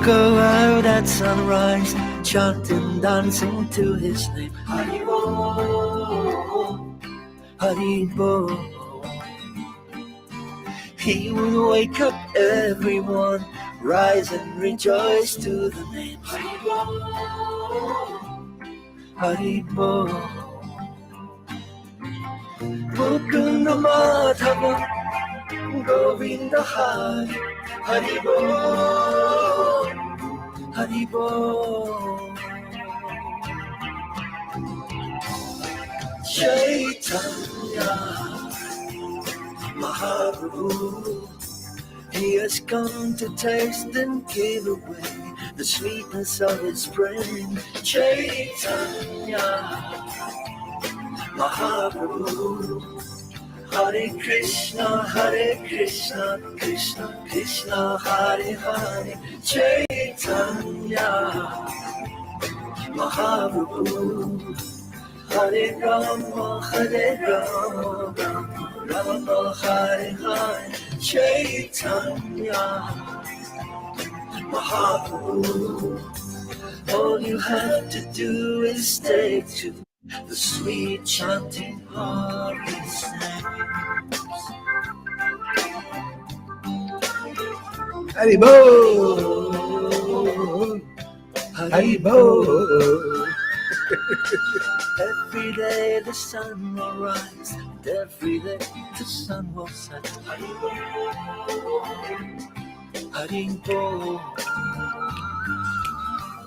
go out at sunrise, chanting, dancing to his name. Haribo, Haribo. He would wake up everyone, rise and rejoice to the name. Haribo, Haribo. Mukunda Madhava, Govinda Hari, Haribo, Haribo. Chaitanya Mahaprabhu, he has come to taste and give away the sweetness of his brain. Chaitanya Mahaprabhu, Hare Krishna, Krishna Krishna, Hare Hare. Chaitanya Mahaprabhu, Hare Rama, Rama Hare Hare. Chaitanya Mahaprabhu, all you have to do is take to the sweet chanting of his name. Haribo, Haribo. Every day the sun will rise, and every day the sun will set. Haribo, Haribo.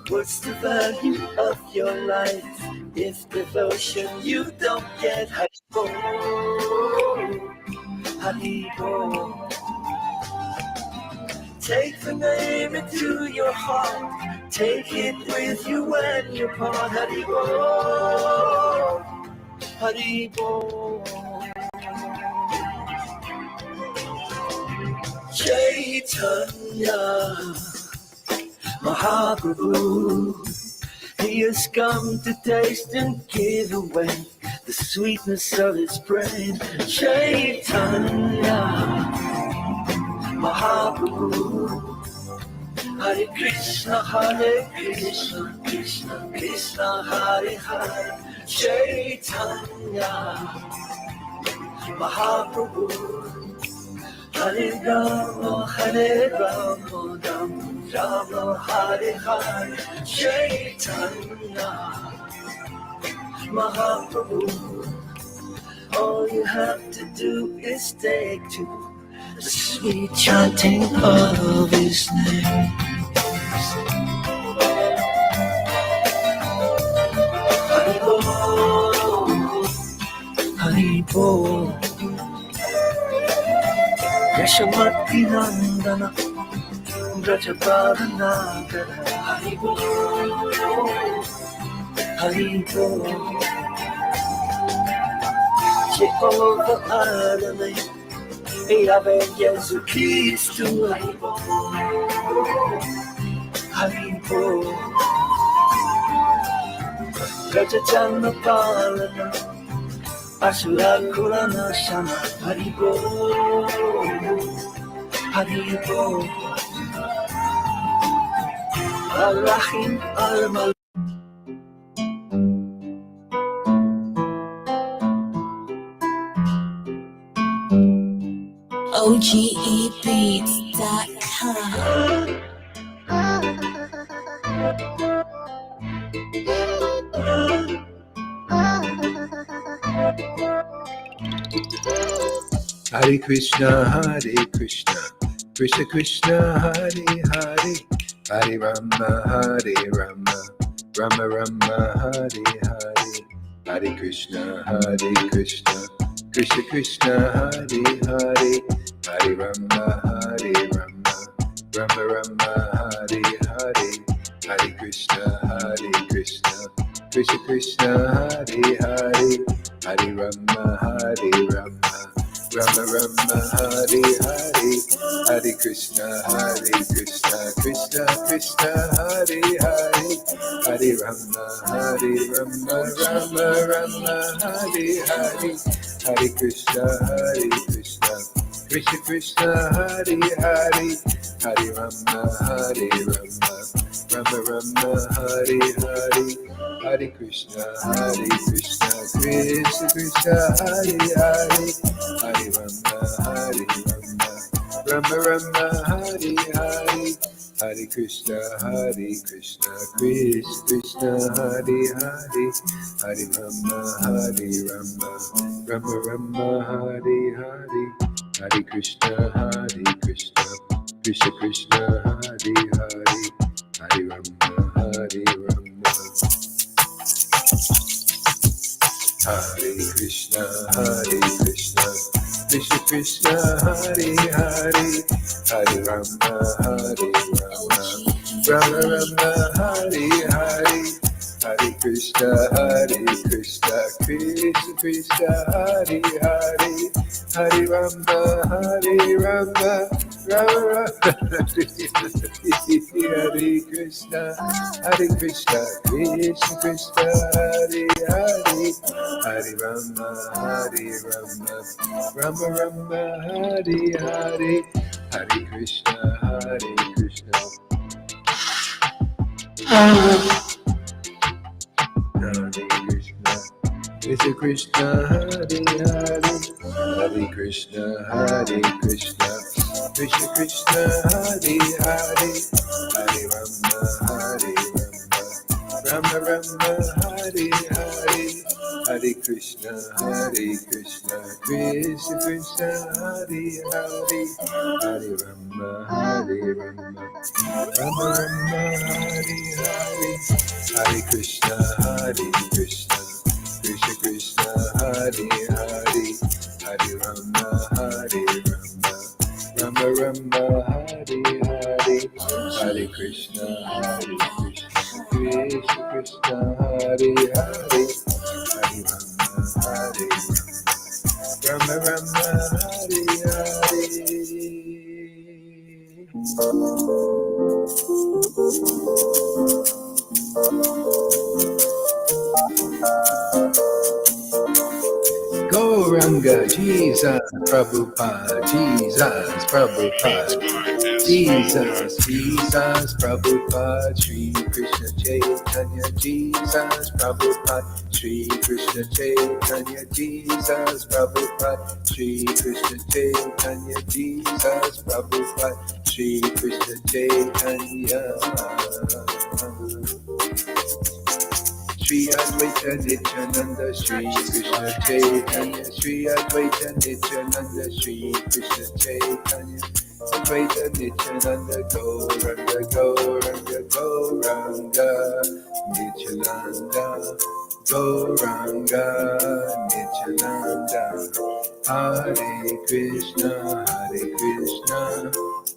What's the value of your life if devotion you don't get? Haribo, Haribo. Take the name into your heart, take it with you when you part. Haribo, Haribo. Chaitanya Mahaprabhu, he has come to taste and give away the sweetness of his brain. Chaitanya Mahaprabhu, Hare Krishna, Krishna Krishna, Hare Hare. Chaitanya Mahaprabhu, Hare Rama, Rama Hare Hare. Chaitanya Mahaprabhu, all you have to do is take to the sweet chanting of his name. Haribo, Haribo. Yashamati Nandana, Brajapadanagara. Haribo, Haribo. Jehovah Adonai, Yahweh Jesus Christ, Haribo, Haribo. Gajajana Palana, Asura Kurana Shama. Haribo, Haribo. Al-Rahim Al-Mal. OGEbeats.com. Hare Krishna, Krishna Krishna, Hare Hare, Hare Rama, Rama Rama, Hare Hare, Hare Krishna, Krishna Krishna, Hare Hare, Hare Rama, Rama Rama, Hare Hare, Hare Krishna, Krishna Krishna, Hare Hare, Hare Rama, Rama Rama, Hare Hare, Hare Krishna, Krishna Krishna, Hare Hare, Hare Rama, Rama Rama, Hare Hare, Hare Krishna, Krishna Krishna Hare Hare, Hare Rama Hare Rama, Rama Rama Hare Hare, Hare Krishna Krishna Krishna Hare Hare, Hare Rama Hare Rama, Rama Rama Hare Hare, Hare Krishna Krishna Krishna Hare Hare, Hare Rama Hare Rama, Rama Rama Hare Hare, Hare Krishna Krishna Krishna Hare Hare, Hare Rama Hare Rama, Hare Krishna Krishna Krishna Hare Hare, Hare Rama Hare Rama, Rama Rama Hare Hare, Hare Krishna Krishna Krishna Hare Hare, Hare Rama Hare Rama, Rama Rama Hare Krishna Krishna Krishna Hare Hare, Hare Rama Hare Rama, Rama Rama Hare Hare, Hare Krishna Krishna Hare Krishna, Krishna Krishna Hare Hare, Hare Krishna Krishna Krishna Krishna Hare Hare, Hare Rama Hare Rama, Rama Rama Hare Hare, Hare Krishna Krishna Krishna Hare Hare, Hare Rama Hare Rama, Rama Rama Hare Hare, Hare Krishna Krishna Krishna Hare Hare, Hare Rama Hare Rama, Rama Rama Hare Hare, Hare Krishna Krishna Hare Hare, Hare Rama Hare Rama, Rama Rama Hare Hare. Gauranga, Jesus, Prabhupada, Jesus, Prabhupada, Jesus, Jesus, Prabhupada, Shri Krishna Chaitanya, Jesus, Prabhupada, Shri Krishna Chaitanya, Jesus, Prabhupada, Shri Krishna Chaitanya, Jesus, Prabhupada, Shri Krishna Chaitanya. Shri Advaita Nityananda, Shri Krishna Chaitanya, Shri Advaita Nityananda, Shri Krishna Chaitanya, Advaita Nityananda, Gauranga, Gauranga, Gauranga, Nityananda, Gauranga, Nityananda, Hare Krishna,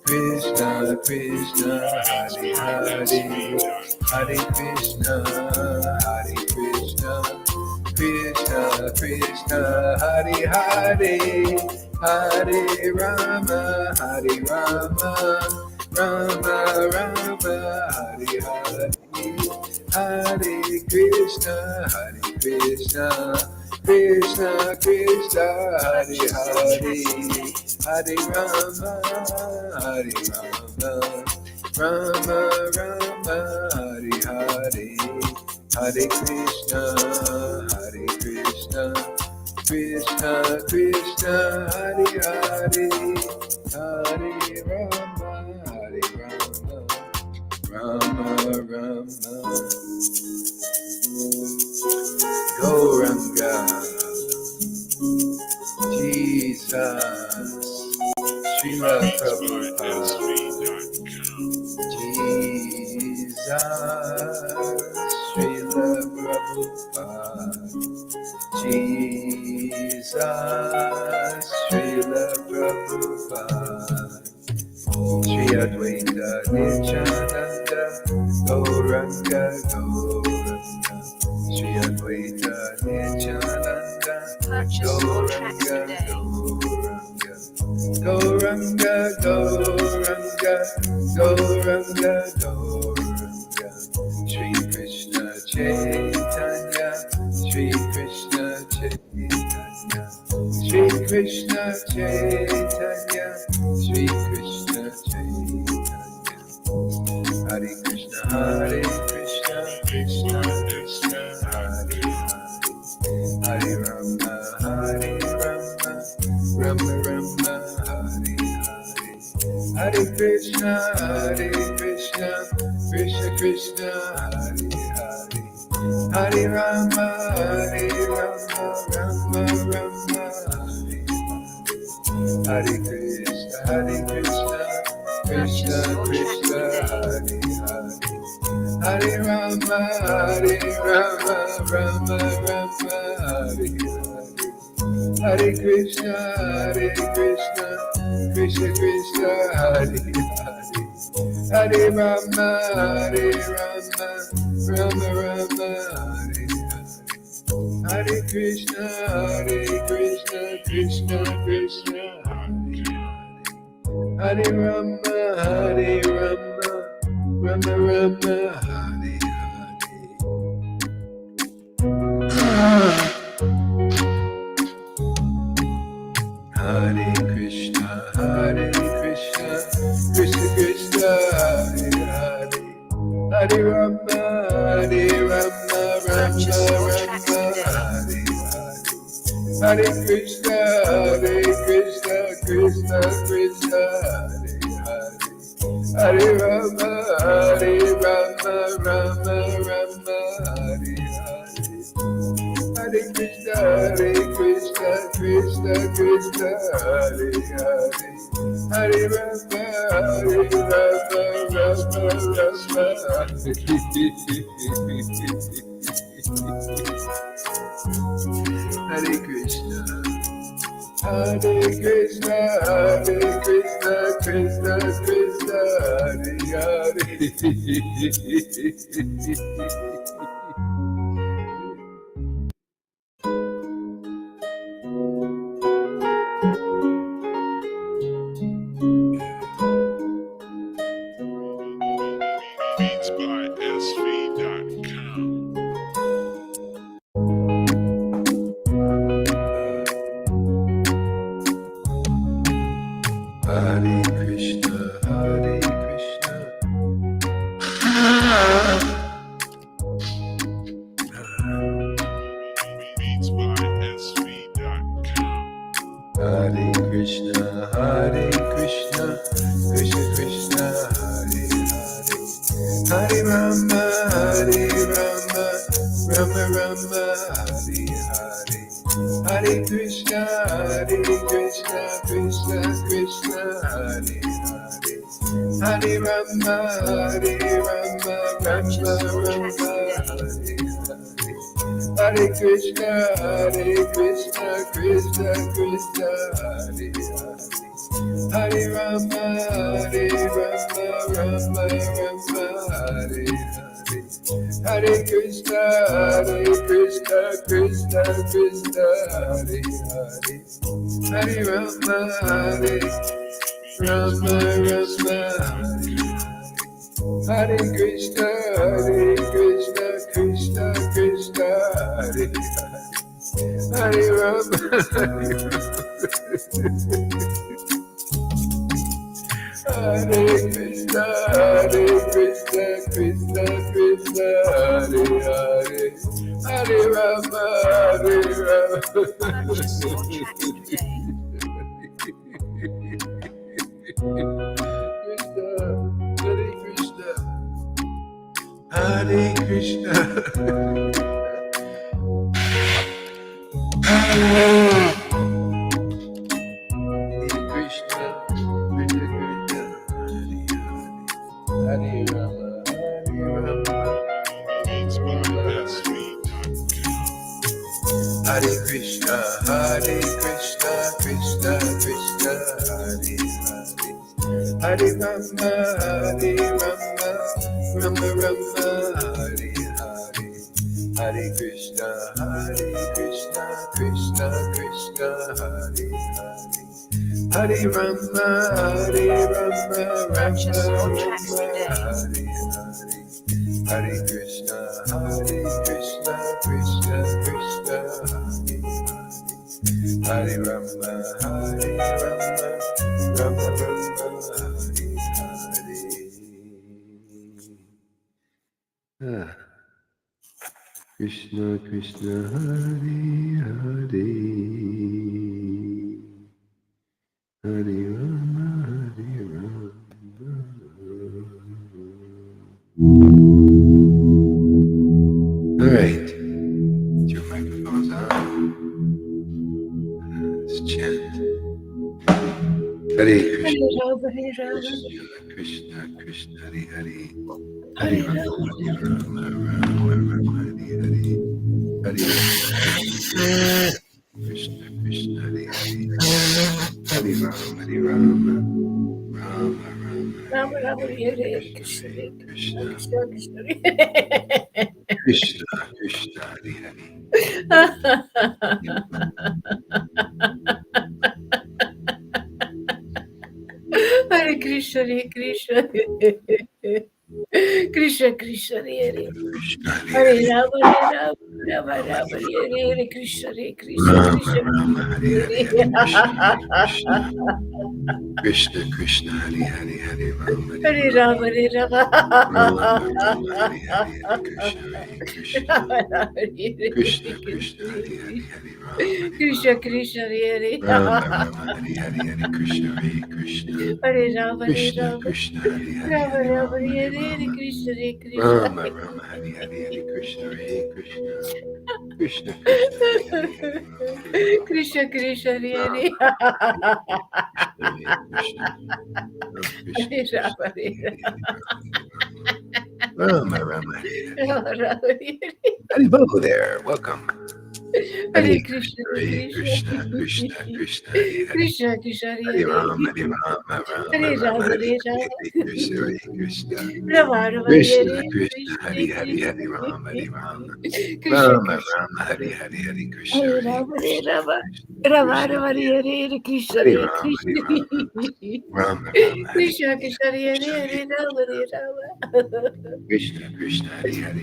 Krishna Krishna, Hare Hare, Hare Krishna, Krishna Krishna, Hare Hare, Hare Rama, Rama Rama, Hare Hare, Hare Krishna, Krishna Krishna, Hare Hare, Hare Rama, Rama Rama, Hare Hare, Hare Krishna, Krishna Krishna, Hare Hare, Hare Rama, Rama Rama. Gauranga, Jesus, Srila Prabhupada, Jesus, Srila Prabhupada, Jesus, Srila Prabhupada, Shri Advaita Nityananda, Gauranga, Gauranga, Shri Advaita Nityananda, Gauranga, Gauranga, Gauranga, Gauranga, Gauranga, Shri Krishna Chaitanya, Shri Krishna Chaitanya, Shri Krishna Chaitanya, Sri Krishna Chaitanya. Hare Krishna, Krishna Krishna, Hare Hare. Hare Rama, Rama Rama, Hare Hare. Hare Krishna, Krishna Krishna, Hare Hare. Hare Rama, Rama Rama, Hare Hare. Hare Krishna, Krishna Krishna, Hare Hare. Hare Rama, Rama Rama, Hare Hare. Hare Krishna, Krishna Krishna, Hare Hare. Hare Rama, Rama Rama, Hare Hare. Hare Krishna, Krishna Krishna, Hare Hare. Hare Rama, Rama Rama, Hare Hare. Hare Krishna, Krishna Krishna, Hare Hare. Hare Rama, Rama Rama, Hare Hare. Hare Krishna, Krishna Krishna, Hare Hare. Hare Rama, Rama Rama, Hare Hare. Hare Krishna, Krishna Krishna, Hare Hare. Hare Rama, Rama Hare Krishna. Hare Krishna, Krishna Krishna, Hare Hare. Beats by SV.com. Hare Krishna, Krishna. Beats by SV.com. Hare Krishna, Krishna Krishna, Hare Hare. Hare Rama, Rama Rama, Hare Hare. Hare Krishna, Krishna Krishna, Hare Hare. Hare Rama, Rama Rama, Hare Hare. Hare Krishna, Krishna Krishna, Hare Hare. Hare Rama, Rama Hare Hare. Hare Krishna, Krishna Krishna, Hare Hare. Hare Rama, Rama Hare Hare. Hare Krishna, Krishna Krishna, Hare Hare. Hare Rama, Hare Krishna, Krishna Krishna, Hare Hare. Hare Rama, Purchase your track today. Hare Krishna, Hare Krishna, Hare Rama, Beats by SV.com. Hare Krishna, Krishna Krishna, Hare Hare. Hare Rama, Rama Rama, Hare Hare. Hare Krishna, Krishna Krishna, Hare Hare. Hare Rama, Rama Purchase your tracks Rama, today. Hare Hare. Hare Krishna, Krishna Krishna, Hare Hare. Hare Rama, Hare Rama, Rama Rama, Hare Hare. Krishna Krishna, Hare Hare, Hare Rama, Hare Rama. All right, your microphone's on. Let's chant. Hare Krishna, Krishna Krishna, Krishna Hare Hare, Hare Rama, Hare Rama, Rama Rama, Hare Hare, Hare Krishna Krishna, Hare Hare, Hare Rama, Hare Rama, Rama Rama, Hare Krishna, Krishna Krishna, Krishna Hare Hare. Hare Krishna, Hare Krishna. Krishna Krishna, Hare Hare. Hare Rama, Hare Rama, Rama Rama, Hare Hare. Krishna, Hare Krishna, Rama Krishna Rama, Hare Hare, Hare Krishna, Krishna Krishna, Hare Hare, Hare Rama, Hare Rama, Hare Rama. Rama Rama, Hare Hare, Hare Krishna, Hare Krishna, Krishna Krishna, Hare Hare, Hare Rama, Krishna Krishna, Hare Hare. Rama Rama, Hare Hare, Hare Krishna, Hare Krishna, Hare Rama, Hare Krishna Rama. Krishna, Hare Hare, Rama Hare Rama, Rama, Hare Hare Hare. Rama, Krishna, Hare Krishna. Rama Rama, Hare Hare, Hare Krishna, Hare Krishna, Krishna Krishna, Hare Hare, Hare Rama, Hare Rama, Krishna Krishna, Hare Rama Hare. Hare Krishna, Ram Krishna, Hare Krishna, Rama, Hare Hare Hare, Hare Rama, Rama, Hare Hare. Rama, Rama, Hare Haribo there, welcome. Hare Hare Krishna, Krishna, Hare Hare Krishna, Krishna. Krishna Krishna, Hare Hare. Krishna Krishna, Hare Hare Hare. Rama, Hare Rama, Rama Hare Rama, Rama, Hare Hare Hare, Rama. Hare Krishna, Hare Krishna, Rama Rama, Hare Krishna Hare. Krishna, Krishna Hare Hare, Krishna. Hare Rama, Hare Rama, Krishna Rama Krishna. Rama, Hare Hare, Hare Krishna, Hare Hare Rama, Hare Krishna, Rama. Krishna Rama Krishna, Rama, Hare Hare. Krishna Hare Hare Rama, Krishna. Hare Rama, Rama Rama, Hare Krishna Hare, Krishna, Hare Hare Krishna, Hare. Hare Hare Rama, Krishna, Hare Rama. Krishna Krishna, Hare Hare,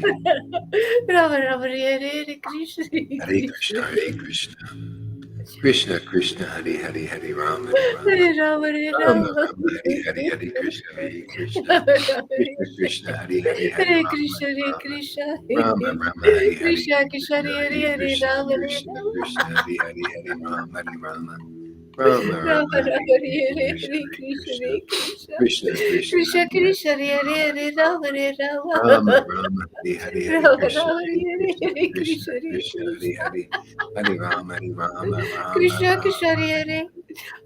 Rama Rama, Hare Hare. Krishna Hare Krishna. Krishna, Hare Krishna, Krishna Krishna, Hare Hare, Hare Rama, Hare Rama, Hare Rama, Hare Rama Rama. Rama, Hare Hare, Hare Krishna, Hare Krishna, Rama Rama, Krishna Krishna, Hare Hare, Hare Hare Rama, Krishna, Hare Hare Rama, Krishna. Rama Rama, Hare Hare, Krishna Hare Krishna, Krishna, Hare Hare Hare. Hare Krishna, Rama, Hare Krishna Rama. Krishna, Hare Hare, Hare Rama, Hare Rama, Rama Rama Rama, Rama, Hare Hare Hare, Hare. Krishna, Hare Hare Krishna, Krishna, Hare Krishna. Krishna Krishna, Krishna Hare Hare, Krishna, Hare Hare. Hare Rama, Hare Rama. Rama Rama, Hare Hare, Hare Rama Krishna, Rama, Hare Hare Krishna, Hare. Krishna Krishna, Hare Krishna, Hare Krishna. Hare, Hare Rama, Hare Rama, Rama Krishna Rama, Krishna, Hare Hare.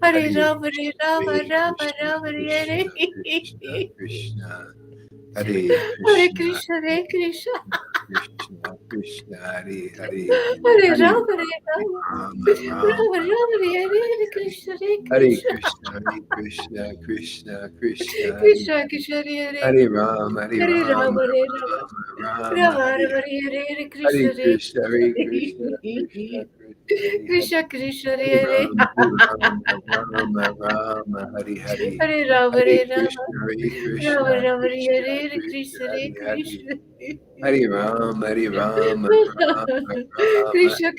Hare Hare Rama, Hare Krishna, Rama. Hare Rama Krishna, Rama, Hare Krishna Krishna, Hare. Krishna, Hare Hare Krishna, Krishna, Hare Krishna. Krishna Krishna, Hare Hare, Hare Hare Rama, Hare Rama. Rama, Rama Rama Rama, Hare Rama, Hare. Hare Hare Hare, Krishna, Hare Hare Krishna. Krishna, Hare Krishna, Krishna Krishna, Hare Krishna Hare, Krishna, Hare Hare. Hare Rama, Hare Hare Rama, Rama, Hare Rama. Rama Rama, Rama Hare Rama, Hare, Hare Hare. Hare Krishna, Hare Krishna, Hare Krishna, Krishna Krishna, Hare Hare, Krishna. Krishna, Hare Hare Hare. Rama, Hare Rama, Rama Rama, Hare Hare, Hare Rama, Hare Hare Rama. Krishna, Hare Krishna, Rama Rama, Hare Krishna Hare. Krishna, Krishna, Hare Hare Hare, Krishna. Hare Rama, Hare Rama, Rama Rama, Krishna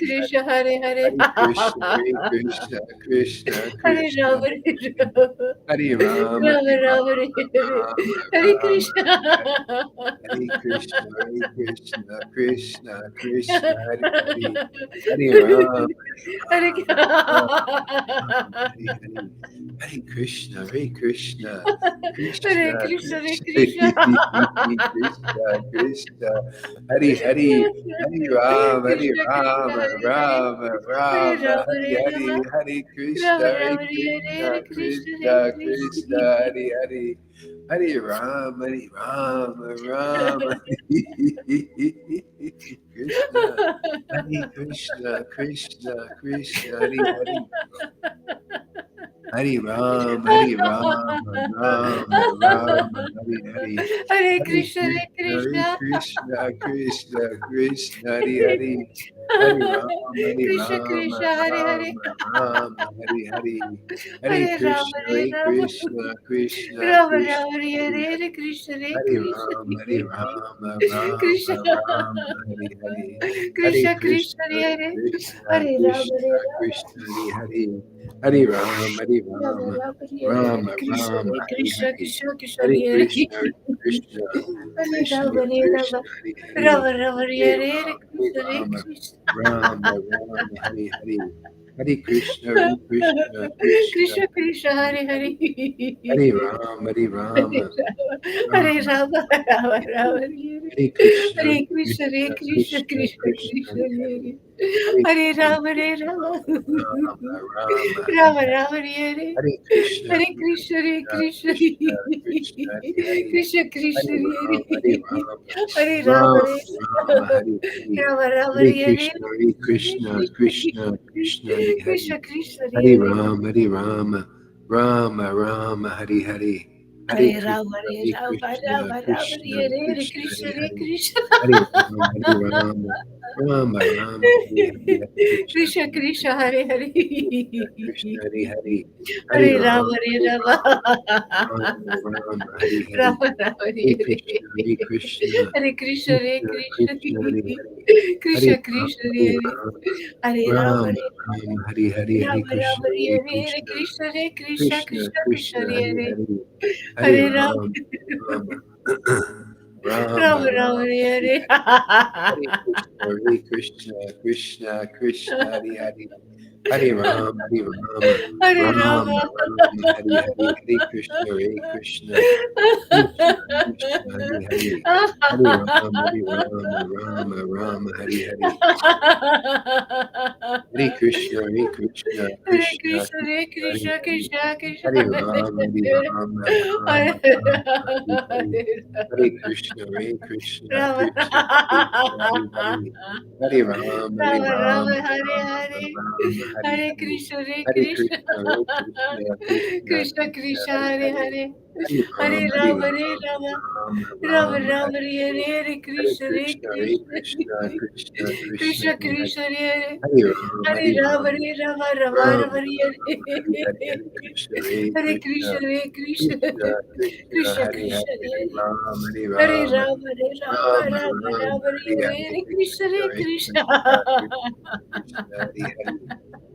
Hare Hare, Krishna, Hare Hare. Hare Krishna, Hare Krishna, Krishna Hare Krishna, Rama, Hare Hare Hare, Rama. Hare Rama, Rama Hare Rama, Rama, Hare Hare. Rama Hare Rama, Krishna. Hare Hare, Hare Krishna, Hare Krishna, Krishna Krishna, Hare Hare, Hare Rama, Hare Rama, Hare Hare, Hare Krishna, Hare Krishna, Krishna Hare Krishna, Hare Krishna, Krishna. Krishna Krishna, Hare Hare, Hare Rama, Hare Krishna Krishna, Rama, Hare Hare. Rama Hare Rama, Rama, Hare Hare Hare, Rama. Hare Krishna, Rama Hare Rama, Hare Krishna, Hare. Krishna, Hare Krishna Krishna, Krishna. Hare Hare, Hare Rama, Hare Rama, Rama, Krishna, Hare Krishna, Krishna Krishna, Hare Hare, Hare Ram, Hare Ram, Ram, Ram, Hare Hare, Hare Hare Krishna, Hare Krishna, Hare Krishna. Krishna, Krishna Krishna, Hare Hare, Hari Ram, Hari Krishna Ram, Krishna, Hare Hare. Ram, Ram, Hari Hari. Hare Hare Rama, Krishna, Hare Hare Rama. Krishna, Krishna Rama Krishna, Rama, Hare Hare Hare, Hare. Hare Krishna, Hare Hari Krishna. Ram, Hari Ram, Ram, Krishna Ram, Hari Hari. Hare Krishna Krishna, Krishna, Hare Hare Hare. Krishna, Hare Rama, Krishna Hare Rama. Krishna, Hare Hari. Hare Ram, Hare Rama Ram, Rama, Hare Ram, Hare. Krishna, Ram, Hare Hari Krishna, Hari. Krishna Krishna, Hare Hare Krishna, Hare. Hare Krishna, Hare Krishna Rama, Hare Rama. Krishna, Hare Hari. Rama Rama, Hare Hare Hare. Ram, Hare Krishna, Hare Ram, Krishna. Ram, Ram, Hari Hari. Hare Krishna, Hare Krishna, Krishna Krishna Krishna, Krishna, Hare Hare Hare. Hari. Hare Ram, Hare Ram, Hare Ram, Rama, Rama Rama, Hare Hare Krishna, Hare Hare Krishna, Hare Krishna, Krishna, Krishna Krishna Krishna, Krishna, Hare Hari. Hare Hare Hare Krishna, Rama, Hare Rama. Ram, Ram, Hari Rama Hari. Rama, Hare Hare Krishna, Hare Hare Krishna, Hare Krishna, Krishna. Krishna Krishna, Hare Hari. Krishna Krishna, Hare Hare Ram, Hare Ram, Hare Rama, Ram, Hare Ram, Hari Hari. Rama Rama, Hare Hare Krishna, Hare Krishna, Krishna Krishna, Hare Hari. Krishna Krishna, Hare Hare Ram, Hare Ram, Ram, Ram, Hari Hari. Hare Hare Rama, Krishna, Hare Hare Rama, Krishna, Rama Rama, Krishna Hare Krishna, Krishna, Hare Hare Hari. Krishna. Hare Ram, Hare Ram, Ram, Ram, Hari Hari. Hare Krishna, Krishna Krishna, Hare Hare. Krishna, Hare Hari. Hare Hare Ram, Rama, Hare Hare Rama. Ram, Ram, Ram, Hari Hari. Rama Rama, Hare Hare Hare. Krishna, Hare Krishna, Hare Krishna, Hare Krishna Krishna. Krishna, Hare Hari. Hare Krishna Ram, Krishna, Hare Hare Ram, Hare Rama, Ram, Hare Ram, Hari Hari. Hare Rama Rama, Krishna, Hare Hare Krishna, Krishna, Hare Krishna, Krishna Krishna Krishna, Krishna, Hare Hare Hari. Hare Hare Rama. Ram, Ram, Ram, Rama Rama, Ram, Hari Hare Hari. Hare Krishna, Hare Krishna, Krishna Krishna, Hare Hari. Hare Ram, Hare Ram, Hare Ram, Rama. Ram, Hari Hari. Hare Krishna, Hare Krishna, Krishna Krishna, Hare Hari. Hare Ram, Hare Ram, Ram, Ram, Hari Hari. Hare Krishna, Hare Krishna, Hare Krishna Krishna, Hare Krishna, Hare Krishna, Hari. Krishna Krishna, Hare Ram, Hare Ram, Ram, Hare Ram, Hari Hari. Hare Krishna, Hare Krishna, Rama. Krishna Krishna, Hare Hari. Hare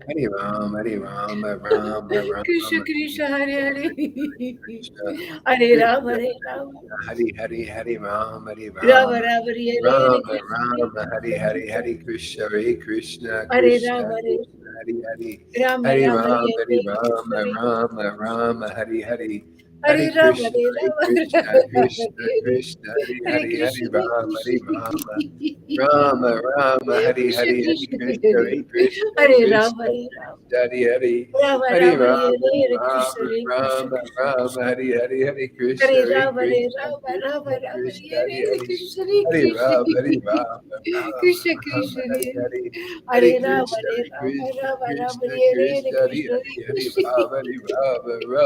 Ram, Hare Rama Ram, Rama, Hare Ram, Hare, Ram, Hari Hare Hari. Krishna, Hare Hare Krishna, Krishna, Hare Krishna, Krishna Krishna Krishna, Krishna, Hare Hare Hari. Hare, Hare Hare Ram, Hare Rama, Hare Ram, Rama, Ram, Rama Ram, Rama, Hari Hare Hari. Hare Hare Krishna, Hare Krishna, Hare Krishna, Krishna, Krishna Krishna, Krishna Hare Hari. Krishna, Hare Hare Ram, Hare Hare Rama, Ram, Hare Rama, Rama Ram, Rama, Ram, Hari Hari. Hare Hare Krishna, Hare Hare Krishna, Krishna, Hare Krishna, Krishna Krishna, Krishna Hari Krishna, Hari. Hare Hare Ram, Hare Hare Ram, Rama, Hare Rama, Ram, Rama Ram, Rama, Hari Hari. Hare Hare Krishna, Krishna, Hare Hare Krishna. Krishna, Krishna Krishna, Hari Hari. Hare Ram, Hare Ram, Ram, Krishna Ram, Krishna, Hare Hare, Krishna, Hare Rama, Krishna, Hare Rama, Hari Hari, Hare Ram, Hare Rama Ram, Rama, Hare Ram, Hare Krishna, Ram, Hari Hari, Hare Krishna, Hare Krishna, Hare Krishna Rama, Hare Krishna, Hari Hari, Rama Hare Rama, Ram, Hare Hare Hare Ram, Krishna, Ram, Ram, Hari Hari, Hare Hare Rama, Krishna, Hare Hare Rama, Krishna, Krishna Hare Krishna, Hari Hare Hari, Hare Krishna, Hare Ram, Hare Ram, Krishna. Ram, Ram, Hari Krishna Hari, Hare Krishna, Krishna, Hare Krishna, Hare Rama, Krishna Hare Rama, Krishna, Hari Hari, Rama Hare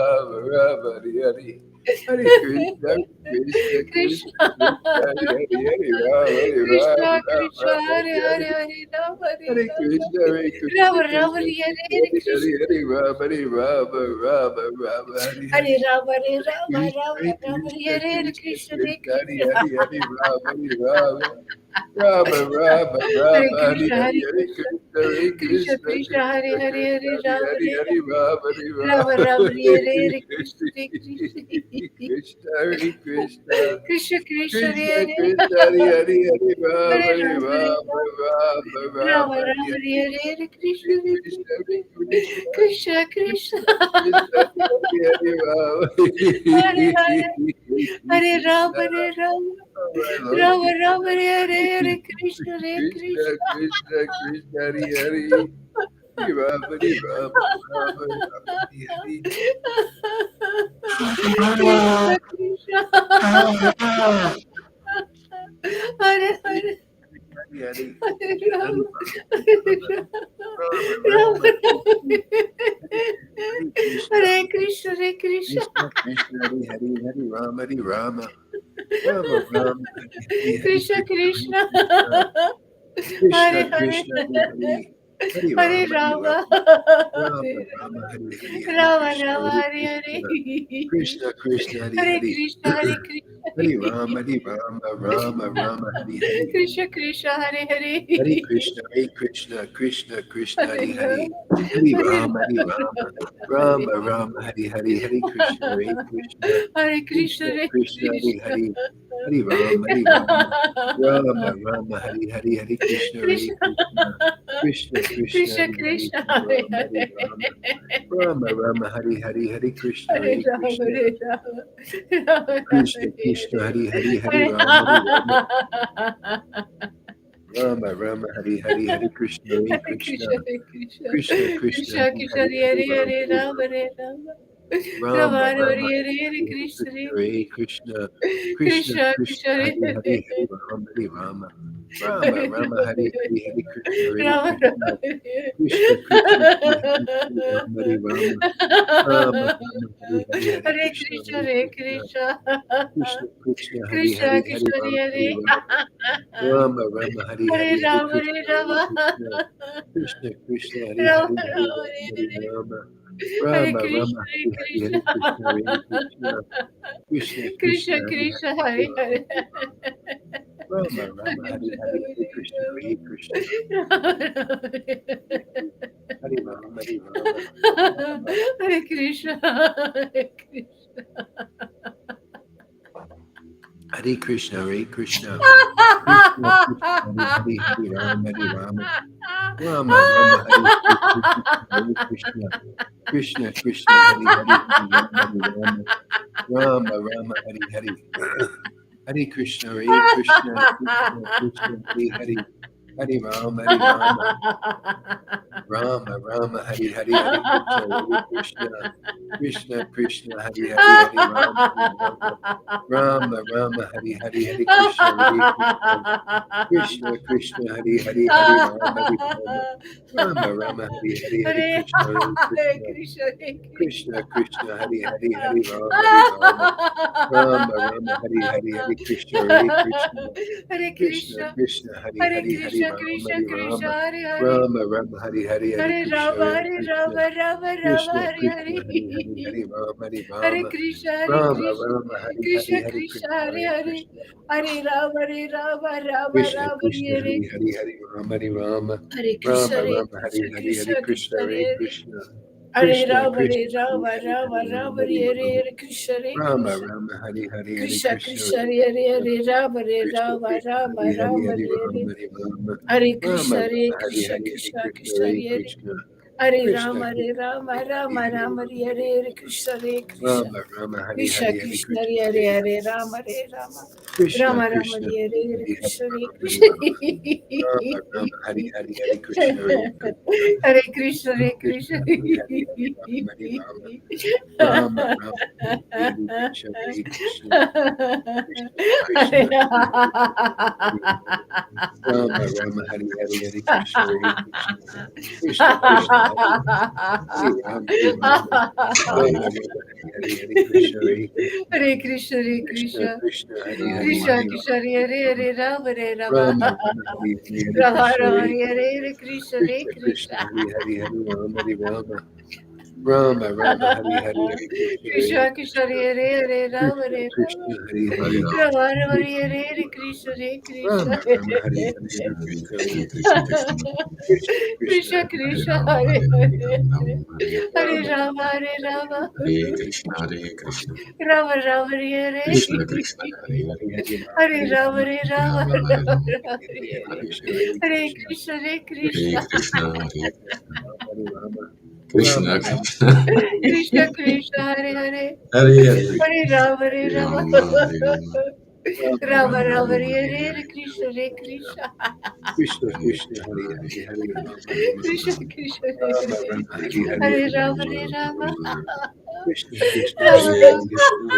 Rama, Ram, Hare Hare Ram, Krishna, Hare Krishna, Ram, Krishna Ram, Krishna, Hari Hari, Hare Krishna, Hare Hare Rama, Hare Krishna, Rama, Rama Krishna Rama, Krishna, Hari Hare Hari, Krishna, Hare Hare Krishna, Ram, Hare Ram, Ram, Krishna Ram, Krishna, Hari Hari, Hare Hare Rama, Krishna, Hare Hare Rama, Krishna, Rama Rama, Krishna Hare Krishna, Hari Krishna, Hari, Hare Hare Krishna. Ram, Hare Ram, Ram, Ram, Hari Hari, Hare Krishna, Krishna Krishna, Krishna, Krishna Hari Hari, Hare Ram, Hare Ram, Krishna, Ram, Krishna, Ram, Hare Hari Hare, Hari. Hare Rama, Hare Hare Rama, Krishna, Hare Krishna, Rama Rama, Krishna Hare Krishna, Hare, Hare Krishna, Hare, Hare Rama, Hare Rama, Rama Rama, Hare Hare Hare. Rama, Hare Hare Rama, Krishna, Rama Hare Rama, Krishna, Hare Hare, Krishna Krishna, Hare Krishna, Hare Krishna, Hare, Hare Rama, Hare Rama, Rama Rama, Hare Rama, Hare Krishna, Hare, Hare Hare Krishna, Krishna, Hare Krishna Krishna, Krishna, Hare Krishna Hare, Krishna, Hare Hare Rama, Hare, Hare Hare Rama, Hare Rama, Rama, Rama, Hare Hare Hare, Krishna, Hare Krishna, Krishna, Hare Krishna. Krishna Krishna, Krishna Hare Krishna Hari Hari Hari Ram Hare Hari Rama, Hare Ram Rama, Ram Ram Rama Hari Rama, Hari Hare Hare, Krishna, Hari Hare Krishna Krishna, Hari Krishna Krishna Krishna, Krishna Krishna Hari Hari Ram Hare Hare, Hare Rama, Krishna Hare Rama, Oh my Lord Rama Rama, Krishna Hare Hare, Krishna, Hare Krishna Krishna. Krishna Krishna Hari Hari Hari Ram Hari Ram Ram Ram Hari Hari Krishna Krishna. Hare Hare, Hari Hari Hare Hari Rama, Ram Hare Ram Rama, Ram Rama, Hare Krishna Hare Krishna, Hare Krishna. Krishna Krishna Hari Hari Hari Rama Hari Rama Rama Rama Hari Hari Hari Krishna Krishna Hari Krishna. Krishna Krishna Hare Krishna Hare. Hare Hare Hare Rama Hare Rama. Rama Rama Rama Hare Hare Hare Rama Krishna Rama Hare Hare Hare. Krishna Krishna Krishna Hare Hare Hare Krishna Hare Hare Krishna. Rama Rama Rama Hare Hare Krishna Krishna Hare Hare. Hare Krishna Krishna Krishna Hare Hare Hare Rama. Hare Hare Rama Rama. Rama Rama Hare Hare Hare Krishna Hare Krishna Krishna Hare Krishna Hare Krishna. Hare Hare Rama Rama Rama Hare Hare Hare Krishna Krishna. Krishna Krishna Krishna Hare Hare Krishna Hare Hare Rama Hare. Rama Hare Hare Hare Krishna Hare Rama Krishna Hare Rama. Rama Rama Krishna Hare Krishna Hare. Hare Hare Hare Hare Rama Rama Hare Hare Hare Krishna Hare Krishna, Hare Krishna, Krishna Krishna Krishna Hare Krishna, Hare Hare Hare Hare, Hare Rama, Hare Rama, Rama Rama Rama, Rama Hare Hare Hare, Hare Krishna, Hare Krishna Krishna Krishna Krishna Krishna, Hare Hare Hare Hare, Hare Rama Rama Hare Rama Rama, Hare Hare Hare Krishna Rama Krishna Rama, Hare Krishna Krishna Hare Hare Rama Rama Rama Hare Hare Hare Hare Krishna Krishna, Hare Krishna, Krishna Krishna Hare Krishna Hare Hare Krishna, Rama Hare Rama Rama Hare Hare Hare Hare Rama, Krishna Hare Rama, Krishna Krishna Hare Rama Hare Hare Rama, Hare Rama Hare Rama Krishna, Rama Hare Hare Hare Krishna, Hare Krishna Krishna Krishna Krishna Hare Krishna, Hare Hare Hare Hare. Rama Rama Hare Hare Hare Krishna Hare Rama Hare Krishna, Hare Krishna. Hare Krishna Hare Krishna Krishna Krishna Hare Rama Rama Rama Hare Hare Krishna Krishna Krishna Hare Rama Rama Rama Hare Hare Hare Krishna Krishna Krishna Hare Hare Hare Rama Rama Rama Hare Hare Hare Krishna Krishna Krishna Hare Hare Rama Rama Hare Hare Hare Krishna Krishna Krishna Hare Hare Hare Rama Rama Hare Hare Hare Hare Krishna Hare Krishna, Hare Krishna Krishna Hare Hare Hare Rama Krishna. Rama Hare Hare Hare Krishna Hare Krishna Krishna, Krishna Hare Hare Hare Hare Krishna, Krishna Krishna, Hare Hare, Rama Rama Hare Hare Hare Hare Krishna Rama, Hare Rama, Rama Rama, Krishna Hare Krishna Hare, Hare Hare Hare Hare Rama Krishna, Hare Rama Krishna, Rama Hare Hare Krishna Hare Krishna, Krishna Hare Hare, Hare Rama, Hare Rama, Rama Krishna Rama, Krishna Hare Hare Hare Hare Rama Hare Krishna, Rama Hare Rama Hare Krishna, Hare Hare Krishna Krishna Krishna, Hare Hare, Krishna Hare Krishna Rama, Hare Krishna Rama, Rama Rama, Hare Hare, Krishna, Hare Rama Krishna. Rama Hare Hare Hare Krishna Krishna Krishna Hare Hare Rama Hare Krishna Rama Krishna Rama Hare Hare Rama Hare Hare Hare Rama Hare Rama Krishna Hare Rama Hare Krishna Hare Hare Krishna Krishna Krishna Hare Krishna Hare Hare Krishna Rama Hare Rama Rama Rama Hare Hare Krishna Hare Krishna Rama Rama Hare Krishna Hare Hare Krishna Krishna Hare Hare Hare Rama Hare Rama Krishna Rama Rama Krishna Hare Hare Hare Hare Krishna Hare Hare Krishna Rama Rama Hare Hare Hare Krishna Hare Krishna Hare Krishna Krishna Hare Hare Hare Rama Rama Hare Hare Krishna Krishna Krishna Hare Hare Rama Rama Hare Hare Hare Krishna Krishna Krishna Hare Rama Rama Rama Hare Hare Krishna Hare Krishna, Hare Krishna Krishna, Krishna Hare Hare Krishna Hare Krishna, Hare Hare, Hare Rama, Hare Rama, Rama Rama Hare Hare Hare Rama Krishna Rama, Hare Hare, Hare Krishna, Hare Krishna Krishna Krishna, Hare Hare Hare Rama Rama Rama Hare Hare Hare Krishna Krishna, Hare Hare, Hare Rama, Krishna Hare Rama, Krishna Hare Hare Rama Rama, Hare Hare, Hare Krishna, Hare Krishna, Rama Rama Hare Hare Hare Krishna Krishna Krishna Hare Hare Krishna, Hare Hare, Hare Rama Rama, Rama Hare Rama, Hare Krishna, Rama Rama, Hare Hare, Krishna Krishna, Hare Hare Rama, Hare Rama, Rama, Rama Hare Rama, Hare Hare. Hare Krishna, Hare Hare Krishna, Krishna, Hare Rama Krishna, Krishna, Krishna Krishna, Hare Hare, Hare Hare, Hare Rama, Hare Hare Rama, Rama, Hare Rama, Rama Rama Rama, Rama, Hare Hare Hare, Hare, Krishna, Hare Krishna, Krishna Hare Krishna Krishna, Hare Hare Hare Hare Rama Krishna Krishna, Hare Rama Hare, Rama Hare Hare Hare Hare Rama, Krishna Hare Rama, Krishna Krishna Rama Hare Rama, Krishna, Hare Krishna, Krishna, Rama Hare Rama Krishna, Hare Hare Hare Krishna Krishna Krishna, Hare Hare Rama, Krishna Hare Rama, Hare Hare Rama, Krishna, Hare Rama Krishna, Rama Hare Rama Hare Rama, Hare Hare Hare, Hare Hare Krishna Rama, Krishna Hare Krishna Rama, Krishna, Hare Hare, Hare Rama, Hare Rama Rama, Hare Krishna, Hare Rama Krishna, Rama, Krishna Hare Krishna, Hare Krishna, Hare Rama, Hare Krishna Rama, Krishna, Hare Hare Hare, Hare Rama, Hare Rama, Krishna Hare Krishna Rama Rama, Krishna, Hare Hare Hare, Krishna Hare Krishna, Rama Rama Hare Hare Hare Krishna Rama, Hare Rama, Hare Krishna, Hare Krishna, Krishna Krishna Hare Hare Krishna, Hare Hare Rama Rama, Rama Krishna, Hare Krishna, Krishna Krishna, Rama Rama, Hare Hare Hare, Krishna Rama, Hare Krishna, Krishna Krishna, Hare Rama Rama Hare Hare Rama, Hare Hare Rama, Rama Krishna Rama, Hare Hare Krishna, Hare, Hare Krishna Krishna, Krishna, Krishna Krishna, Hare Hare Hare, Hare Rama Rama, Rama Hare Hare Hare Rama, Rama, Hare Hare Rama, Rama Rama, Hare Hare, Krishna Hare Hare Hare Krishna, Hare Krishna Rama Rama Krishna Rama Krishna, Hare Hare, Hare Krishna, Hare Krishna, Krishna Krishna Krishna, Hare Hare Rama, Hare Hare Hare Rama, Rama, Hare Rama Rama, Rama, Rama Hare Rama, Hare, Hare Krishna Hare Hare Krishna, Krishna Krishna Krishna, Hare Hare, Hare Rama, Hare Rama Rama, Hare Hare Krishna, Hare, Hare Krishna Hare Krishna, Krishna Krishna Krishna Krishna, Hari Hare Hari Hari Rama Hare Rama Rama, Rama Rama Hari Hari Hari Hare Krishna Rama Rama, Rama, Hare Hare, Krishna Hare Krishna Krishna, Krishna Hare Krishna, Hare Krishna, Krishna Hare Rama, Hare Rama, Rama Rama, Krishna Hare Krishna Hare, Hari Krishna Hari Hare Hari Krishna, Rama Hare Krishna, Rama Krishna Krishna Rama Krishna, Krishna, Hare Hare, Rama Krishna Rama, Krishna Rama Krishna Rama, Hare Hare Hari Rama, Hari Hare, Hare Krishna Rama, Hare Rama Krishna, Rama, Hare Rama Rama Hari Hari Hare Hari Krishna, Krishna Hare Krishna, Krishna Rama Krishna Rama, Krishna, Hare Hare Hare, Hare Krishna Hari Hare Rama Hari Rama, Rama Hare Rama, Rama Hare Rama Krishna Hari Krishna, Hari Hare Hare, Hari Hare Hare Rama, Krishna, Hare Hare Rama, Krishna, Rama Hari Rama, Hari Krishna Krishna Krishna, Hare Hare Hare Krishna, Hare Rama Krishna, Hare Krishna Rama, Hare Krishna, Rama, Hare Rama Rama, Rama, Hare Rama, Rama Rama, Hari Hare Hare Hare Krishna, Krishna, Hare Krishna, Rama Krishna Krishna Krishna, Krishna, Hare Hare Hare, Hare Rama Hare Krishna Rama, Rama Hare Rama, Hare Rama, Hare Rama Krishna, Hare Krishna, Rama Krishna Rama Hari Krishna, Hari Hare Krishna Hare Krishna Rama, Hare Hare Rama, Rama Hare Rama, Hare Krishna, Hare Rama Krishna, Hare Rama Hari Krishna, Hari Hari Krishna Krishna Krishna, Krishna Hare Krishna Hare Rama, Krishna Hare Rama, Rama Hari Rama, Rama Hari Rama Rama Rama Hari Hari Hari Krishna Hari Krishna Krishna Krishna Hari Hari Hari Hare Rama Krishna, Hare Krishna, Rama Rama Hari Hari Krishna Krishna Hari Krishna, Krishna Krishna, Hari Hare Krishna Hare, Krishna Hare Rama, Hare Rama Rama, Hare Rama Hare Rama, Hare Hare. Rama Rama Hari Hari Hari Hare Krishna Hare Hare Krishna, Hare Rama Krishna, Hare Krishna Hare Krishna, Krishna Hare Hare. Hari Rama Rama Rama Hare Hari Hare Hari Krishna Rama, Hari Hare Hare Krishna Rama, Krishna Krishna Rama Rama, Hare Hare. Krishna Krishna Hari Krishna Hari Hari Krishna Rama Hare Hari Hare Rama Rama Hare Hare Rama Rama Krishna, Hare Rama Hare Rama Krishna, Rama Krishna Krishna, Hare Hare Krishna Hare. Hare Krishna Krishna Hare Krishna Rama, Hare Hare Rama, Hare Rama Rama Hare Rama, Rama Hare Hare. Krishna Krishna Hari Hare Hari Krishna Hari Hare Rama Krishna Krishna Krishna Rama Hare Hare Rama Hari Krishna, Hari Hari Hare Krishna Rama Krishna Krishna, Hare Hare Rama Hare. Rama Rama Krishna Hare Hare Hare Krishna Rama, Hare Hari Hari Rama, Rama Rama Rama, Krishna Hare Rama Krishna Hare. Rama Hare Hari Hare Hari Rama Hari Hare Krishna Krishna, Hare Rama Krishna, Rama Krishna Hare Hare Krishna, Krishna Hare Hare Hari Hare. Rama Rama Rama Hare Hari Rama, Hari Hari Hare Krishna Rama, Hari Rama Krishna Krishna Rama, Hari Krishna Hare Hari Hare. Hare Hari Hare Hari Rama Rama Hari Rama Rama Rama Hare Rama Krishna, Hare Hari Hari Krishna, Hare Krishna Krishna Krishna Krishna Krishna, Krishna Hare Krishna Hare. Krishna Krishna Krishna Hari Hare Hari Hari Rama, Rama Hari Hare Rama Rama, Rama Rama Rama, Hare Rama Rama Hari Hare. Hari Rama Hari Hare Krishna Hare Hari Krishna Hare Krishna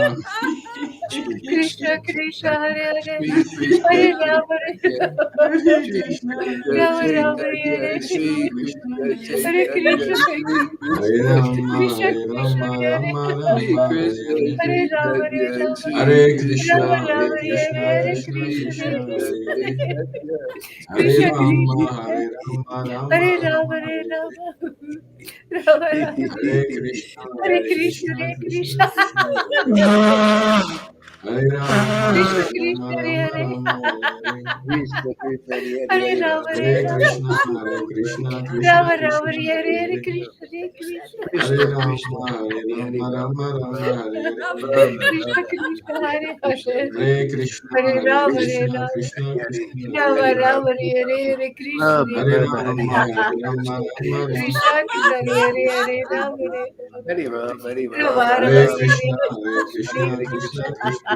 Krishna, Shri Krishna Krishna Krishna Hare Hare Shri Krishna Hare Rama Chaitanya Hare Shri Krishna, Hare Krishna Rama Krishna, Rama Chaitanya Hare Krishna Shri Krishna, Krishna Hare Hare Hare. Chaitanya Krishna Shri Hare Krishna Rama, Krishna Hare Chaitanya Krishna Rama, Hare Rama Shri Rama, Hare Krishna Hare. Hare Rama Hare Chaitanya Rama Shri Hare Krishna Rama Krishna, Hare Rama Krishna, Chaitanya Hare Krishna Krishna Shri Krishna, Hare Hare Krishna Hare. Chaitanya Hare Krishna Shri Rama, Krishna Hare Rama, Rama Hare Rama, Rama Hare Hare Hare. Rama Rama Rama Hare Krishna, Hare Hare Krishna Krishna, Hare Krishna Krishna Krishna, Hare Hare. Hare Rama, Krishna Hare Rama, Krishna Rama Hare Rama, Hare Hare. Krishna Krishna Hari Hari Hare Hari Rama Rama Hare Hare Rama Rama Krishna, Rama Hare Krishna, Krishna Rama Rama Krishna, Hare Hare Hare Hare. Krishna Hare Krishna Hare Krishna Rama, Krishna Hare Hari Hari Rama, Rama Rama Rama, Rama Hare Hare. Rama Krishna Rama Hari Krishna Hari Hari Hare Krishna Hare Hari Hare Krishna Krishna, Hare Hare Rama Hare Krishna Krishna, Rama Krishna Hari Hari Krishna, Hari Hare Rama Hari Hare. Rama Rama Hare Hare Krishna Rama Hare Hare Rama Hari Rama, Hari Hare Hari Rama, Krishna Rama Hari Hari Krishna Rama. Krishna Hare Hare Rama Hare Hari Rama Hari Rama Rama Rama Hare Rama Hare Krishna, Krishna Hare Krishna Hare Hari Krishna, Hari Krishna Krishna Krishna,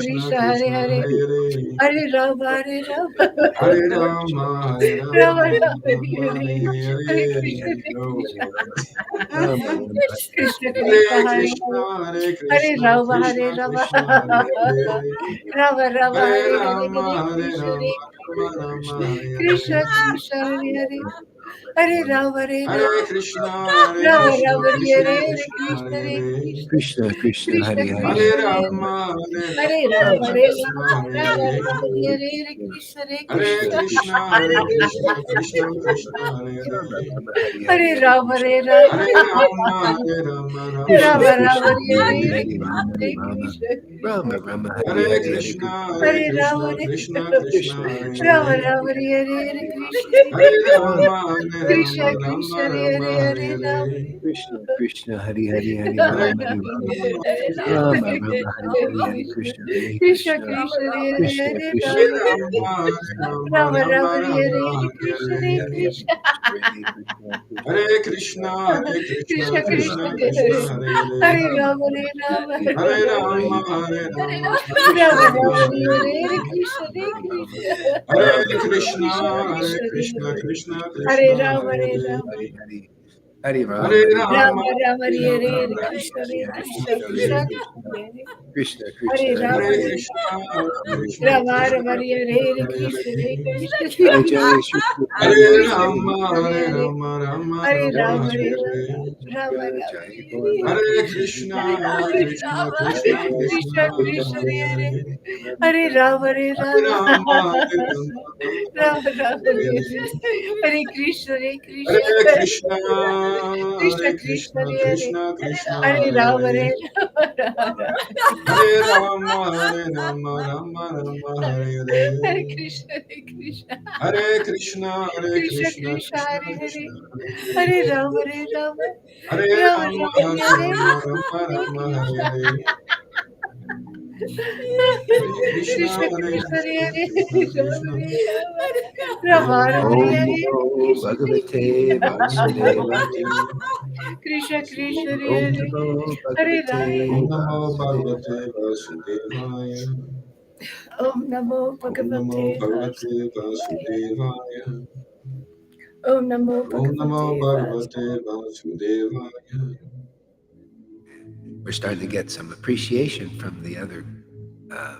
Krishna, Krishna Hare Hare, Hare Hare, Hare Rama, Hare Rama, Hare Rama, Hare Rama Rama, Rama, Hare Rama Hare, Hare Hare Hare, Krishna, Hare Hare Rama. Krishna, Rama Rama Krishna Krishna, Hare Hare Krishna, Hare, Hare Hare Krishna, Rama, Krishna Hare Rama, Krishna, Hare Hare, Rama Rama, Hare Hare Hare, Rama, Hare Hare Krishna, Rama, Hare Rama Rama, Hare Krishna, Hare. Krishna, Hare Hare, Hare Rama, Hare Hare Rama, Krishna, Hare Rama Krishna, Rama, Krishna Hare Hare, Krishna, Krishna, Hare Hare Hare. Krishna, Krishna Krishna Krishna Hari Hari Hare Krishna, Hare Rama, Hare Hare Rama, Rama, Rama Rama Hare Rama, Rama, Hare Rama Hare. Rama, Hare Hare, Krishna, Hare Hare Krishna, Krishna Krishna, Krishna Hare Hare Krishna, Krishna, Krishna Krishna, Hare Rama Hare. Rama Hari Hari Hare Hare Rama, Krishna Hare Rama, Hare Rama, Hare Rama, Rama Krishna Rama Rama, Rama, Krishna Hare Hare Hari Hare, Hari Hare. Krishna, Rama Hare Rama Krishna, Rama Rama Hari Hare Hari Hare Krishna, Krishna Hare Hare Rama, Krishna, Hare Krishna Krishna, Krishna Hare Krishna Rama Hare. Hari Rama, Hari Hare Hare, Hari Krishna, Hare Rama Rama, Krishna Rama Krishna Rama Hare Rama Hare Hare Ram Hare. Krishna Krishna Hari Hari Hari Hare Rama Hari Rama Rama Rama Rama Rama Rama Hari Hari Hari Krishna Hari Krishna Krishna Krishna Hare Krishna Hare Krishna Ram Hari Hari Rama Rama Rama Rama Rama Hare Rama Hare Krishna Hari Hare Hare. Hari Krishna Hari Krishna Krishna Hare Krishna Krishna, Hare Krishna, Krishna Krishna Krishna Rama Krishna, Hare Hare Hare Hare. Ram Hare Ram Hare Hare Rama, Hare Rama, Hare Rama Rama, Rama Hare Hare Hare. Hare Krishna Hare Krishna Hare Krishna, Krishna Hare Krishna Krishna, Hare Krishna Hare Krishna, Ram Hare Hare Hare. Ram Hari Ram Hare Hari Ram Rama Rama, Rama Hare Hare Rama, Hare Hare Krishna Hare Krishna, Krishna Krishna Krishna Krishna. Krishna Hare Krishna Hare Krishna Ram Hare Hare Krishna, Hare Krishna, Rama Krishna Rama Hare Krishna, Hare Hare Krishna Hare Hare. Krishna Jai Jai Shri Hare Krishna Rama, Krishna Hare Hare Rama, Rama Hare Rama, Ram Jai Hare Hare Ram Hare. Rama Rama Jai Hare Hare Krishna Krishna, Hare Krishna, Jai Krishna Jai Shri Krishna, Krishna Hare Krishna Chaitanya Hare Hare. Hare Ram Hare Hare Ram Rama, Hare Rama, Rama Rama Rama Rama, Hare Hare Hare. Hare Krishna Hare Krishna Hare Krishna, Krishna Hare Krishna Krishna, Hare Krishna Krishna, Hare Hare Ram Hare. Hare Ram Hare Rama, Hare Rama, Rama Rama, Hare Hare Hare. Krishna Hare Krishna Hare Krishna, Hare Krishna Krishna, Krishna Krishna Hare Hare Krishna, Hare Hare Hare. Ram Hare Ram Hare Ram Rama, Ram Hare Hare Rama, Rama Hare Rama, Hare Krishna Hare. Hare Krishna, Krishna Hare Krishna Krishna, Hare Krishna Ram Krishna, Hare Hare Ram Ram Ram Hare. Hare Om Hare Namo Krishna Bhagavate Vasudevaya Krishna Krishna Om Hare Namo Hare Ram Om Bhagavate Namo Bhagavate Vasudevaya Vasudevaya. Om Namo Om Namo Bhagavate Bhagavate Vasudevaya Vasudevaya. Om Namo Om Namo Bhagavate Bhagavate Vasudevaya Vasudevaya. We're starting to get some appreciation from the other uh,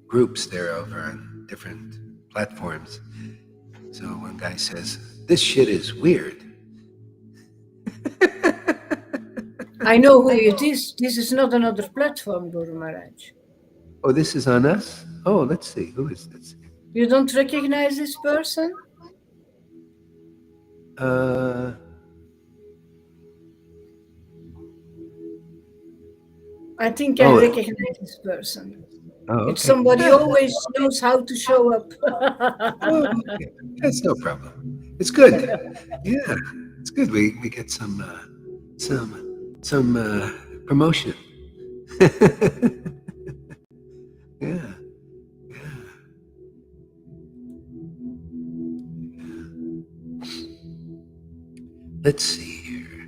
groups there over on different platforms. So one guy says, "This shit is weird." I know who it is. This is not another platform, Guru Maharaj. Oh, this is on us? Oh, let's see. Who is this? You don't recognize this person? I think I recognize this person. Oh, It's okay. somebody who always knows how to show up. Oh, okay. That's no problem. It's good. Yeah, it's good. We get some promotion. Yeah, yeah. Let's see here.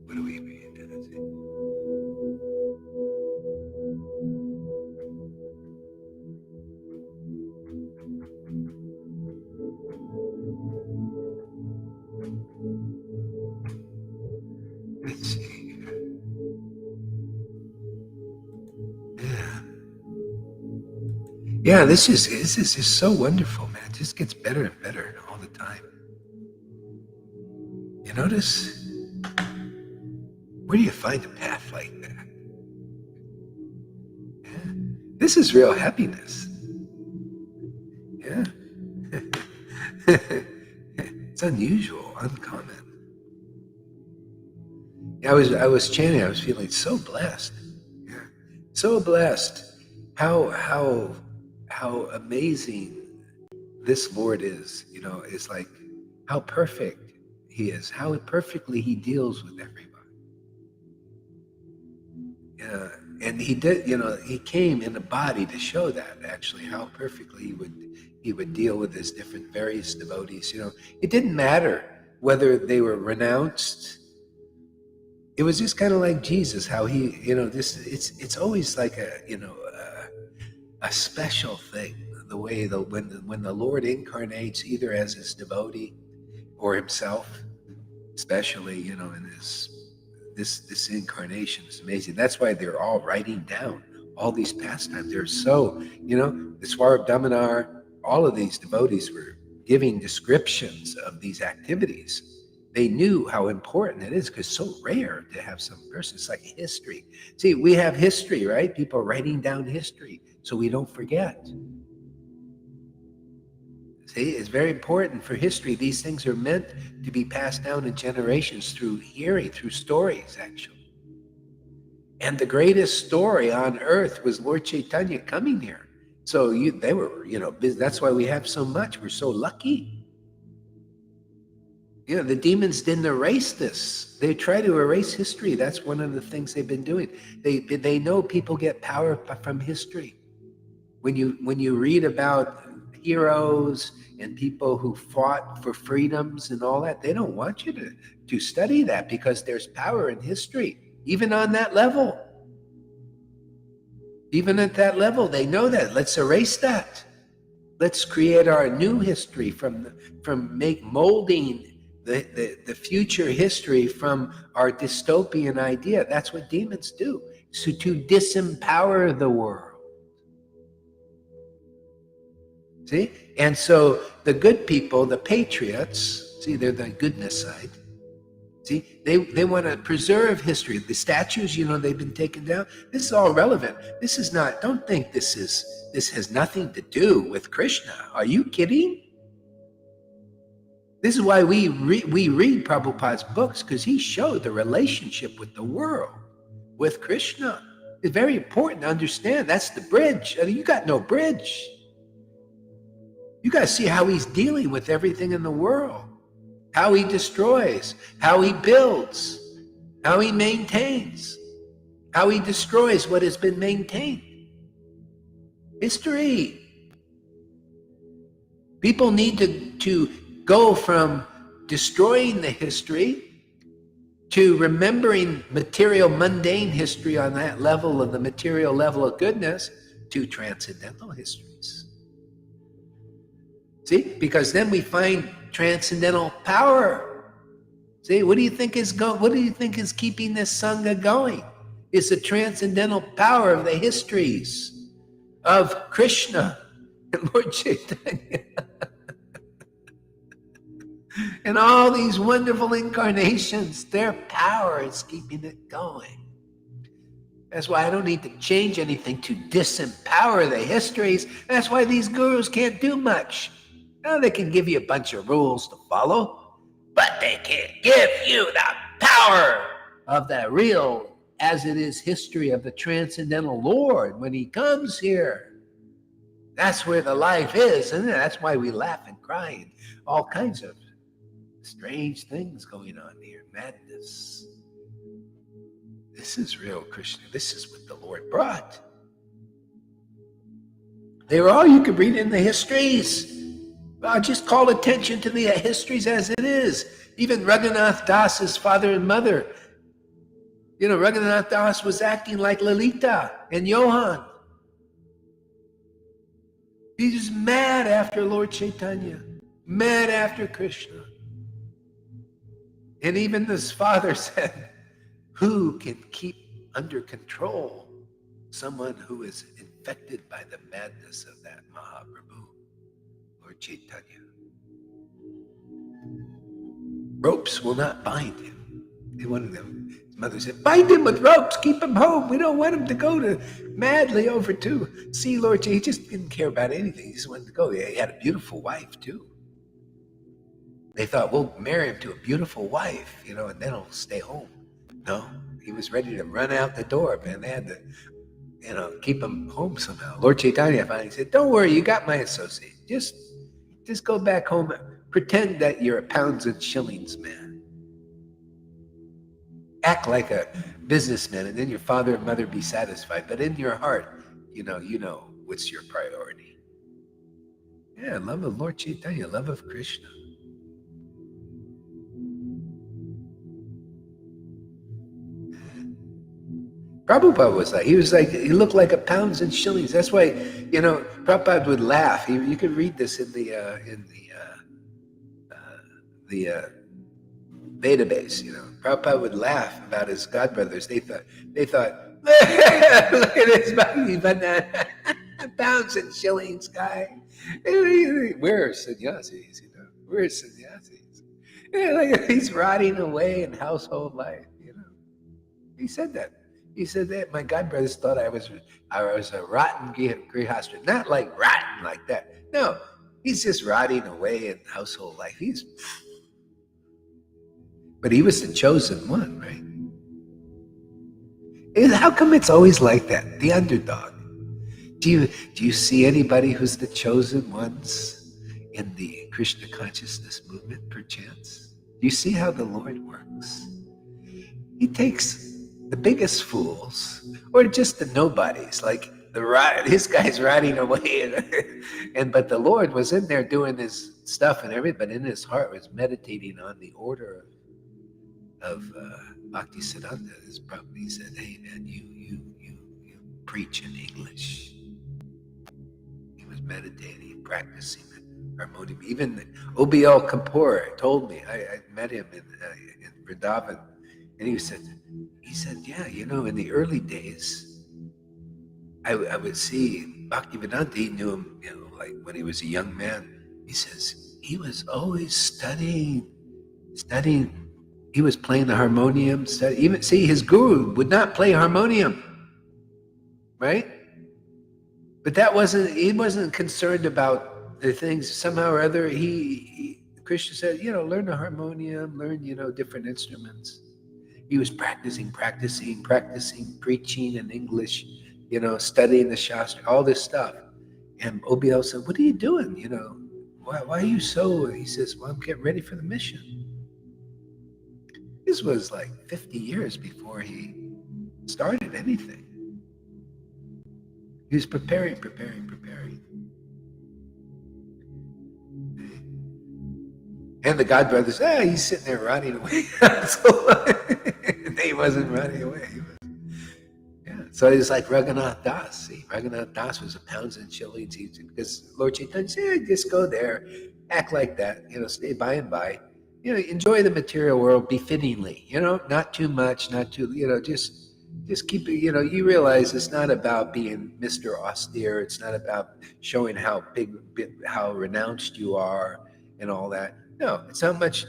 What do we mean? Let's see here. Yeah. Yeah, this is just so wonderful, man. It just gets better and better all the time. You notice? Where do you find a path like that? Yeah. This is real happiness. Yeah. It's unusual, uncommon. Yeah, I was chanting, I was feeling so blessed. Yeah. So blessed. How amazing this Lord is, it's like how perfect he is, how perfectly he deals with everybody. Yeah, and he did, he came in a body to show that actually how perfectly he would deal with his different various devotees. It didn't matter whether they were renounced. It was just kind of like Jesus, how he, it's always like a special thing, the way when the Lord incarnates either as his devotee or himself, especially, in this incarnation is amazing. That's why they're all writing down all these pastimes. They're so, the Swarab Damanar, all of these devotees were giving descriptions of these activities. They knew how important it is because it's so rare to have some person. It's like history. See, we have history, right? People are writing down history so we don't forget. See, it's very important for history. These things are meant to be passed down in generations through hearing, through stories, actually. And the greatest story on earth was Lord Caitanya coming here. So they were, that's why we have so much. We're so lucky. You know, the demons didn't erase this. They try to erase history. That's one of the things they've been doing. They know people get power from history. When you read about heroes and people who fought for freedoms and all that, they don't want you to study that because there's power in history, even on that level. Even at that level, they know that. Let's erase that. Let's create our new history from molding the future history from our dystopian idea. That's what demons do. So to disempower the world. See? And so the good people, the patriots, see, they're the goodness side. See, they want to preserve history. The statues, you know, they've been taken down. This is all relevant. This is not, don't think this has nothing to do with Krishna. Are you kidding? This is why we read Prabhupada's books, because he showed the relationship with the world, with Krishna. It's very important to understand. That's the bridge. I mean, you got no bridge. You got to see how he's dealing with everything in the world, how he destroys, how he builds, how he maintains, how he destroys what has been maintained. History. People need to go from destroying the history to remembering material, mundane history on that level of the material level of goodness to transcendental histories. See, because then we find transcendental power. See, what do you think is keeping this Sangha going? It's the transcendental power of the histories of Krishna and Lord Caitanya. And all these wonderful incarnations, their power is keeping it going. That's why I don't need to change anything to disempower the histories. That's why these gurus can't do much. Now they can give you a bunch of rules to follow, but they can't give you the power of the real, as it is, history of the transcendental Lord when he comes here. That's where the life is, and that's why we laugh and cry and all kinds of strange things going on here. Madness. This is real Krishna. This is what the Lord brought. They were all you could read in the histories. Just call attention to the histories as it is. Even Raghunath Das's father and mother. You know, Raghunath Das was acting like Lalita and Johan. He was mad after Lord Caitanya, mad after Krishna. And even his father said, who can keep under control someone who is infected by the madness of that Mahaprabhu, Lord Caitanya? Ropes will not bind him. They wanted them. His mother said, bind him with ropes, keep him home. We don't want him to go madly over to see Lord Caitanya. He just didn't care about anything. He just wanted to go. He had a beautiful wife too. They thought, we'll marry him to a beautiful wife, you know, and then he'll stay home. No, he was ready to run out the door, man. They had to, you know, keep him home somehow. Lord Caitanya finally said, don't worry, you got my associate. Just go back home. Pretend that you're a pounds and shillings man. Act like a businessman, and then your father and mother be satisfied. But in your heart, you know what's your priority. Yeah, love of Lord Caitanya, love of Krishna. Prabhupada was like, he looked like a pounds and shillings. That's why, you know, Prabhupada would laugh. You could read this in the database, you know. Prabhupada would laugh about his godbrothers. They thought, look at this banana, pounds and shillings guy. We're sannyasis, you know. We're sannyasis. Yeah, like he's rotting away in household life, you know. He said that. He said that my godbrothers thought I was a rotten grihastha. Not like rotten like that. No, he's just rotting away in household life. But he was the chosen one, right? And how come it's always like that? The underdog. Do you see anybody who's the chosen ones in the Krishna consciousness movement, perchance? You see how the Lord works? He takes the biggest fools, or just the nobodies, like this guy's riding away, but the Lord was in there doing his stuff, and everybody in his heart was meditating on the order of Bhakti Siddhanta. He said, "Hey man, you preach in English." He was meditating, practicing harmonium. Even OBL Kapoor told me. I met him in Vrindavan, and he said, yeah, in the early days, I would see Bhaktivedanta. He knew him, like when he was a young man. He says he was always studying. He was playing the harmonium. Even see, his guru would not play harmonium, right? But he wasn't concerned about the things. Somehow or other, Krishna said, learn the harmonium, learn, different instruments. He was practicing, preaching in English, studying the Shastra, all this stuff. And OBL said, what are you doing? Why are you so? He says, well, I'm getting ready for the mission. This was like 50 years before he started anything. He was preparing. And the God brothers, he's sitting there rotting away. He wasn't rotting away. So it was like Raghunath Das. See, Raghunath Das was a pounds and shillings. Because Lord Caitanya said, just go there, act like that, stay by and by. Enjoy the material world befittingly, not too much, not too, just keep it, you realize it's not about being Mr. Austere. It's not about showing how how renounced you are and all that. No, it's how much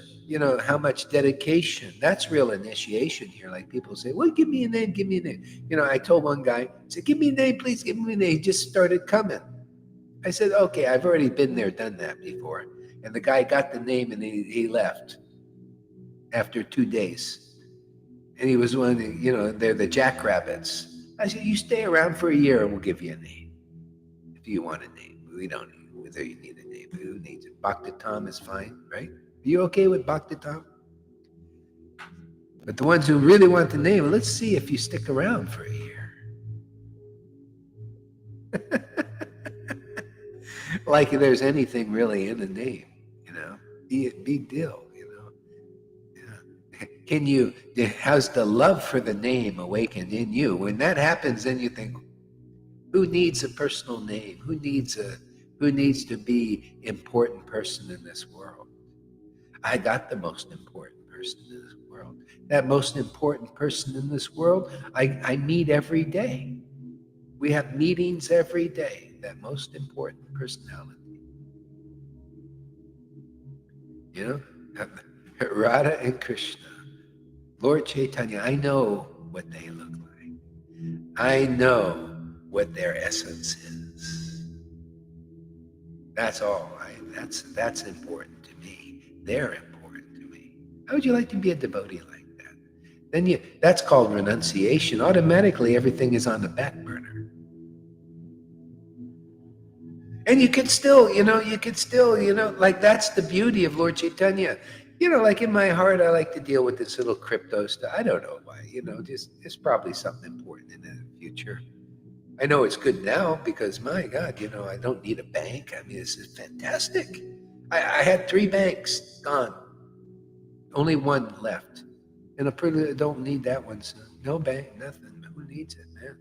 dedication. That's real initiation here. Like people say, well, give me a name. I told one guy, I said, give me a name, please, give me a name. He just started coming. I said, okay, I've already been there, done that before. And the guy got the name and he left after 2 days. And he was one, they're the jackrabbits. I said, you stay around for a year and we'll give you a name. If you want a name. We don't need whether you need a name. Who needs it? Bhakti Tom is fine, right? Are you okay with Bhakti Tom? But the ones who really want the name, let's see if you stick around for a year. Like there's anything really in a name, big deal, Yeah. How's the love for the name awakened in you? When that happens, then you think, who needs a personal name? Who needs to be important person in this world? I got the most important person in this world. That most important person in this world, I meet every day. We have meetings every day. That most important personality. Radha and Krishna, Lord Caitanya, I know what they look like. I know what their essence is. That's all. That's important to me. They're important to me. How would you like to be a devotee like that? Then that's called renunciation. Automatically, everything is on the back burner. And you could still, like that's the beauty of Lord Caitanya. Like in my heart, I like to deal with this little crypto stuff. I don't know why, just it's probably something important in the future. I know it's good now because my God, I don't need a bank. I mean, this is fantastic. I had 3 banks gone, only one left. And I don't need that one, so no bank, nothing. Who needs it, man?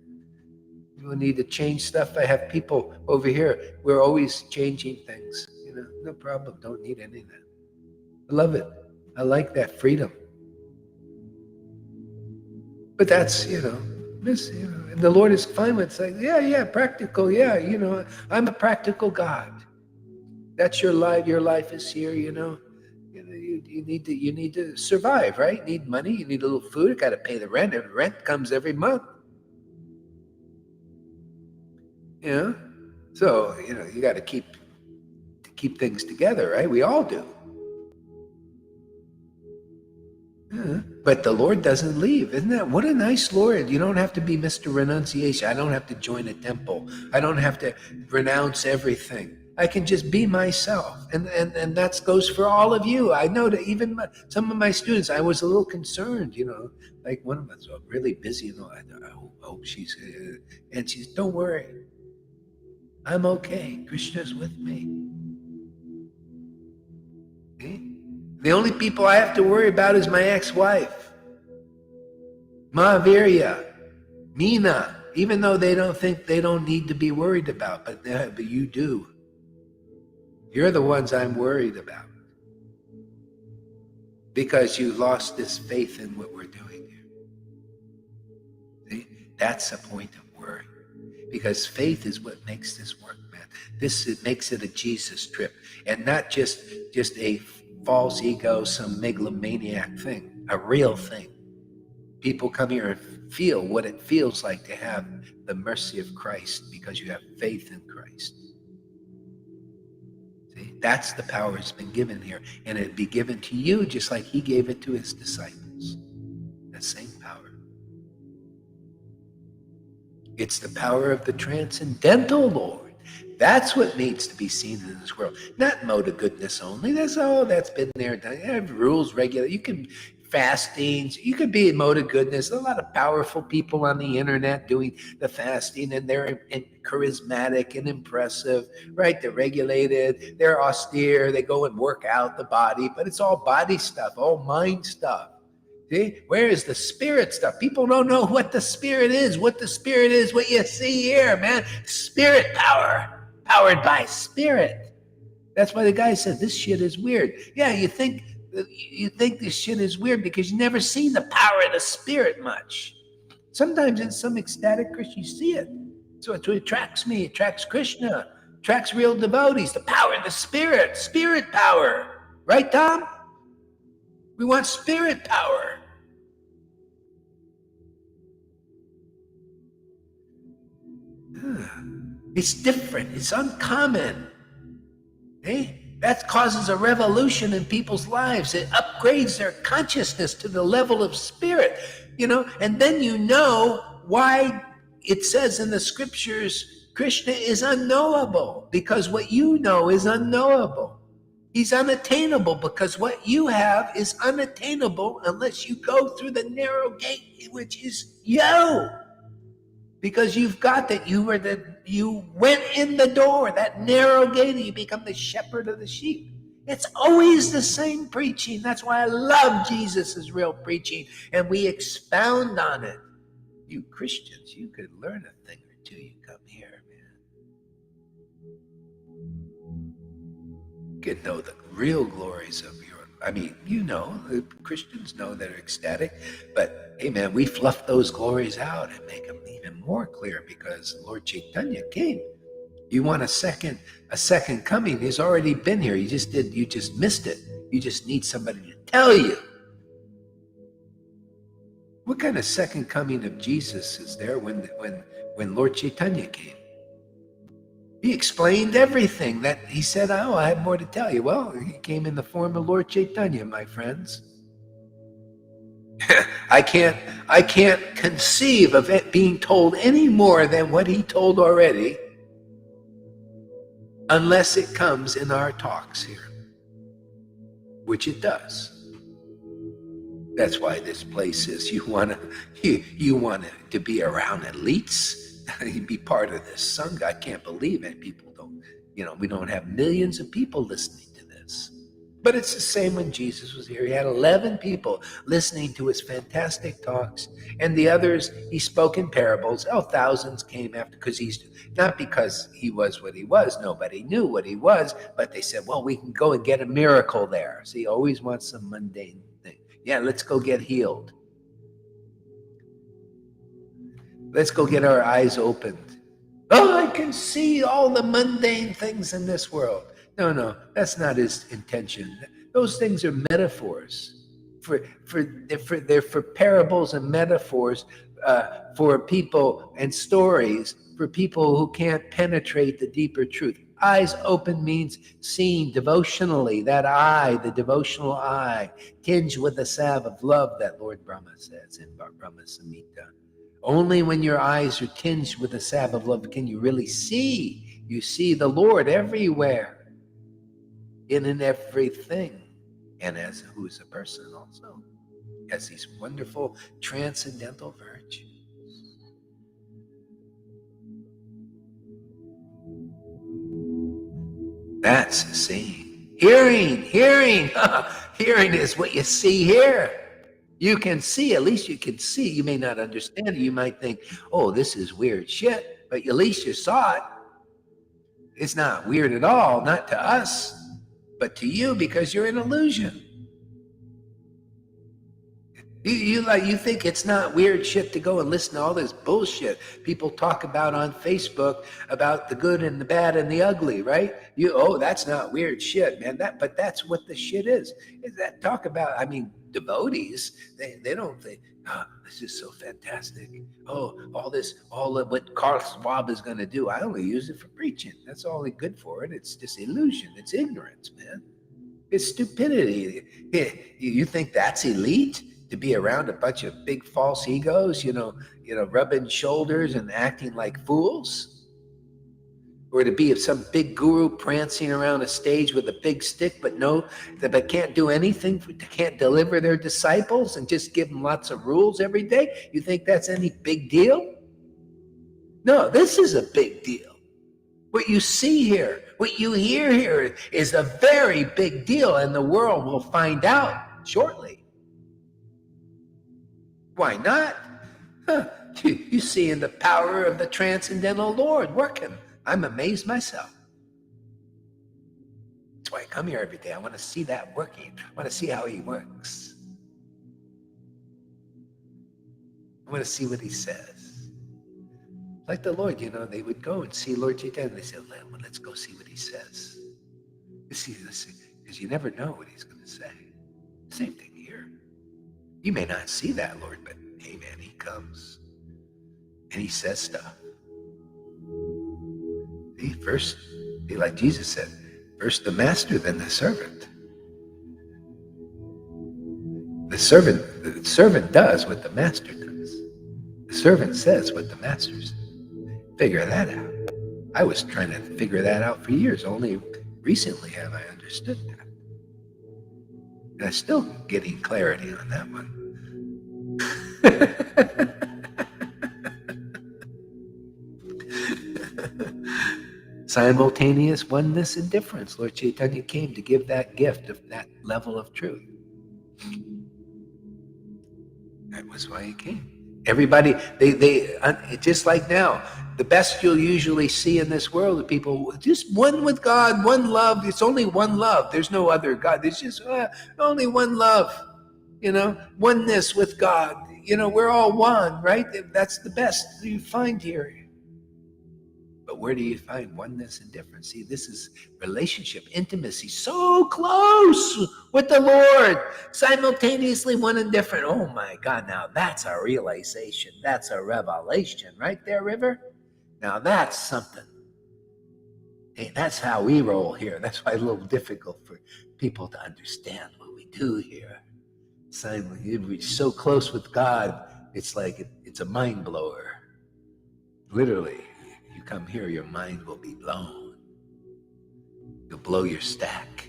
You need to change stuff. I have people over here. We're always changing things. No problem. Don't need any of that. I love it. I like that freedom. But that's, this, and the Lord is fine with saying, yeah, practical. Yeah, I'm a practical God. That's your life. Your life is here, you need to survive, right? You need money. You need a little food. You got to pay the rent. And rent comes every month. So, you got to keep things together, right? We all do. But the Lord doesn't leave. Isn't that, what a nice Lord. You don't have to be Mr. Renunciation. I don't have to join a temple. I don't have to renounce everything. I can just be myself. And that goes for all of you. I know that even some of my students, I was a little concerned, like one of them was really busy. I hope she's, and she's, don't worry. I'm okay. Krishna's with me. Okay? The only people I have to worry about is my ex-wife, Mahavirya, Meena, even though they don't think they don't need to be worried about, but you do. You're the ones I'm worried about because you lost this faith in what we're doing here. See? That's the point of worry, because faith is what makes this work, man. It makes it a Jesus trip, and not just a false ego, some megalomaniac thing, a real thing. People come here and feel what it feels like to have the mercy of Christ because you have faith in Christ. See, that's the power that's been given here, and it'd be given to you just like he gave it to his disciples. That same power. It's the power of the transcendental Lord. That's what needs to be seen in this world. Not mode of goodness only. That's been there. You have rules, regular. You can fastings. You could be in mode of goodness. A lot of powerful people on the internet doing the fasting, and they're charismatic and impressive, right? They're regulated. They're austere. They go and work out the body, but it's all body stuff, all mind stuff. See? Where is the spirit stuff? People don't know what the spirit is. What the spirit is, what you see here, man. Spirit power. Powered by spirit. That's why the guy said this shit is weird. Yeah, you think this shit is weird because you never seen the power of the spirit much. Sometimes in some ecstatic Krishna, you see it. So it attracts me, it attracts Krishna, attracts real devotees, the power of the spirit power. Right, Tom? We want spirit power. It's different. It's uncommon. That causes a revolution in people's lives. It upgrades their consciousness to the level of spirit, and then you know why it says in the scriptures, Krishna is unknowable, because what you know is unknowable. He's unattainable because what you have is unattainable unless you go through the narrow gate, which is you. Because you've got that, you went in the door, that narrow gate, and you become the shepherd of the sheep. It's always the same preaching. That's why I love Jesus' real preaching, and we expound on it. You Christians, you could learn a thing or two. You come here, man. You could know the real glories of the Christians know they're ecstatic, but hey man, we fluff those glories out and make them even more clear because Lord Caitanya came. You want a second coming? He's already been here. You just missed it. You just need somebody to tell you. What kind of second coming of Jesus is there when Lord Caitanya came? He explained everything that he said, I have more to tell you. Well, he came in the form of Lord Caitanya, my friends. I can't conceive of it being told any more than what he told already, unless it comes in our talks here, which it does. That's why this place is, you want to be around elites, be part of this Sangha. I can't believe it. People don't, we don't have millions of people listening to this. But it's the same when Jesus was here. He had 11 people listening to his fantastic talks, and the others, he spoke in parables. Thousands came after, not because he was what he was. Nobody knew what he was, but they said, well, we can go and get a miracle there. So he always wants some mundane thing. Yeah, let's go get healed. Let's go get our eyes opened. Oh, I can see all the mundane things in this world. No, that's not his intention. Those things are metaphors. They're for parables and metaphors, for people and stories for people who can't penetrate the deeper truth. Eyes open means seeing devotionally. That eye, the devotional eye, tinged with a salve of love that Lord Brahma says in Brahma Samhita. Only when your eyes are tinged with a salve of love can you really see. You see the Lord everywhere, in everything, and as who is a person also, as these wonderful transcendental virtues. That's seeing. Hearing. Hearing is what you see here. You can see, at least you can see. You may not understand it. You might think, oh, this is weird shit, but at least you saw it. It's not weird at all, not to us, but to you, because you're an illusion. You think it's not weird shit to go and listen to all this bullshit people talk about on Facebook about the good and the bad and the ugly, right? That's not weird shit, man. But that's what the shit is. Is that talk about? I mean, devotees, they don't think, oh, this is so fantastic. Oh, all of what Carl Schwab is going to do. I only use it for preaching. That's all good for it. It's just illusion. It's ignorance, man. It's stupidity. You think that's elite? To be around a bunch of big false egos, rubbing shoulders and acting like fools? Or to be some big guru prancing around a stage with a big stick, but can't do anything, can't deliver their disciples and just give them lots of rules every day? You think that's any big deal? No, this is a big deal. What you see here, what you hear here is a very big deal, and the world will find out shortly. Why not? You see in the power of the transcendental Lord working. I'm amazed myself. That's why I come here every day. I want to see that working. I want to see how he works. I want to see what he says. Like the Lord, they would go and see Lord Caitanya. They said, well, let's go see what he says. Because you never know what he's going to say. Same thing here. You may not see that Lord, but hey, man, he comes and he says stuff. First, like Jesus said, first the master, then the servant. The servant does what the master does. The servant says what the master says. Figure that out. I was trying to figure that out for years. Only recently have I understood that. And I'm still getting clarity on that one. Simultaneous oneness and difference. Lord Caitanya came to give that gift of that level of truth. That was why he came. Everybody, they just like now, the best you'll usually see in this world are people just one with God, one love. It's only one love. There's no other God. There's just only one love, oneness with God. We're all one, right? That's the best you find here. But where do you find oneness and difference? See, this is relationship, intimacy, so close with the Lord, simultaneously one and different. Oh my God, now that's a realization. That's a revelation right there, River. Now that's something. Hey, that's how we roll here. That's why it's a little difficult for people to understand what we do here. We're so close with God, it's like it's a mind blower. Literally. You come here, your mind will be blown. You'll blow your stack.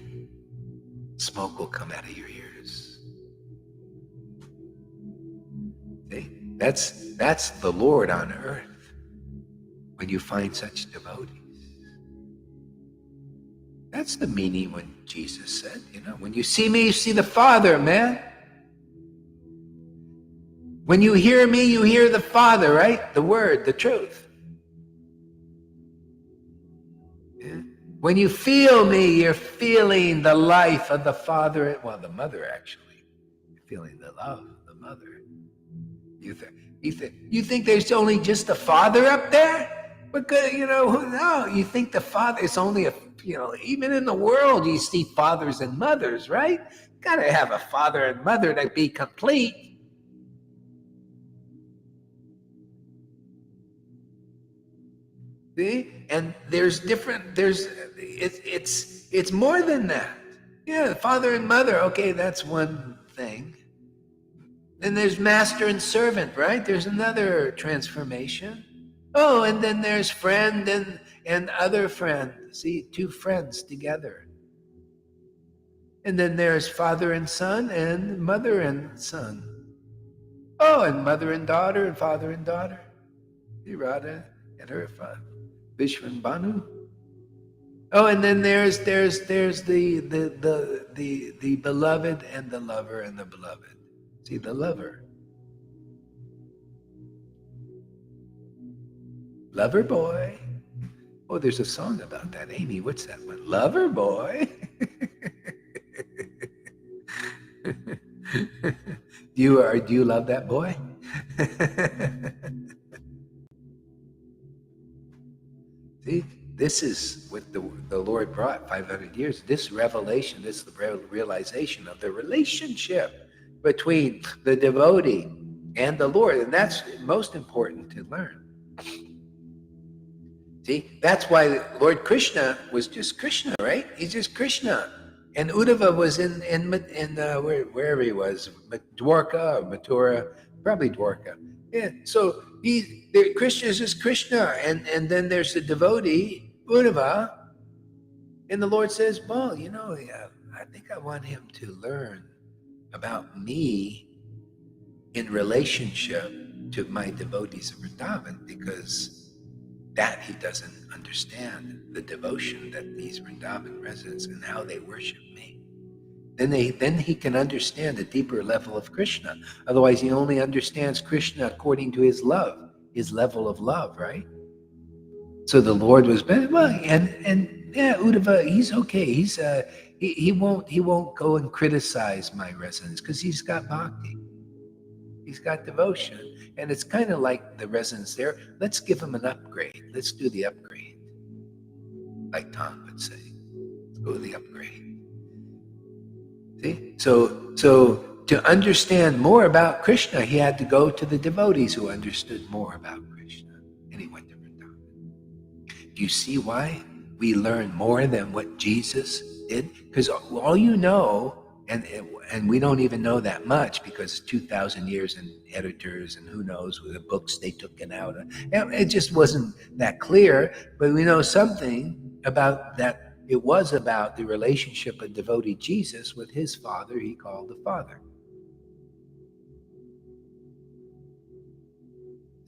Smoke will come out of your ears. See? That's the Lord on earth when you find such devotees. That's the meaning when Jesus said, when you see me, you see the Father, man. When you hear me, you hear the Father, right? The Word, the truth. When you feel me, you're feeling the life of the Father, the Mother, actually. You're feeling the love of the Mother. You think there's only just a Father up there? But no, you think the Father is only even in the world you see fathers and mothers, right? Gotta have a father and mother to be complete. See? And it's more than that. Yeah, father and mother, okay, that's one thing. Then there's master and servant, right? There's another transformation. Oh, and then there's friend and other friend. See, two friends together. And then there's father and son and mother and son. Oh, and mother and daughter and father and daughter. Radha and her father, Vishwan Banu. Oh, and then there's the beloved and the lover and the beloved. See, the lover. Lover boy. Oh, there's a song about that. Amy, what's that one? Lover boy. Do you love that boy? See, this is what the Lord brought 500 years. This revelation, this realization of the relationship between the devotee and the Lord. And that's most important to learn. See, that's why Lord Krishna was just Krishna, right? He's just Krishna. And Uddhava was in wherever he was, Dwarka or Mathura, probably Dwarka. Yeah, so Krishna is just Krishna, and then there's the devotee, Uddhava, and the Lord says, well, I think I want him to learn about me in relationship to my devotees of Vrindavan, because that he doesn't understand the devotion that these Vrindavan residents and how they worship me. Then he can understand a deeper level of Krishna. Otherwise, he only understands Krishna according to his love, his level of love, right? So the Lord was, well, and yeah, Uddhava, he's okay. He won't go and criticize my residents because he's got bhakti. He's got devotion. And it's kind of like the residents there. Let's give him an upgrade. Let's do the upgrade. Like Tom would say. Let's go to the upgrade. See? So to understand more about Krishna, he had to go to the devotees who understood more about Krishna. And he went to Vrindavan. Do you see why we learn more than what Jesus did? Because all you know, and we don't even know that much because 2,000 years in editors and who knows with the books they took it out. It just wasn't that clear, but we know something about that. It was about the relationship of devotee Jesus with his father he called the Father.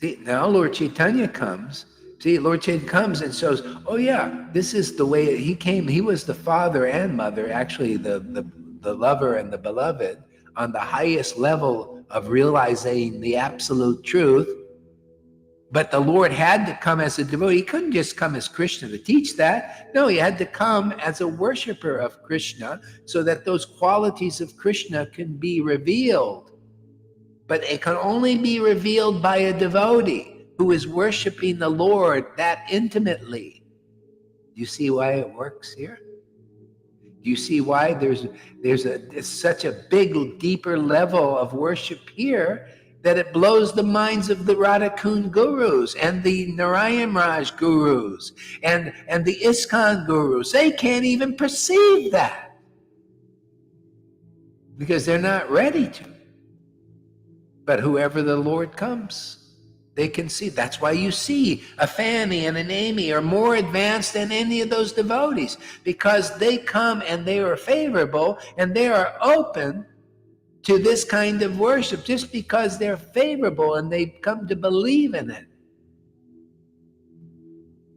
See, now Lord Caitanya comes. See, Lord Chaitanya comes and shows, oh yeah, this is the way he came. He was the father and mother, actually the lover and the beloved, on the highest level of realizing the absolute truth. But the Lord had to come as a devotee. He couldn't just come as Krishna to teach that. No, he had to come as a worshiper of Krishna so that those qualities of Krishna can be revealed. But it can only be revealed by a devotee who is worshiping the Lord that intimately. Do you see why it works here? Do you see why there's such a big, deeper level of worship here that it blows the minds of the Radhakund gurus and the Narayan Raj gurus and the ISKCON gurus? They can't even perceive that because they're not ready to. But whoever the Lord comes, they can see. That's why you see a Fanny and an Amy are more advanced than any of those devotees, because they come and they are favorable and they are open to this kind of worship just because they're favorable and they come to believe in it.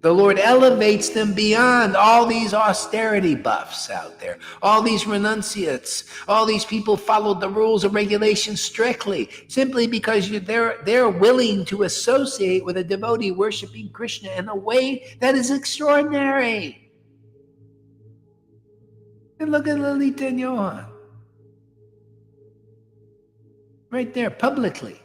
The Lord elevates them beyond all these austerity buffs out there, all these renunciates, all these people followed the rules and regulations strictly, simply because they're willing to associate with a devotee worshiping Krishna in a way that is extraordinary. And look at Lalita and Johan. Right there, publicly.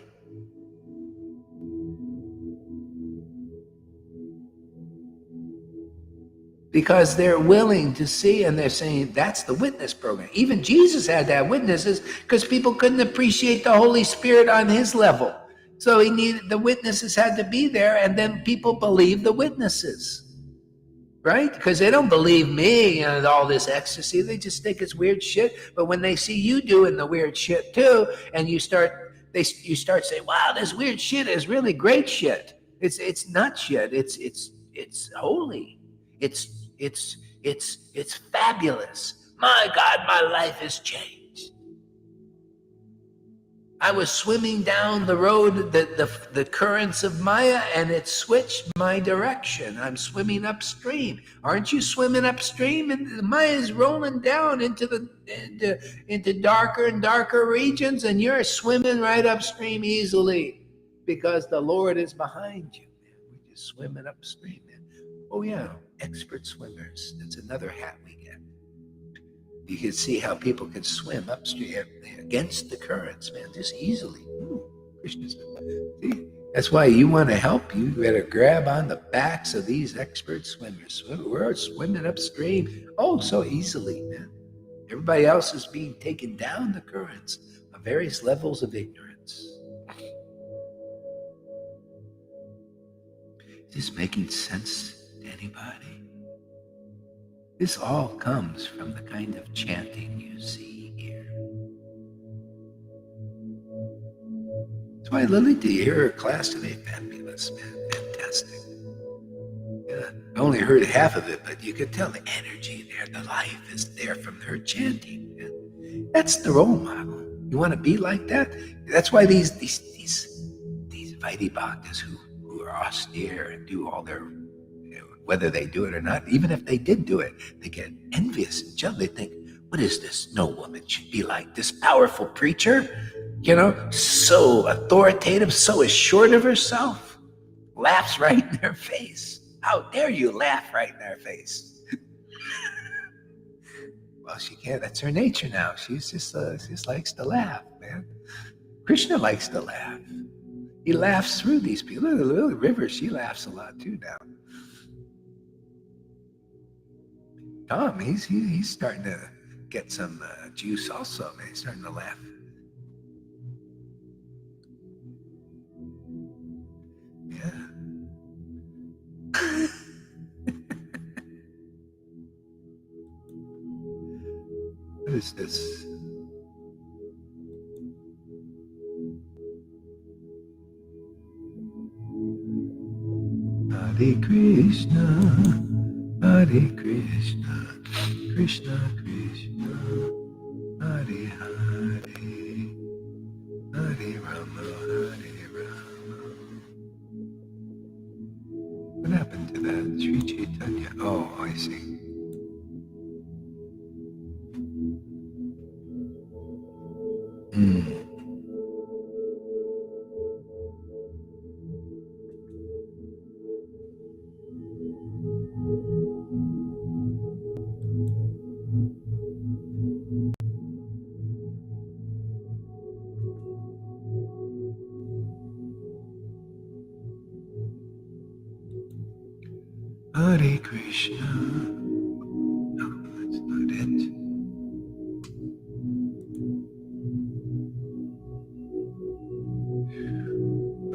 Because they're willing to see, and they're saying that's the witness program. Even Jesus had to have witnesses because people couldn't appreciate the Holy Spirit on his level. So the witnesses had to be there, and then people believe the witnesses. Right? Because they don't believe me and all this ecstasy. They just think it's weird shit. But when they see you doing the weird shit too, and you start saying, "Wow, this weird shit is really great shit." It's not shit. It's holy. It's fabulous. My God, my life has changed. I was swimming down the road, the currents of Maya, and it switched my direction. I'm swimming upstream. Aren't you swimming upstream? And Maya's rolling down into darker and darker regions, and you're swimming right upstream easily because the Lord is behind you. Man. We're just swimming upstream. Man. Oh yeah, expert swimmers. That's another hat we get. You can see how people can swim upstream against the currents, man, just easily. Krishna said, see, that's why you want to help. You better grab on the backs of these expert swimmers. We're swimming upstream, so easily, man. Everybody else is being taken down the currents of various levels of ignorance. Is this making sense to anybody? This all comes from the kind of chanting you see here. That's why Lily, to hear her class today, fabulous, man, fantastic. Yeah, I only heard half of it, but you could tell the energy there, the life is there from her chanting. Man. That's the role model. You want to be like that? That's why these Vaidhi Bhaktas who are austere and do all their, whether they do it or not, even if they did do it, they get envious and jealous. They think, what is this? No woman should be like this powerful preacher, so authoritative, so assured of herself, laughs right in their face. How dare you laugh right in their face? Well, she can't. That's her nature now. She just likes to laugh, man. Krishna likes to laugh. He laughs through these people. Look at Little River. She laughs a lot too now. Tom, he's starting to get some juice also, man. He's starting to laugh. Yeah. What is this? Hare Krishna, Hare Krishna, Krishna Krishna, Hare Hare, Hare Rama, Hare Rama. What happened to that? Sri Caitanya. Oh, I see. Hare Krishna. No, that's not it.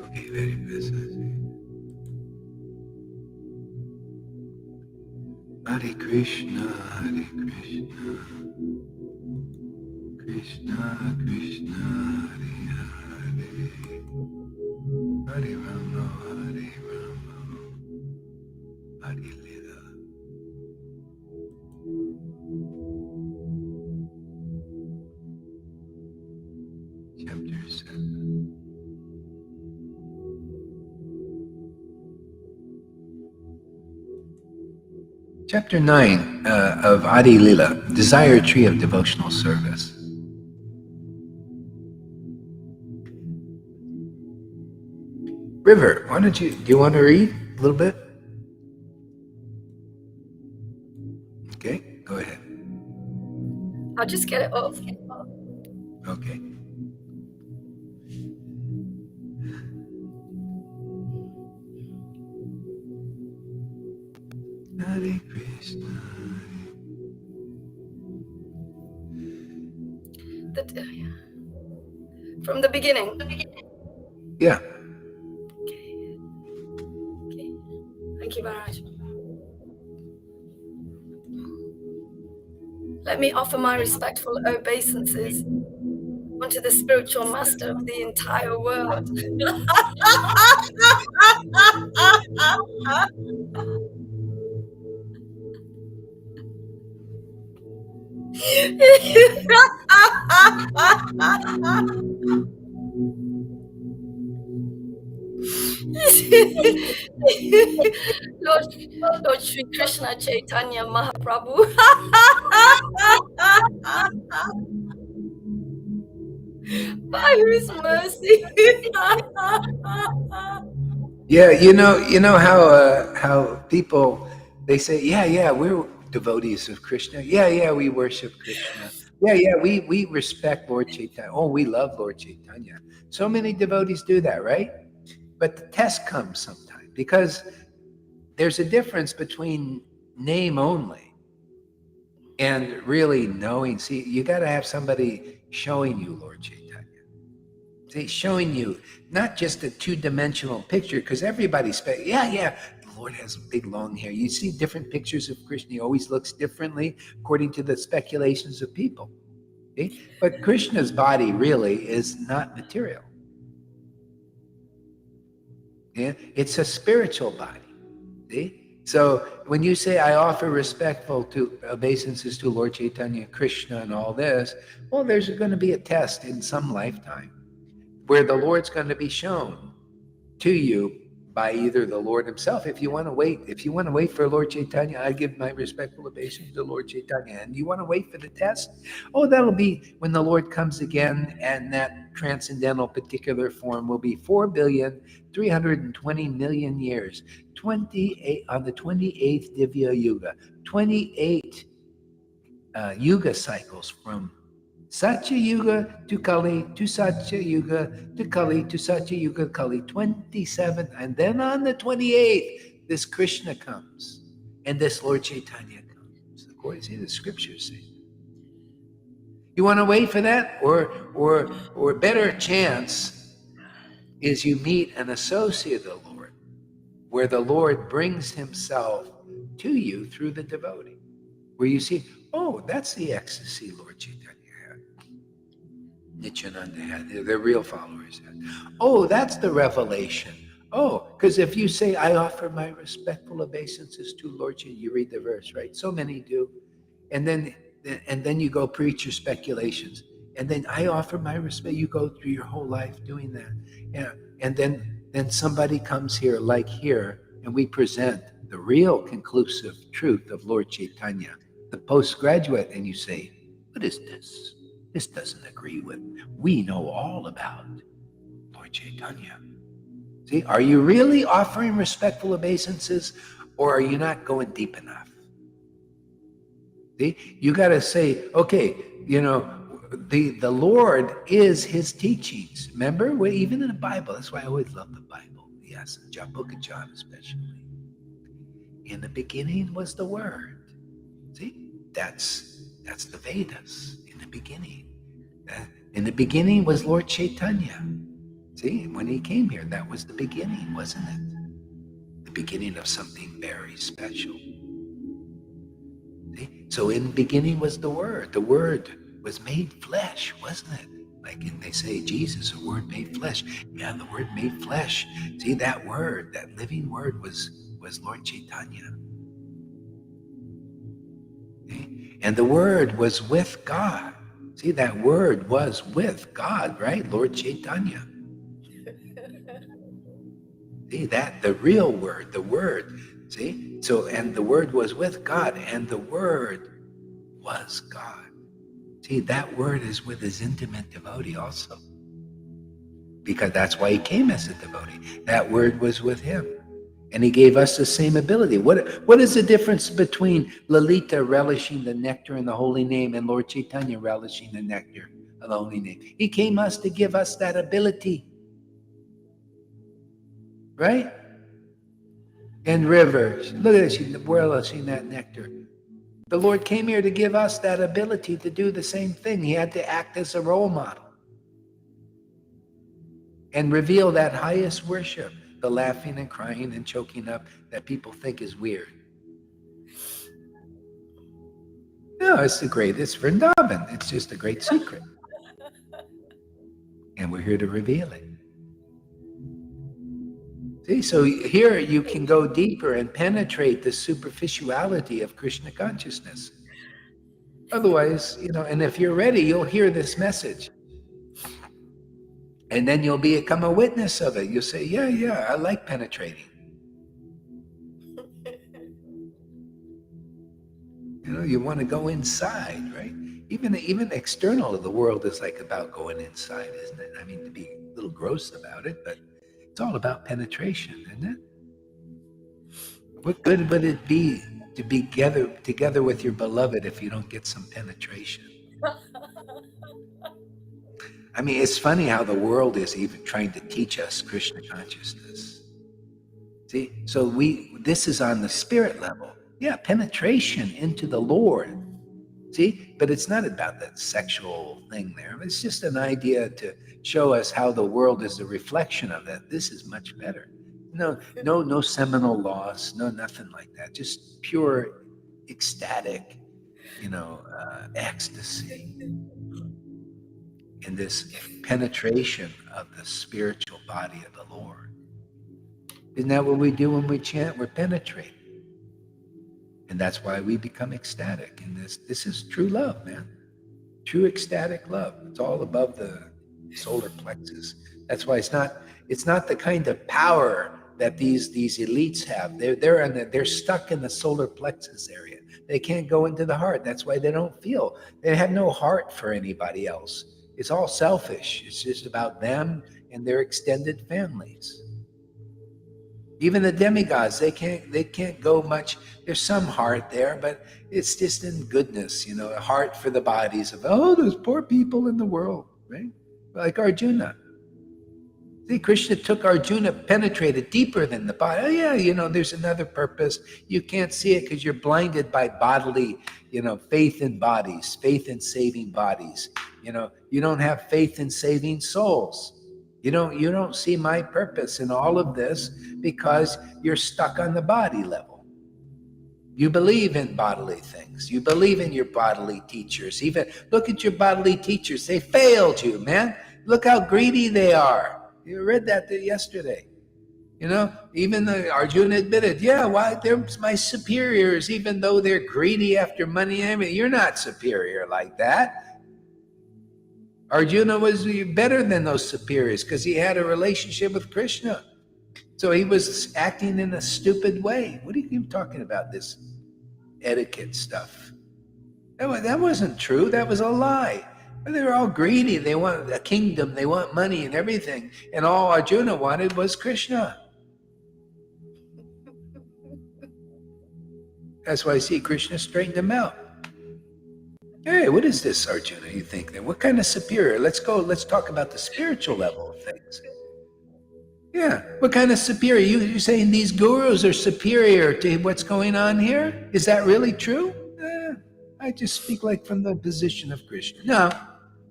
Okay, very fast. Hare Krishna, Hare Krishna, Krishna Krishna, Hare Hare, Hare Rama, Hare Rama, Hare Lila. Chapter 7. Chapter 9 of Adi Lila, Desire Tree of Devotional Service. River, do you want to read a little bit? Okay, go ahead. I'll just get it off. Okay. Hare Krishna. From the beginning. Yeah, Thank you, Maharaj. Let me offer my respectful obeisances unto the spiritual master of the entire world. Lord Sri Krishna Chaitanya Mahaprabhu. By his mercy. Yeah, you know how people, they say, yeah, we're devotees of Krishna. Yeah, we worship Krishna. Yeah, we respect Lord Chaitanya. Oh, we love Lord Chaitanya. So many devotees do that, right? But the test comes sometime, because there's a difference between name only and really knowing. See, you got to have somebody showing you Lord Chaitanya. See, showing you not just a two-dimensional picture, because everybody's, yeah, the Lord has big long hair. You see different pictures of Krishna. He always looks differently according to the speculations of people. See? But Krishna's body really is not material. Yeah? It's a spiritual body. See? So when you say, I offer respectful obeisances to Lord Chaitanya, Krishna, and all this, well, there's going to be a test in some lifetime where the Lord's going to be shown to you by either the Lord himself. If you want to wait for Lord Chaitanya, I give my respectful obeisance to Lord Chaitanya. And you want to wait for the test? Oh, that'll be when the Lord comes again, and that transcendental particular form will be 4,320,000,000 years. 28 on the 28th Divya Yuga, 28 Yuga cycles from Satya Yuga to Kali, to Satya Yuga to Kali, to Satya Yuga Kali, 27. And then on the 28th, this Krishna comes, and this Lord Chaitanya comes. According to the scriptures say. You want to wait for that? Or better chance is you meet an associate of the Lord, where the Lord brings himself to you through the devotee, where you see, oh, that's the ecstasy Lord Chaitanya had. Nityananda had, they're real followers had. Oh, that's the revelation. Oh, because if you say, I offer my respectful obeisances to Lord Chaitanya, you read the verse, right? So many do. And then you go preach your speculations. And then I offer my respect. You go through your whole life doing that. Yeah. And then somebody comes here, like here, and we present the real conclusive truth of Lord Chaitanya, the postgraduate, and you say, what is this? This doesn't agree with, we know all about Lord Chaitanya. See, are you really offering respectful obeisances, or are you not going deep enough? See, you got to say, okay, the Lord is his teachings. Remember, even in the Bible, that's why I always love the Bible. Yes, Book of John especially. In the beginning was the Word. See, that's the Vedas. In the beginning. In the beginning was Lord Chaitanya. See, when he came here, that was the beginning, wasn't it? The beginning of something very special. See? So in the beginning was the Word. The Word was made flesh, wasn't it? Like they say, Jesus, the Word made flesh. Yeah, the Word made flesh. See, that Word, that living Word was Lord Chaitanya. See? And the Word was with God. See, that Word was with God, right? Lord Chaitanya. See, that, the real Word, the Word. See? So, and the Word was with God, and the Word was God. See, that Word is with his intimate devotee also. Because that's why he came as a devotee. That Word was with him. And he gave us the same ability. What is the difference between Lalita relishing the nectar in the holy name and Lord Chaitanya relishing the nectar of the holy name? He came to give us that ability. Right? And rivers. Look at this, we're relishing that nectar. The Lord came here to give us that ability to do the same thing. He had to act as a role model and reveal that highest worship. the laughing and crying and choking up that people think is weird. No, it's the greatest Vrindavan. It's just a great secret. And we're here to reveal it. See, so here you can go deeper and penetrate the superficiality of Krishna consciousness. Otherwise, and if you're ready, you'll hear this message. And then you'll become a witness of it. You'll say, yeah, I like penetrating. You want to go inside, right? Even external of the world is like about going inside, isn't it? I mean, to be a little gross about it, but it's all about penetration, isn't it? What good would it be to be together with your beloved if you don't get some penetration? I mean, it's funny how the world is even trying to teach us Krishna consciousness. See, so this is on the spirit level. Yeah, penetration into the Lord. See, but it's not about that sexual thing there. It's just an idea to show us how the world is a reflection of that. This is much better. No seminal loss, no nothing like that. Just pure ecstatic, ecstasy in this penetration of the spiritual body of the Lord. Isn't that what we do when we chant? We're penetrating. And that's why we become ecstatic in this. This is true love, man. True ecstatic love. It's all above the solar plexus. That's why it's not the kind of power that these elites have. They're stuck in the solar plexus area. They can't go into the heart. That's why they don't feel. They have no heart for anybody else. It's all selfish. It's just about them and their extended families. Even the demigods, they can't go much. There's some heart there, but it's just in goodness, a heart for the bodies of, those poor people in the world, right? Like Arjuna. See, Krishna took Arjuna, penetrated deeper than the body. Oh yeah, there's another purpose. You can't see it because you're blinded by bodily, faith in bodies, faith in saving bodies. You don't have faith in saving souls. You don't see my purpose in all of this because you're stuck on the body level. You believe in bodily things. You believe in your bodily teachers. Even look at your bodily teachers. They failed you, man. Look how greedy they are. You read that yesterday. Even the Arjuna admitted, why they're my superiors, even though they're greedy after money. I mean, you're not superior like that. Arjuna was better than those superiors because he had a relationship with Krishna. So he was acting in a stupid way. What are you talking about, this etiquette stuff? That wasn't true. That was a lie. They were all greedy. They want a kingdom. They want money and everything. And all Arjuna wanted was Krishna. That's why I see Krishna straightened him out. Hey, what is this, Arjuna, you think? Then what kind of superior? Let's talk about the spiritual level of things. Yeah, what kind of superior? You're saying these gurus are superior to what's going on here? Is that really true? I just speak like from the position of Krishna.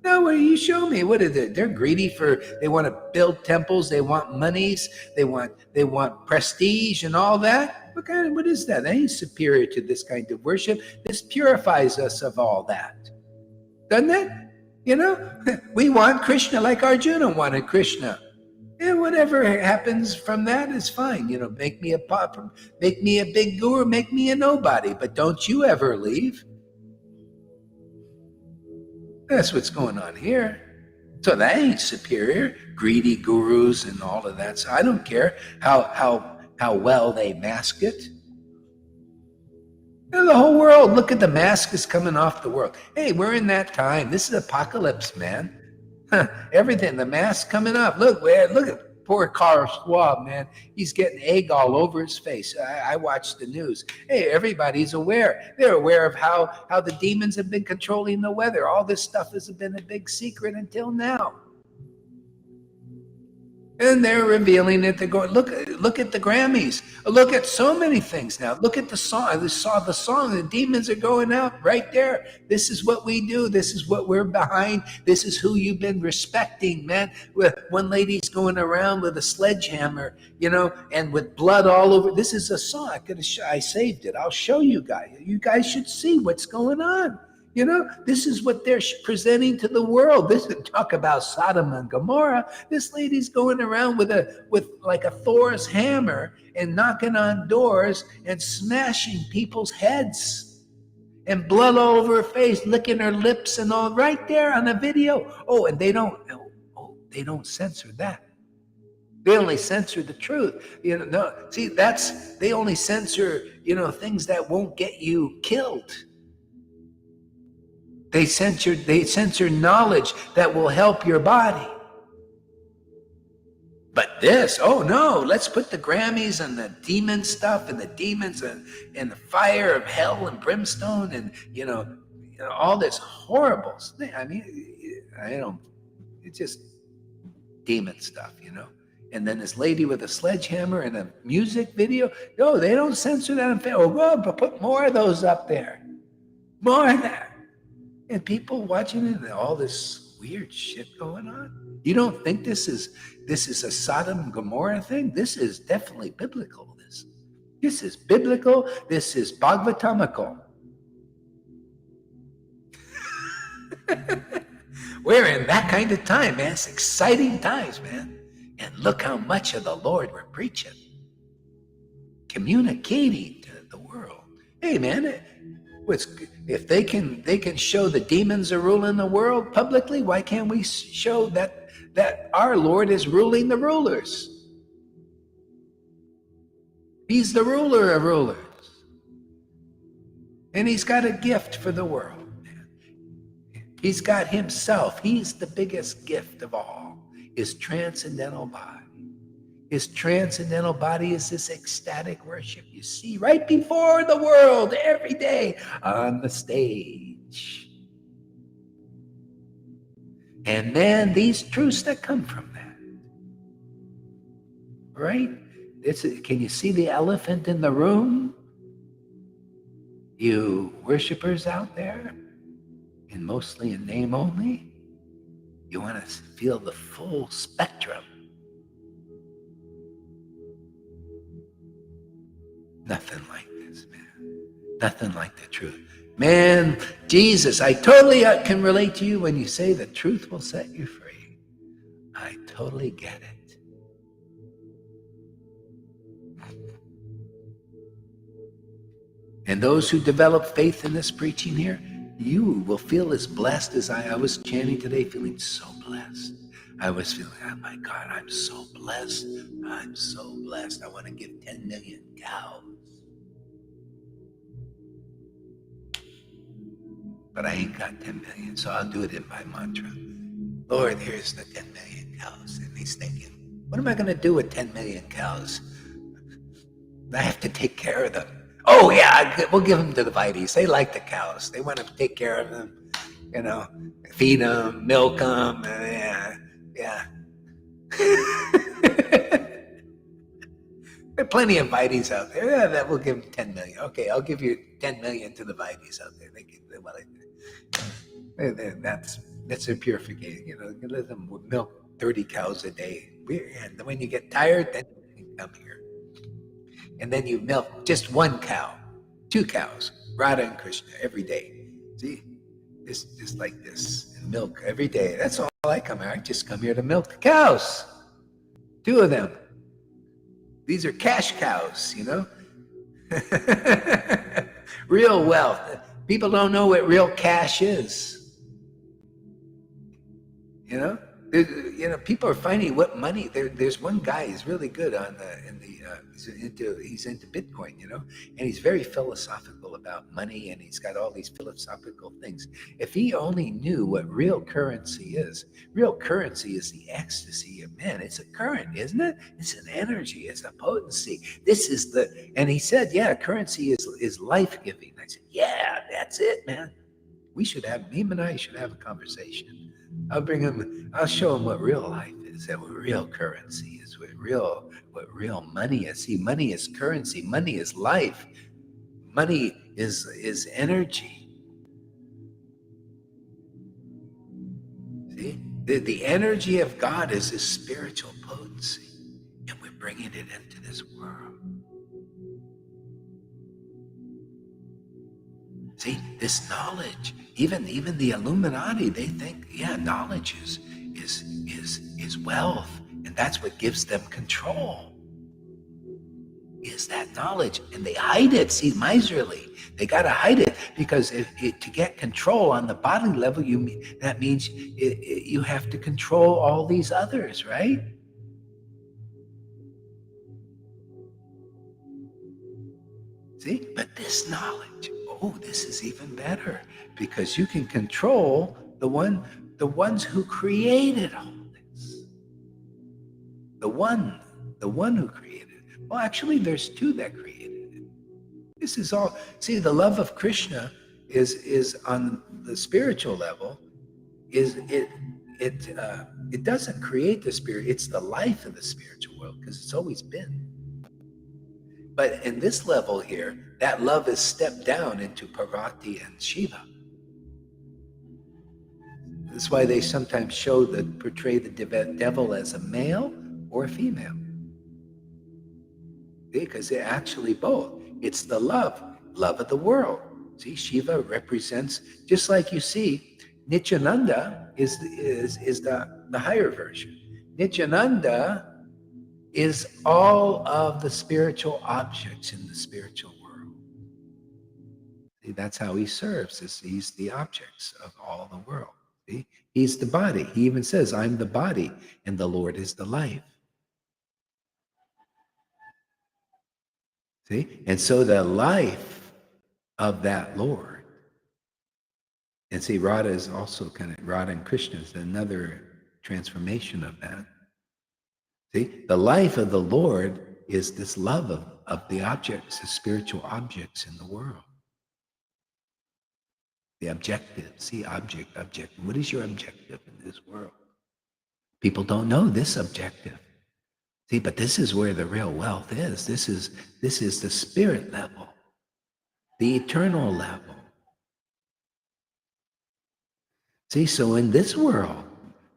No, well, you show me. What is it? They're greedy they want to build temples, they want monies, they want prestige and all that. What is that? That ain't superior to this kind of worship. This purifies us of all that. Doesn't it? We want Krishna like Arjuna wanted Krishna. And whatever happens from that is fine. Make me a big guru, make me a nobody, but don't you ever leave. That's what's going on here. So that ain't superior. Greedy gurus and all of that. So I don't care how well they mask it. The whole world, look at the mask is coming off the world. Hey, we're in that time. This is apocalypse, man. Everything, the mask coming up. Look at poor Carl Schwab, man. He's getting egg all over his face. I watched the news. Hey, everybody's aware. They're aware of how the demons have been controlling the weather. All this stuff has been a big secret until now. And they're revealing it. They're going, look at the Grammys. Look at so many things now. Look at the song. They saw the song. The demons are going out right there. This is what we do. This is what we're behind. This is who you've been respecting, man. One lady's going around with a sledgehammer, and with blood all over. This is a song. I saved it. I'll show you guys. You guys should see what's going on. This is what they're presenting to the world. This is talk about Sodom and Gomorrah. This lady's going around with like a Thor's hammer and knocking on doors and smashing people's heads and blood all over her face, licking her lips and all right there on the video. Oh, and they don't censor that. They only censor the truth. See, they only censor, things that won't get you killed. They censor knowledge that will help your body. But this, oh no, let's put the Grammys and the demon stuff and the demons and the fire of hell and brimstone and, all this horrible thing. I mean, it's just demon stuff, And then this lady with a sledgehammer and a music video. No, they don't censor that. Oh, well, but put more of those up there. More of that. And people watching it and all this weird shit going on. You don't think this is a Sodom and Gomorrah thing? This is definitely biblical. This is biblical. This is Bhagavatamical. We're in that kind of time, man. It's exciting times, man. And look how much of the Lord we're preaching. Communicating to the world. Hey, man, if they can show the demons are ruling the world publicly, why can't we show that our Lord is ruling the rulers? He's the ruler of rulers. And he's got a gift for the world. He's got himself. He's the biggest gift of all. His transcendental body. His transcendental body is this ecstatic worship you see right before the world every day on the stage. And man, these truths that come from that, right? Can you see the elephant in the room? You worshipers out there, and mostly in name only, you want to feel the full spectrum. Nothing like this, man. Nothing like the truth. Man, Jesus, I totally can relate to you when you say the truth will set you free. I totally get it. And those who develop faith in this preaching here, you will feel as blessed as I was chanting today, feeling so blessed. I was feeling, oh my God, I'm so blessed. I'm so blessed. I want to give 10 million cows. But I ain't got 10 million, so I'll do it in my mantra. Lord, here's the 10 million cows. And he's thinking, what am I going to do with 10 million cows? I have to take care of them. Oh, yeah, we'll give them to the devotees. They like the cows. They want to take care of them, feed them, milk them. Yeah. There are plenty of devotees out there. Yeah, that will give them 10 million. Okay, I'll give you 10 million to the devotees out there. That's their purification. Let them milk 30 cows a day. And when you get tired, then you can come here. And then you milk just one cow, 2 cows, Radha and Krishna, every day. See, it's just like this, and milk every day. That's all I come here. I just come here to milk the cows. 2 of them. These are cash cows, Real wealth. People don't know what real cash is. People are finding what money. There's one guy. He's really good he's into Bitcoin, and he's very philosophical about money, and he's got all these philosophical things. If he only knew what real currency is the ecstasy of man. It's a current, isn't it? It's an energy. It's a potency. And he said, yeah, currency is life-giving. I said, yeah, that's it, man. Him and I should have a conversation. I'll show him what real life is. is that what real currency is, what real money is. See, money is currency, money is life, money is energy. See, the energy of God is His spiritual potency, and we're bringing it into this world. See, this knowledge, even the Illuminati, they think, yeah, knowledge is wealth, and that's what gives them control. Is that knowledge, and they hide it. See, miserly, they got to hide it, because to get control on the body level, that means you have to control all these others, right? See, but this knowledge, oh, this is even better, because you can control the ones who created all this. The one who created it. Well, actually, there's two that created it. This is all. See, the love of Krishna is on the spiritual level. It doesn't create the spirit. It's the life of the spiritual world, because it's always been. But in this level here, that love is stepped down into Parvati and Shiva. That's why they sometimes portray the devil as a male or a female. Because they're actually both. It's the love of the world. See, Shiva represents, just like you see, Nityananda is the higher version. Nityananda is all of the spiritual objects in the spiritual world. See, that's how he serves. He's the objects of all the world. See? He's the body. He even says, I'm the body, and the Lord is the life. See? And so the life of that Lord, and see, Radha is also Radha and Krishna is another transformation of that. See, the life of the Lord is this love of the objects, the spiritual objects in the world. The objective, see, object. What is your objective in this world? People don't know this objective. See, but this is where the real wealth is. This is the spirit level, the eternal level. See, so in this world,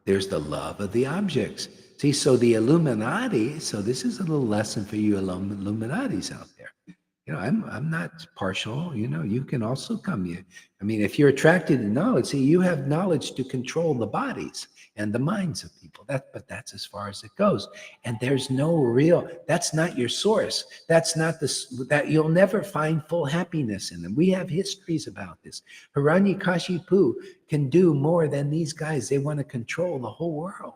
there's the love of the objects. See, so the Illuminati, so this is a little lesson for you Illuminatis out there. You know, I'm not partial, you can also come here. I mean, if you're attracted to knowledge, see, you have knowledge to control the bodies and the minds of people. But that's as far as it goes. And there's no real, that's not your source. That's not that you'll never find full happiness in them. We have histories about this. Hiranyakashipu can do more than these guys. They want to control the whole world.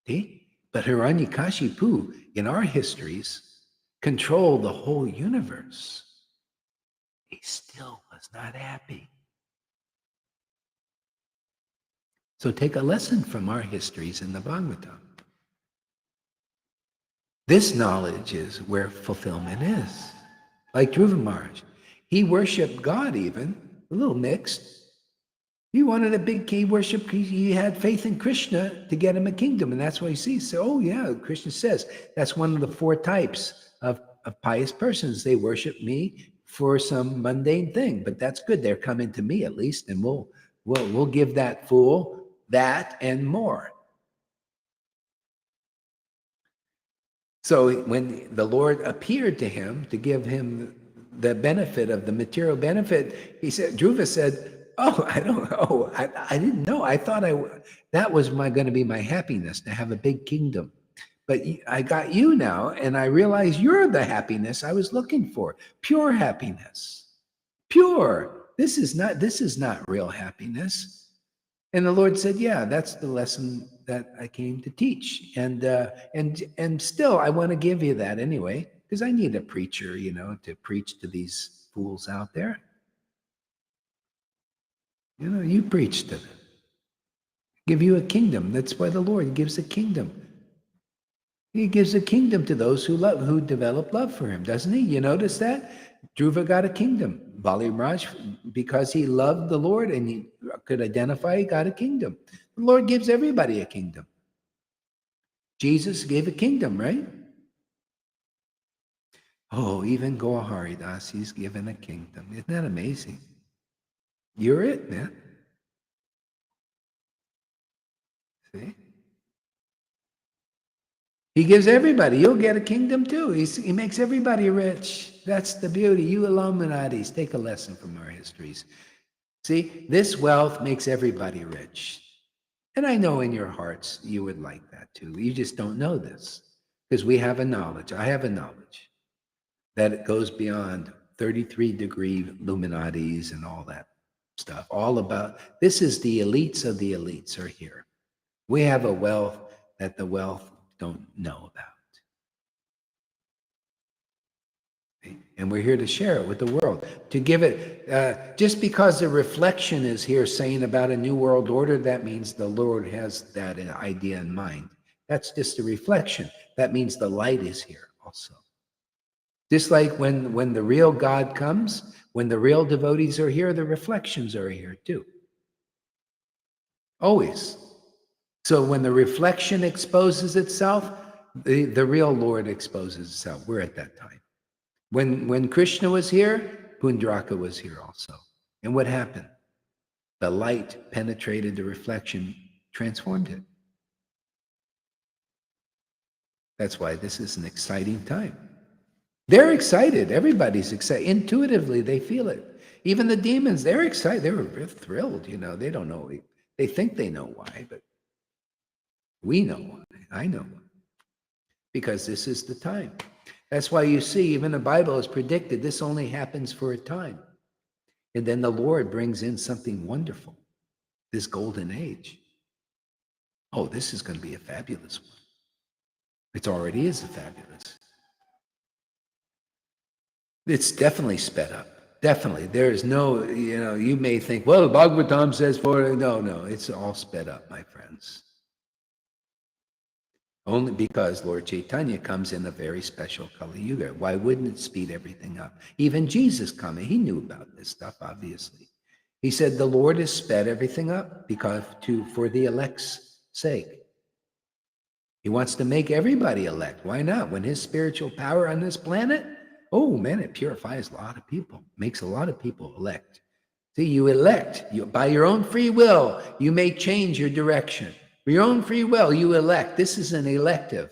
See? But Hiranyakashipu, in our histories, controlled the whole universe. He still was not happy. So take a lesson from our histories in the Bhagavatam. This knowledge is where fulfillment is. Like Dhruva Maharaj, he worshiped God even, a little mixed. He wanted a big key worship. He had faith in Krishna to get him a kingdom. And that's why he sees. So, oh yeah, Krishna says that's one of the four types of pious persons. They worship me for some mundane thing, but that's good. They're coming to me at least, and we'll give that fool that and more. So when the Lord appeared to him to give him the benefit of the material benefit, he said, Dhruva said, oh, I don't know. I didn't know. I thought that was going to be my happiness, to have a big kingdom. But I got you now, and I realize you're the happiness I was looking for. Pure happiness. Pure. This is not real happiness. And the Lord said, yeah, that's the lesson that I came to teach. And still, I want to give you that anyway, because I need a preacher, to preach to these fools out there. You preach to them. Give you a kingdom. That's why the Lord gives a kingdom. He gives a kingdom to those who develop love for him, doesn't he? You notice that? Dhruva got a kingdom. Bali Maharaj, because he loved the Lord and he could identify, he got a kingdom. The Lord gives everybody a kingdom. Jesus gave a kingdom, right? Oh, even Gaur Haridas, he's given a kingdom. Isn't that amazing? You're it, man. See? He gives everybody. You'll get a kingdom too. He makes everybody rich. That's the beauty. You Illuminatis, take a lesson from our histories. See, this wealth makes everybody rich. And I know in your hearts you would like that too. You just don't know this because we have a knowledge. I have a knowledge that it goes beyond 33-degree Illuminatis and all that stuff. All about, this is the elites of the elites are here. We have a wealth that the wealth don't know about. And we're here to share it with the world, to give it, just because the reflection is here saying about a new world order, that means the Lord has that idea in mind. That's just a reflection. That means the light is here also. Just like when the real God comes, when the real devotees are here, the reflections are here too. Always. So when the reflection exposes itself, the real Lord exposes itself. We're at that time. When Krishna was here, Pundraka was here also. And what happened? The light penetrated the reflection, transformed it. That's why this is an exciting time. They're excited. Everybody's excited. Intuitively, they feel it. Even the demons, they're excited. They were thrilled, you know. They don't know. They think they know why, but we know why. I know why. Because this is the time. That's why you see, even the Bible has predicted this only happens for a time. And then the Lord brings in something wonderful, this golden age. Oh, this is going to be a fabulous one. It already is a fabulous. It's definitely sped up. Definitely. There is no, you may think, well, Bhagavatam says for, no, it's all sped up, my friends. Only because Lord Caitanya comes in a very special Kali Yuga. Why wouldn't it speed everything up? Even Jesus coming, he knew about this stuff, obviously. He said the Lord has sped everything up for the elect's sake. He wants to make everybody elect. Why not? When his spiritual power on this planet, oh man, it purifies a lot of people, makes a lot of people elect. See, you elect. By your own free will, you may change your direction. For your own free will, you elect. This is an elective.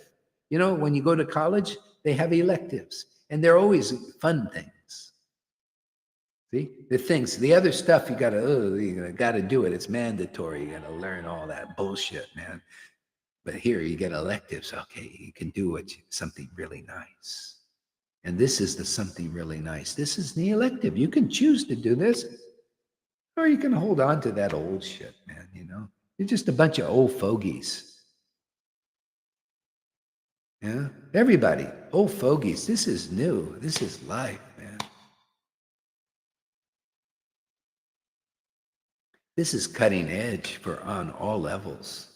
When you go to college, they have electives, and they're always fun things. See, the other stuff you gotta do it. It's mandatory. You gotta learn all that bullshit, man. But here you get electives. Okay, you can do something really nice, and this is the something really nice. This is the elective. You can choose to do this, or you can hold on to that old shit, man. You're just a bunch of old fogies. Yeah, everybody, old fogies. This is new. This is life, man. This is cutting edge on all levels.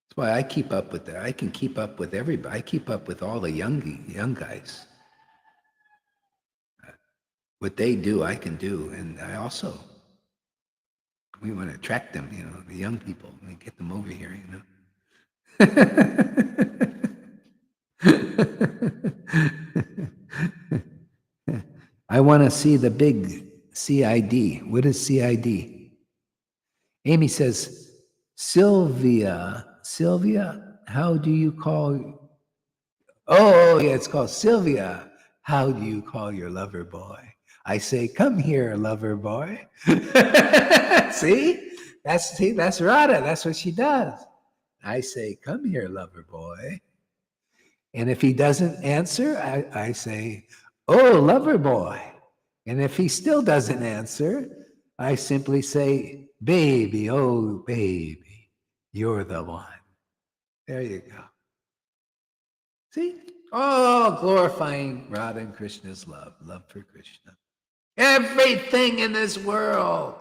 That's why I keep up with that. I can keep up with everybody. I keep up with all the young guys. What they do, I can do, and I also. We want to attract them, the young people, and get them over here, I want to see the big CID. What is CID? Amy says, Sylvia, how do you call? Oh, yeah, it's called Sylvia. How do you call your lover boy? I say, come here, lover boy. See, that's Radha. That's what she does. I say, come here, lover boy. And if he doesn't answer, I say, oh, lover boy. And if he still doesn't answer, I simply say, baby, oh, baby, you're the one. There you go. See? Oh, glorifying Radha and Krishna's love for Krishna. Everything in this world.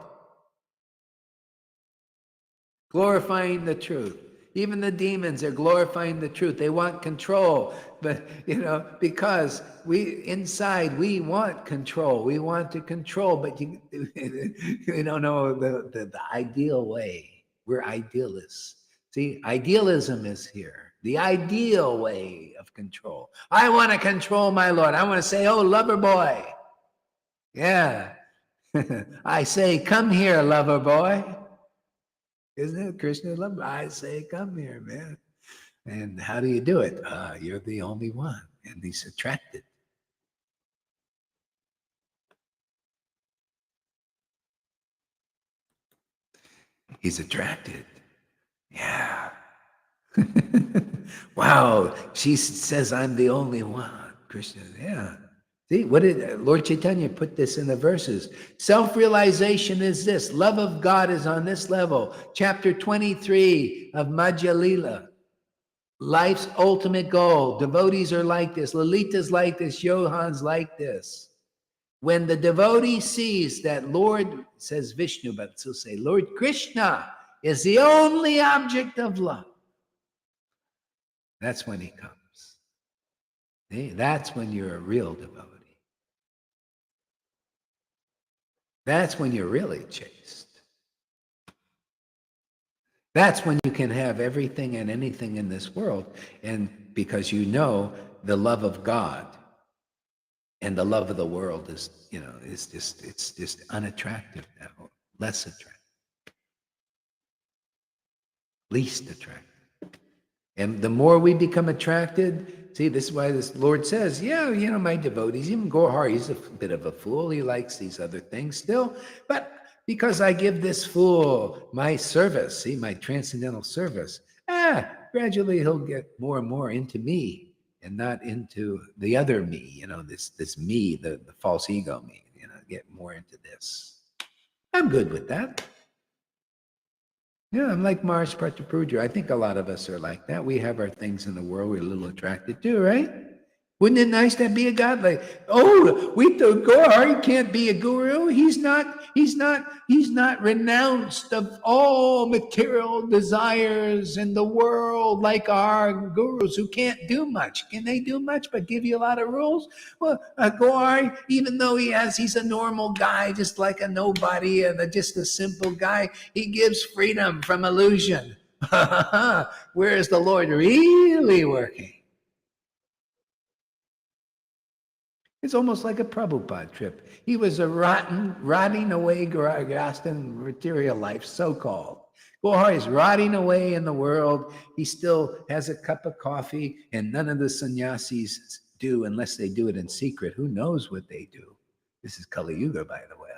Glorifying the truth. Even the demons are glorifying the truth. They want control. But, because inside we want control. We want to control, but you don't know the ideal way. We're idealists. See, idealism is here. The ideal way of control. I want to control my Lord. I want to say, oh, lover boy. Yeah. I say, come here, lover boy. Isn't it Krishna lover? I say, come here, man. And how do you do it? You're the only one. And he's attracted. He's attracted. Yeah. Wow. She says, I'm the only one. Krishna, yeah. See, what did Lord Caitanya put this in the verses? Self-realization is this. Love of God is on this level. Chapter 23 of Madhya Lila. Life's ultimate goal. Devotees are like this. Lalita's like this. Johan's like this. When the devotee sees that Lord, says Vishnu, but he'll say, Lord Krishna is the only object of love. That's when he comes. That's when you're a real devotee. That's when you're really chaste. That's when you can have everything and anything in this world, and because you know the love of God and the love of the world is, it's just unattractive now, less attractive, least attractive. And the more we become attracted, see, this is why this Lord says, yeah, my devotees, even Gohar, he's a bit of a fool. He likes these other things still. But because I give this fool my service, see, my transcendental service, gradually he'll get more and more into me and not into the other me, this me, the false ego me, get more into this. I'm good with that. Yeah, I'm like Mars Pratapuja. I think a lot of us are like that. We have our things in the world we're a little attracted to, right? Wouldn't it nice to be a god? Like, oh, we thought Gohar, he can't be a guru. He's not renounced of all material desires in the world like our gurus who can't do much. Can they do much but give you a lot of rules? Well, Gohar, even though he's a normal guy, just like a nobody, just a simple guy, he gives freedom from illusion. Where is the Lord really working? It's almost like a Prabhupada trip. He was a rotting away Grahasthan material life, so-called. Gohar is rotting away in the world. He still has a cup of coffee, and none of the sannyasis do unless they do it in secret. Who knows what they do? This is Kali Yuga, by the way.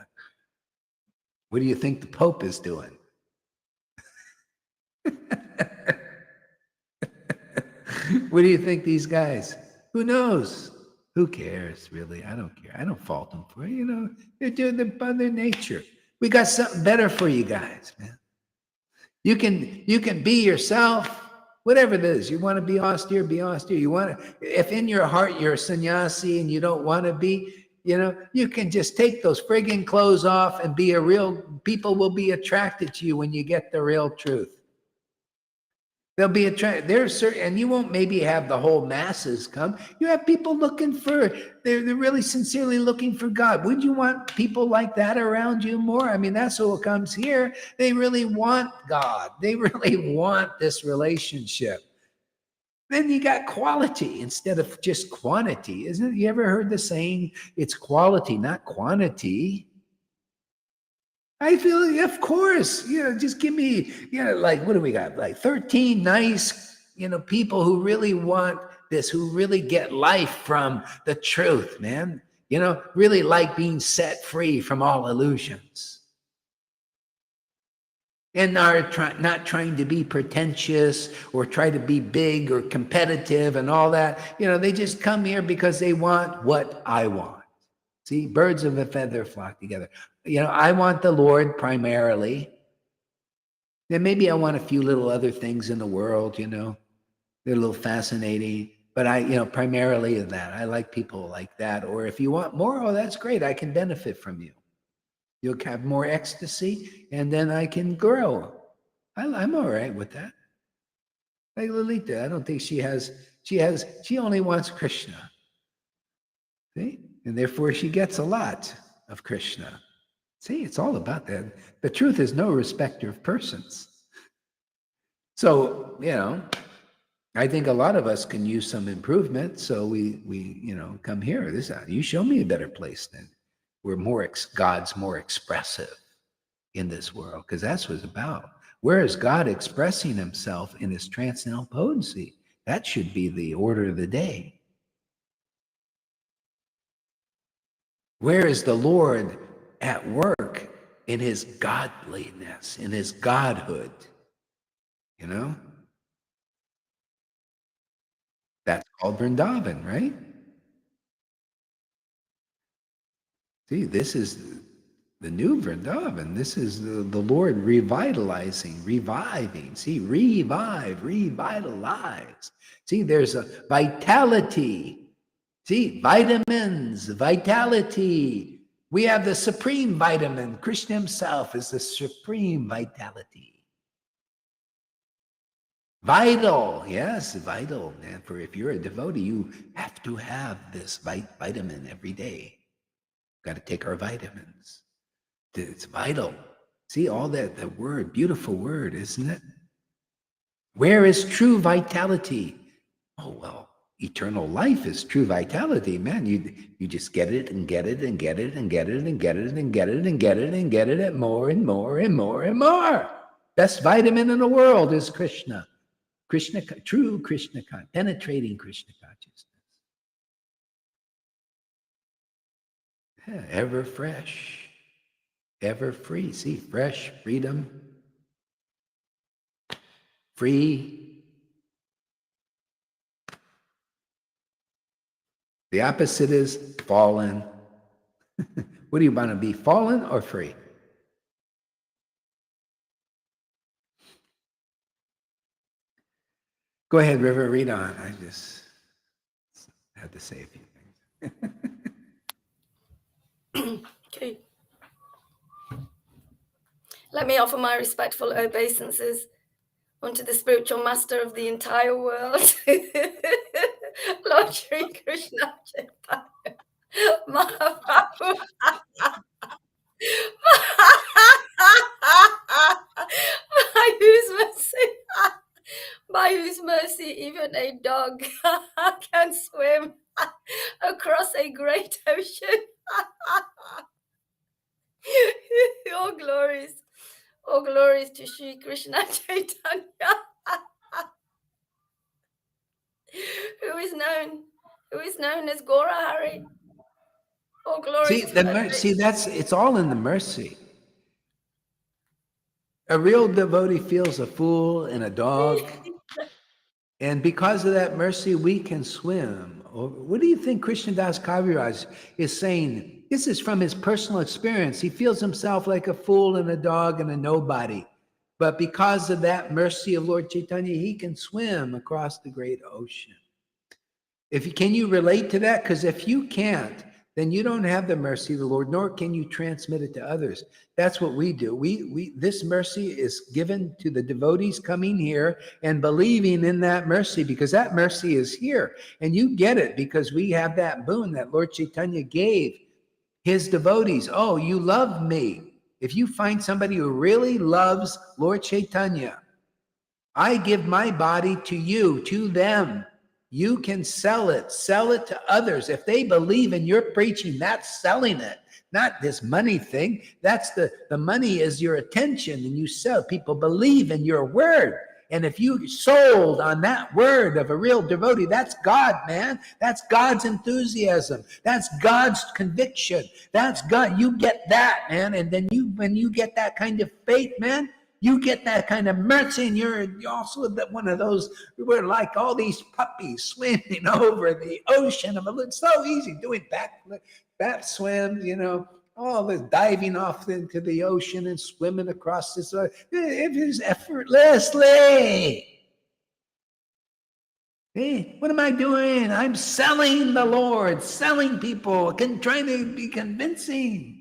What do you think the Pope is doing? What do you think these guys? Who knows? Who cares, really? I don't care. I don't fault them for it. They're doing it by their nature. We got something better for you guys, man. You can be yourself, whatever it is. You want to be austere, be austere. You want to, if in your heart you're a sannyasi and you don't want to be, you can just take those friggin' clothes off and be a real, people will be attracted to you when you get the real truth. They'll be attracted. There's certain, and you won't maybe have the whole masses come. You have people they're really sincerely looking for God. Would you want people like that around you more? I mean, that's what comes here. They really want God. They really want this relationship. Then you got quality instead of just quantity. Isn't it? You ever heard the saying, it's quality, not quantity? I feel, of course, just give me, like, what do we got? Like 13 nice, people who really want this, who really get life from the truth, man. Really like being set free from all illusions. And are not trying to be pretentious or try to be big or competitive and all that. They just come here because they want what I want. See, birds of a feather flock together. I want the Lord primarily. Then maybe I want a few little other things in the world, they're a little fascinating. But primarily that. I like people like that. Or if you want more, that's great. I can benefit from you. You'll have more ecstasy, and then I can grow. I'm all right with that. Like Lalita, I don't think she only wants Krishna. See? And therefore she gets a lot of Krishna. See, it's all about that. The truth is no respecter of persons. So, I think a lot of us can use some improvement. So we come here. You show me a better place then. We're God's more expressive in this world, because that's what it's about. Where is God expressing himself in his transcendental potency? That should be the order of the day. Where is the Lord at work in his godliness, in his godhood? That's called Vrindavan, right? See, this is the new Vrindavan. This is the Lord revitalizing, reviving. See, revitalize. See, there's a vitality. See, vitamins, vitality. We have the supreme vitamin. Krishna himself is the supreme vitality. Vital, yes, vital. And for if you're a devotee, you have to have this vitamin every day. Got to take our vitamins. It's vital. See all that word, beautiful word, isn't it? Where is true vitality? Oh, well, eternal life is true vitality, man. You just get it and get it and get it and get it and get it and get it and get it and get it and more and more and more and more. Best vitamin in the world is Krishna. Krishna, true Krishna, penetrating Krishna consciousness. Yeah, ever fresh, ever free. See, fresh, freedom, free. The opposite is fallen. What do you want to be, fallen or free? Go ahead, River, read on. I just had to say a few things. Okay. Let me offer my respectful obeisances unto the spiritual master of the entire world, Lord Sri Krishna Chaitanya Mahaprabhu. By whose mercy even a dog can swim across a great ocean. All glories to Sri Krishna Chaitanya, who is known as Gora Hari. All glories. It's all in the mercy. A real devotee feels a fool and a dog. And because of that mercy, we can swim. What do you think Krishnadas Kaviraj is saying? This is from his personal experience. He feels himself like a fool and a dog and a nobody. But because of that mercy of Lord Caitanya, he can swim across the great ocean. Can you relate to that? Because if you can't, then you don't have the mercy of the Lord, nor can you transmit it to others. That's what we do. This mercy is given to the devotees coming here and believing in that mercy, because that mercy is here. And you get it because we have that boon that Lord Caitanya gave his devotees. Oh, you love me. If you find somebody who really loves Lord Caitanya, I give my body to you, to them. You can sell it to others. If they believe in your preaching, that's selling it, not this money thing. That's the money is your attention, and you sell. People believe in your word. And if you sold on that word of a real devotee, that's God, man. That's God's enthusiasm. That's God's conviction. That's God. You get that, man. And then when you get that kind of faith, man, you get that kind of mercy, and you're also one of those, we're like all these puppies swimming over the ocean. It's so easy doing back swims, all this diving off into the ocean and swimming across this. It is effortlessly. Hey, what am I doing? I'm selling the Lord, selling people, trying to be convincing.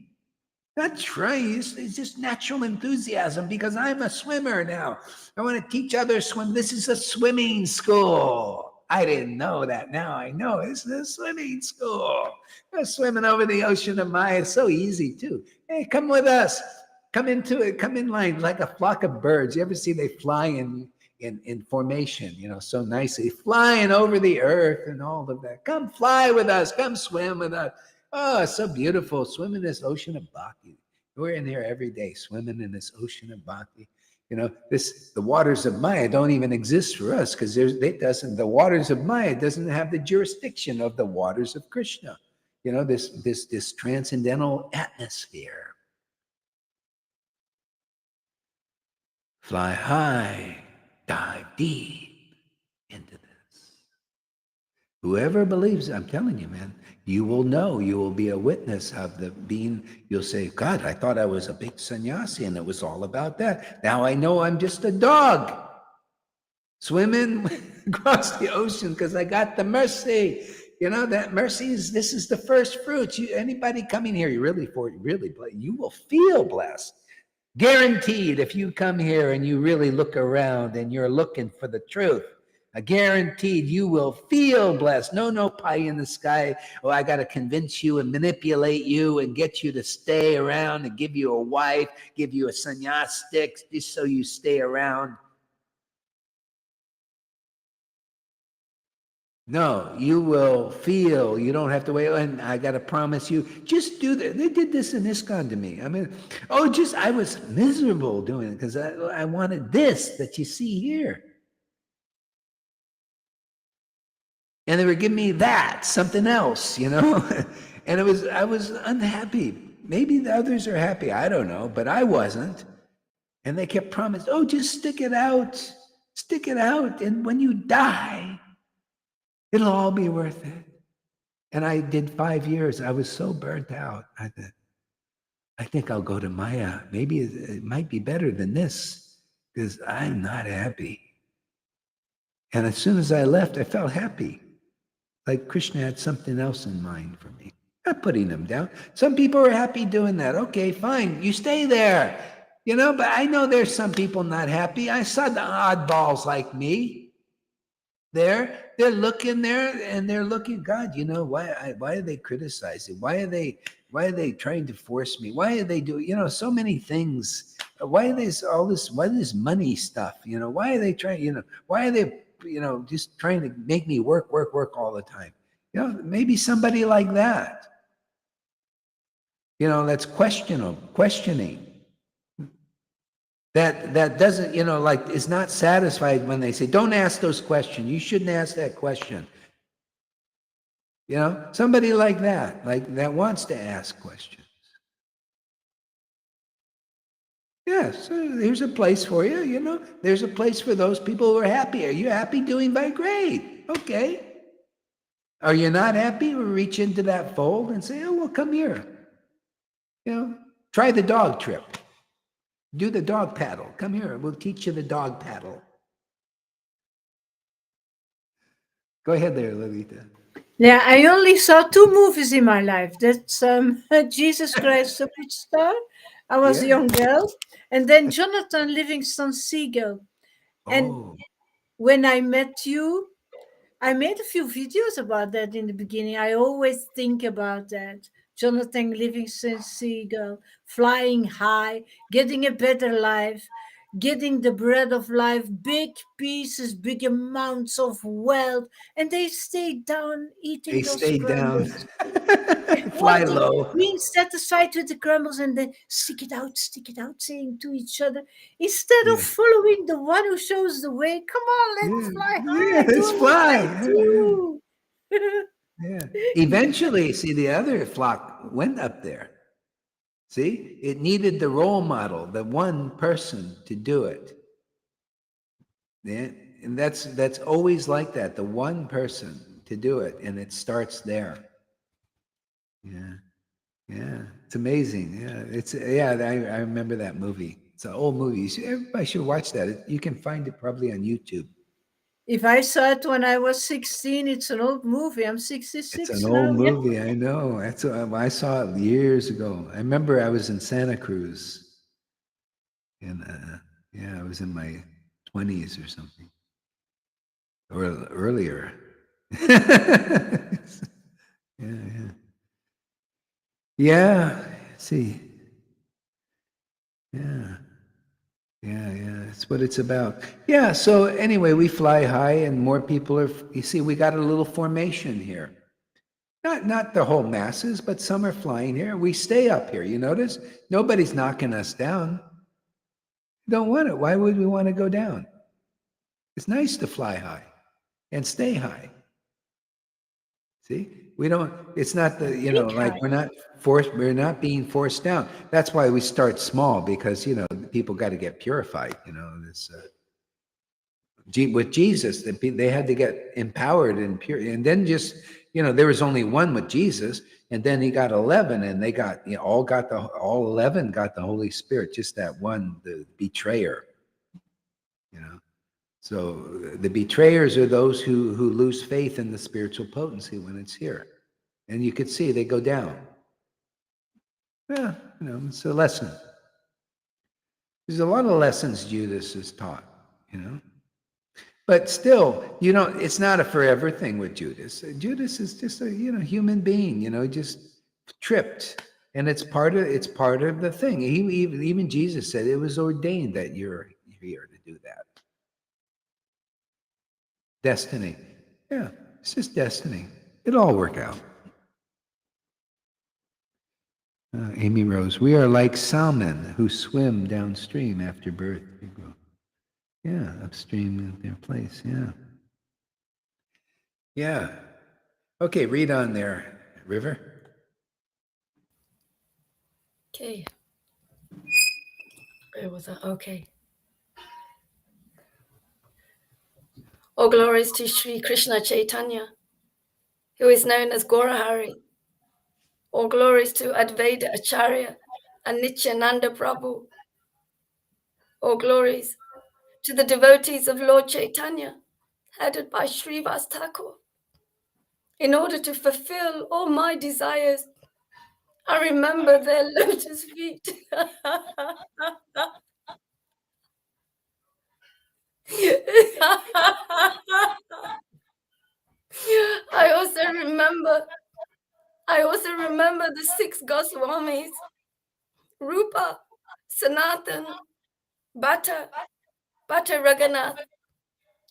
That's right. It's just natural enthusiasm because I'm a swimmer now. I want to teach others swim. This is a swimming school. I didn't know that. Now I know it's a swimming school. We're swimming over the ocean of Maya. It's so easy too. Hey, come with us. Come into it. Come in line like a flock of birds. You ever see they fly in in formation, so nicely, flying over the earth and all of that. Come fly with us. Come swim with us. Oh, it's so beautiful. Swim in this ocean of bhakti. We're in here every day, swimming in this ocean of bhakti. The waters of Maya don't even exist for us because the waters of Maya doesn't have the jurisdiction of the waters of Krishna. This transcendental atmosphere. Fly high, dive deep into this. Whoever believes, I'm telling you, man, you will know, you will be a witness of the being. You'll say, God, I thought I was a big sannyasi and it was all about that. Now I know I'm just a dog swimming across the ocean because I got the mercy. That mercy this is the first fruit. Anybody coming here, you will feel blessed. Guaranteed, if you come here and you really look around and you're looking for the truth, guaranteed you will feel blessed. No pie in the sky. Oh, I got to convince you and manipulate you and get you to stay around and give you a wife, give you a sannyas stick just so you stay around. No, you will feel. You don't have to wait. And I got to promise you, just do that. They did this in ISKCON to me. I mean, I was miserable doing it because I wanted this that you see here. And they were giving me that, something else, and I was unhappy. Maybe the others are happy. I don't know, but I wasn't. And they kept promising, just stick it out. Stick it out. And when you die, it'll all be worth it. And I did 5 years. I was so burnt out. I thought, I think I'll go to Maya. Maybe it might be better than this because I'm not happy. And as soon as I left, I felt happy. Like Krishna had something else in mind for me. Not putting them down. Some people are happy doing that. Okay, fine. You stay there. But I know there's some people not happy. I saw the oddballs like me. They're looking there and they're looking, God, why are they criticizing? Why are they trying to force me? Why are they doing, so many things? Why are why this money stuff? Why are they trying, why are they, just trying to make me work all the time? Maybe somebody like that, that's questioning. That doesn't, is not satisfied when they say, don't ask those questions. You shouldn't ask that question. Somebody like that wants to ask questions. Yes, there's a place for you, there's a place for those people who are happy. Are you happy doing by great? Okay. Are you not happy? We'll reach into that fold and say, well, come here. Try the dog trip. Do the dog paddle. Come here. We'll teach you the dog paddle. Go ahead there, Lolita. Yeah, I only saw 2 movies in my life. That's Jesus Christ Superstar. I was a young girl. And then Jonathan Livingston Seagull. And when I met you, I made a few videos about that in the beginning. I always think about that. Jonathan Livingston Seagull, flying high, getting a better life, getting the bread of life, big pieces, big amounts of wealth, and they stayed down eating those crumbles. Fly low. Being satisfied with the crumbles and then stick it out, saying to each other, instead of following the one who shows the way, come on, let's fly high. Let's fly. Yeah. Eventually, see, the other flock went up there. See, it needed the role model, the one person to do it. Yeah, and that's always like that, the one person to do it, and it starts there. Yeah, it's amazing. I remember that movie. It's an old movie. Everybody should watch that. You can find it probably on YouTube. If I saw it when I was 16, it's an old movie. I'm 66 It's an now. old movie, I know. I saw it years ago. I remember I was in Santa Cruz. And I was in my 20s or something. Or earlier. Yeah. See. Yeah. Yeah, that's what it's about. Yeah, so anyway, we fly high and more people are, you see, we got a little formation here. Not the whole masses, but some are flying here. We stay up here, you notice? Nobody's knocking us down. Don't want it. Why would we want to go down? It's nice to fly high and stay high. See, we don't, it's not the, like we're not being forced down. That's why we start small, because, people got to get purified, this, with Jesus, they had to get empowered and pure. And then just, there was only one with Jesus, and then he got 11, and they got, all 11 got the Holy Spirit, just that one, the betrayer, So the betrayers are those who lose faith in the spiritual potency when it's here. And you could see they go down. Yeah, it's a lesson. There's a lot of lessons Judas has taught, But still, it's not a forever thing with Judas. Judas is just a, human being, just tripped. And it's part of the thing. Even Jesus said it was ordained that you're here to do that. Destiny. Yeah, it's just destiny. It'll all work out. Amy Rose, we are like salmon who swim downstream after birth. Yeah, upstream in their place. Yeah. Yeah. Okay, read on there, River. Okay. Where was that? Okay. All glories to Sri Krishna Chaitanya, who is known as Gaurahari. All glories to Advaita Acharya and Nityananda Prabhu. All glories to the devotees of Lord Caitanya, headed by Srivas Thakur. In order to fulfill all my desires, I remember their lotus feet. I also remember the 6 Goswamis: Rupa, Sanatan, Bhatta Raghunath,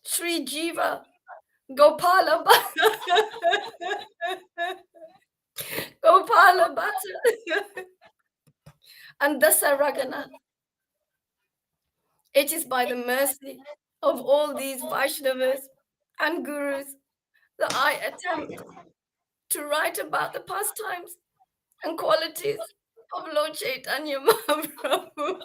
Sri Jiva, Gopala Bhatta, and Dasa Raghunath. It is by the mercy of all these Vaishnavas and Gurus that I attempt to write about the pastimes and qualities of Lord Caitanya Mahaprabhu.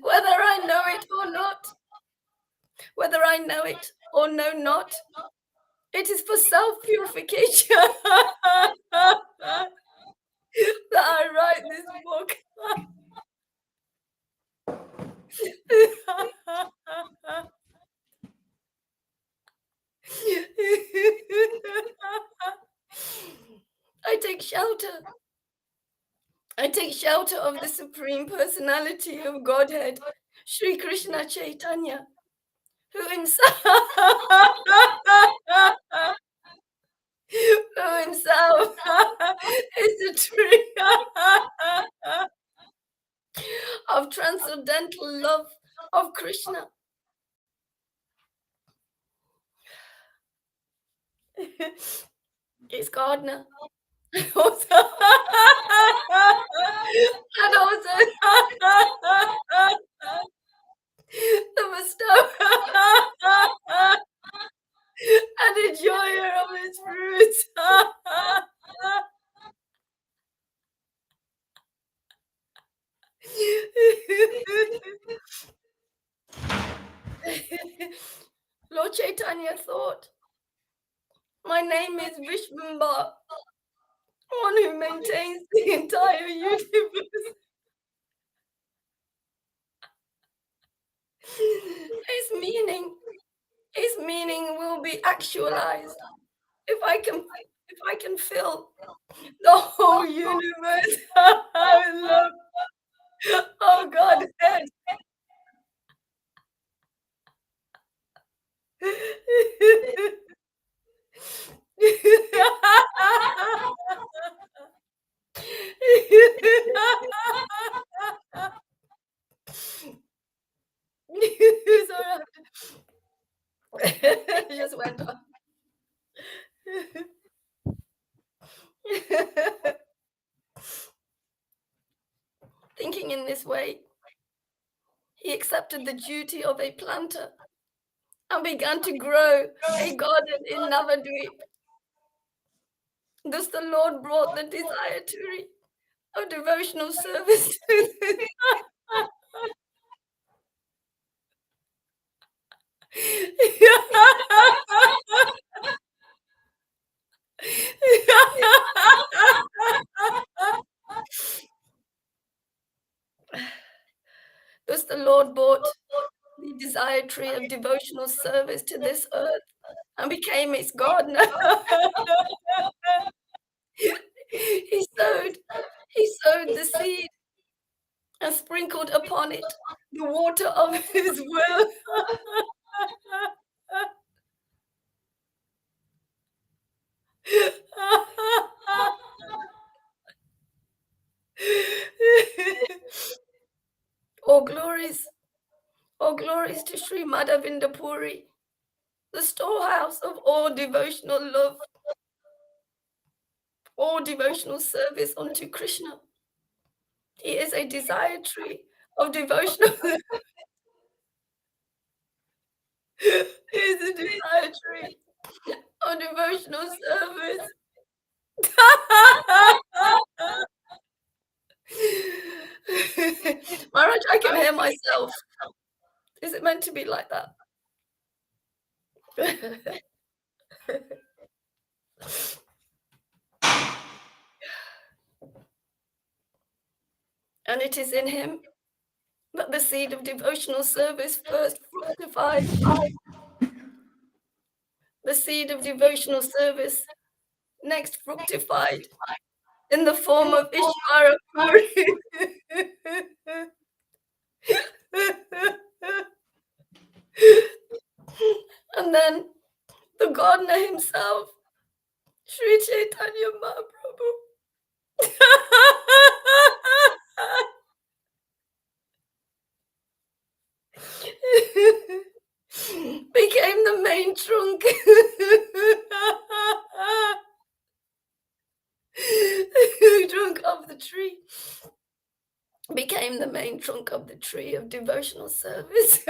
Whether I know it or not, whether I know it or know not, it is for self-purification that I write this book. I take shelter of the Supreme Personality of Godhead, Sri Krishna Chaitanya, who himself is the tree of transcendental love of Krishna. He's gardener. And also the bestower and enjoyer of his fruits. Lord Caitanya thought, my name is Vishvamba, one who maintains the entire universe. His meaning will be actualized if I can fill the whole universe with love. Oh Godhead. Sorry. Just went on. Thinking in this way, he accepted the duty of a planter and began to grow a garden in Navadvip. Thus the Lord brought the desire of devotional service Thus the Lord brought the desired tree of devotional service to this earth and became its gardener. He sowed the seed and sprinkled upon it the water of his will. All glories to Sri Madhavinda Puri, the storehouse of all devotional love, all devotional service unto Krishna. He is a desired tree of devotional. He is a desired tree of devotional service. Maharaj, I can hear myself. Is it meant to be like that? And it is in him that the seed of devotional service first fructified. The seed of devotional service next fructified in the form of Ishvara Puri. And then the gardener himself, Sri Caitanya Mahaprabhu, became the main trunk. Trunk of the tree. Became the main trunk of the tree of devotional service.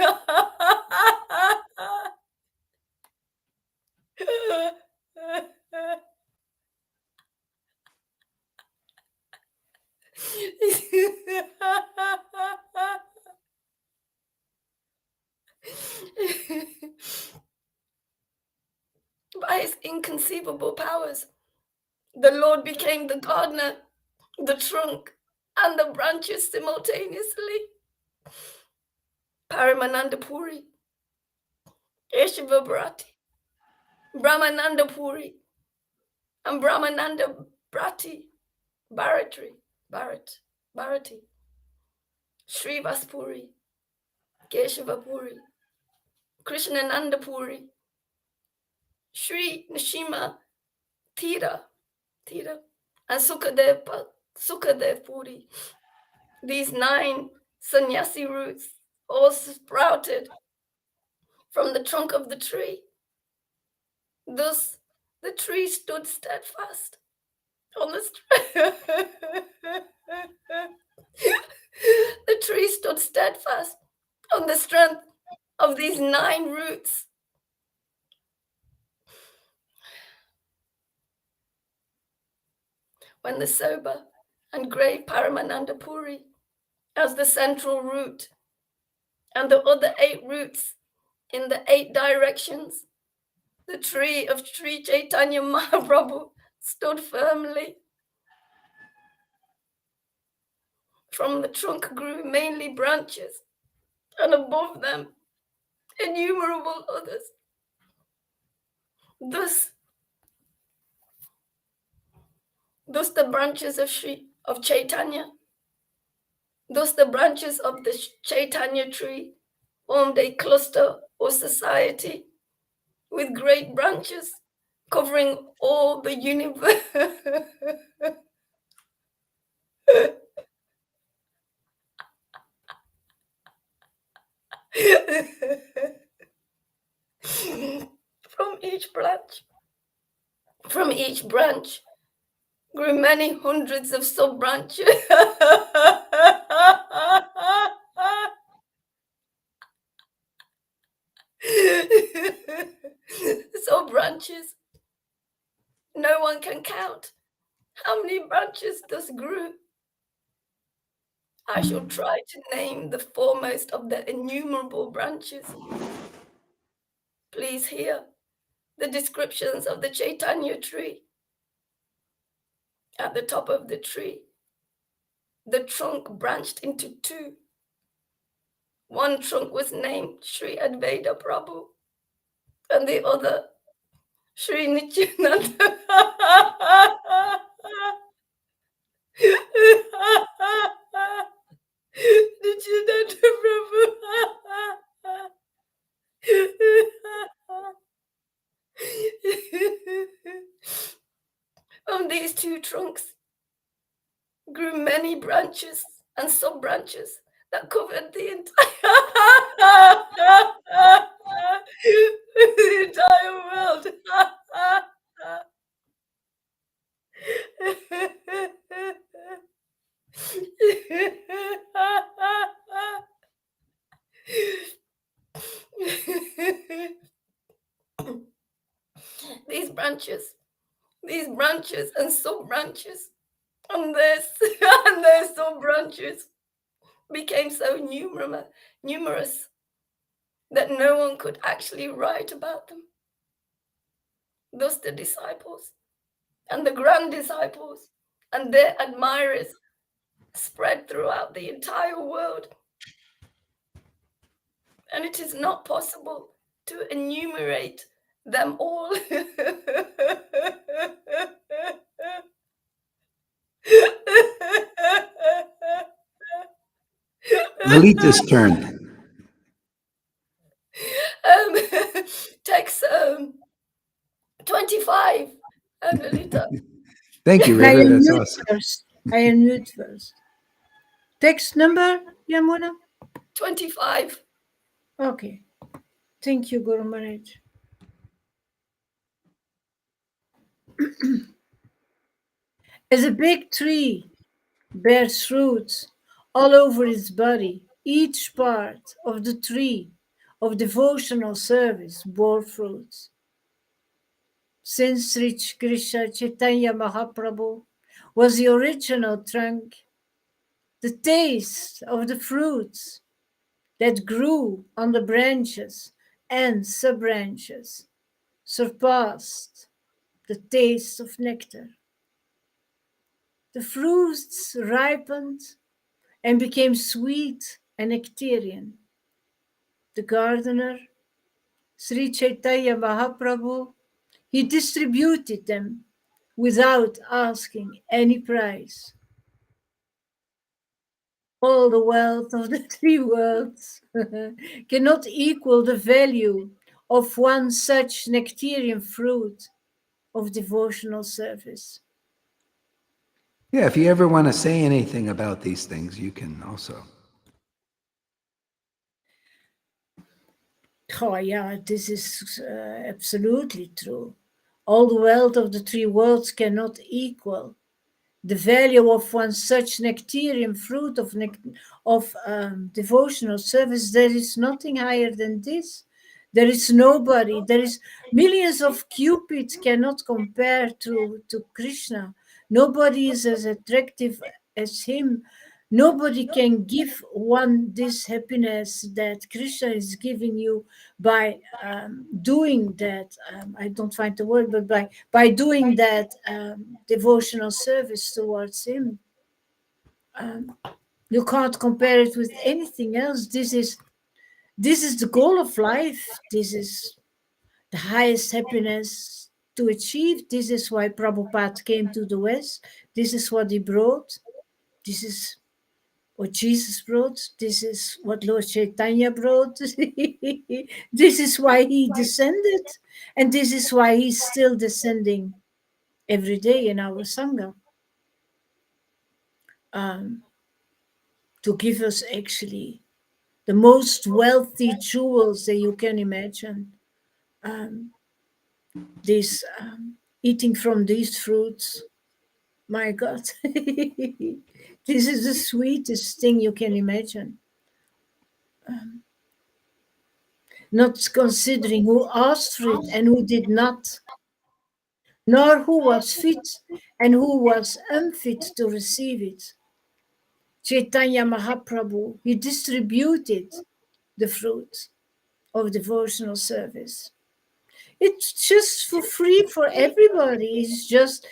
By his inconceivable powers, the Lord became the gardener, the trunk, and the branches simultaneously. Paramananda Puri, Yeshava Bharati, Brahmananda Puri, and Brahmananda Bharati, Srivas Puri, Keshava Puri, Krishnananda Puri, Sri Nishima Tira, and Sukadev Puri. These 9 sannyasi roots all sprouted from the trunk of the tree. Thus, the tree stood steadfast on the the tree stood steadfast on the strength of these 9 roots. When the sober and grave Paramananda Puri as the central root and the other 8 roots in the 8 directions, the tree of Sri Caitanya Mahaprabhu stood firmly. From the trunk grew mainly branches, and above them innumerable others. Thus the branches of Chaitanya, thus the branches of the Chaitanya tree formed a cluster or society with great branches covering all the universe. From each branch grew many hundreds of sub-branches. Sub-branches. No one can count how many branches thus grew. I shall try to name the foremost of the innumerable branches. Please hear the descriptions of the Caitanya tree. At the top of the tree, the trunk branched into two. One trunk was named Sri Advaita Prabhu, and the other Sri Nityananda. Nityananda Prabhu. From these two trunks grew many branches and sub-branches that covered the entire world. These branches and sub-branches and their sub-branches became so numerous that no one could actually write about them. Thus the disciples and the grand disciples and their admirers spread throughout the entire world. And it is not possible to enumerate them all. Lalita's turn. Text 25, Lalita. Thank you, River. That's awesome. I unmute first. Text number, Yamuna? 25. Okay. Thank you, Guru Maharaj. As a big tree bears fruits all over its body, each part of the tree of devotional service bore fruits. Since Sri Krishna Chaitanya Mahaprabhu was the original trunk, the taste of the fruits that grew on the branches and sub-branches surpassed the taste of nectar. The fruits ripened and became sweet and nectarian. The gardener, Sri Chaitanya Mahaprabhu, he distributed them without asking any price. All the wealth of the three worlds cannot equal the value of one such nectarian fruit of devotional service. Yeah, if you ever want to say anything about these things, you can also. Oh, yeah, this is absolutely true. All the wealth of the three worlds cannot equal the value of one such nectarian fruit of devotional service. There is nothing higher than this. There is nobody. There is millions of cupids cannot compare to Krishna. Nobody is as attractive as him. Nobody can give one this happiness that Krishna is giving you by doing that. I don't find the word, but by doing that devotional service towards him. You can't compare it with anything else. This is the goal of life. This is the highest happiness to achieve. This is why Prabhupada came to the West. This is what he brought. This is what Jesus brought. This is what Lord Caitanya brought. This is why he descended. And this is why he's still descending every day in our Sangha. To give us actually the most wealthy jewels that you can imagine. This eating from these fruits, my God, this is the sweetest thing you can imagine. Not considering who asked for it and who did not, nor who was fit and who was unfit to receive it. Chaitanya Mahaprabhu, he distributed the fruit of devotional service. It's just for free for everybody. It's just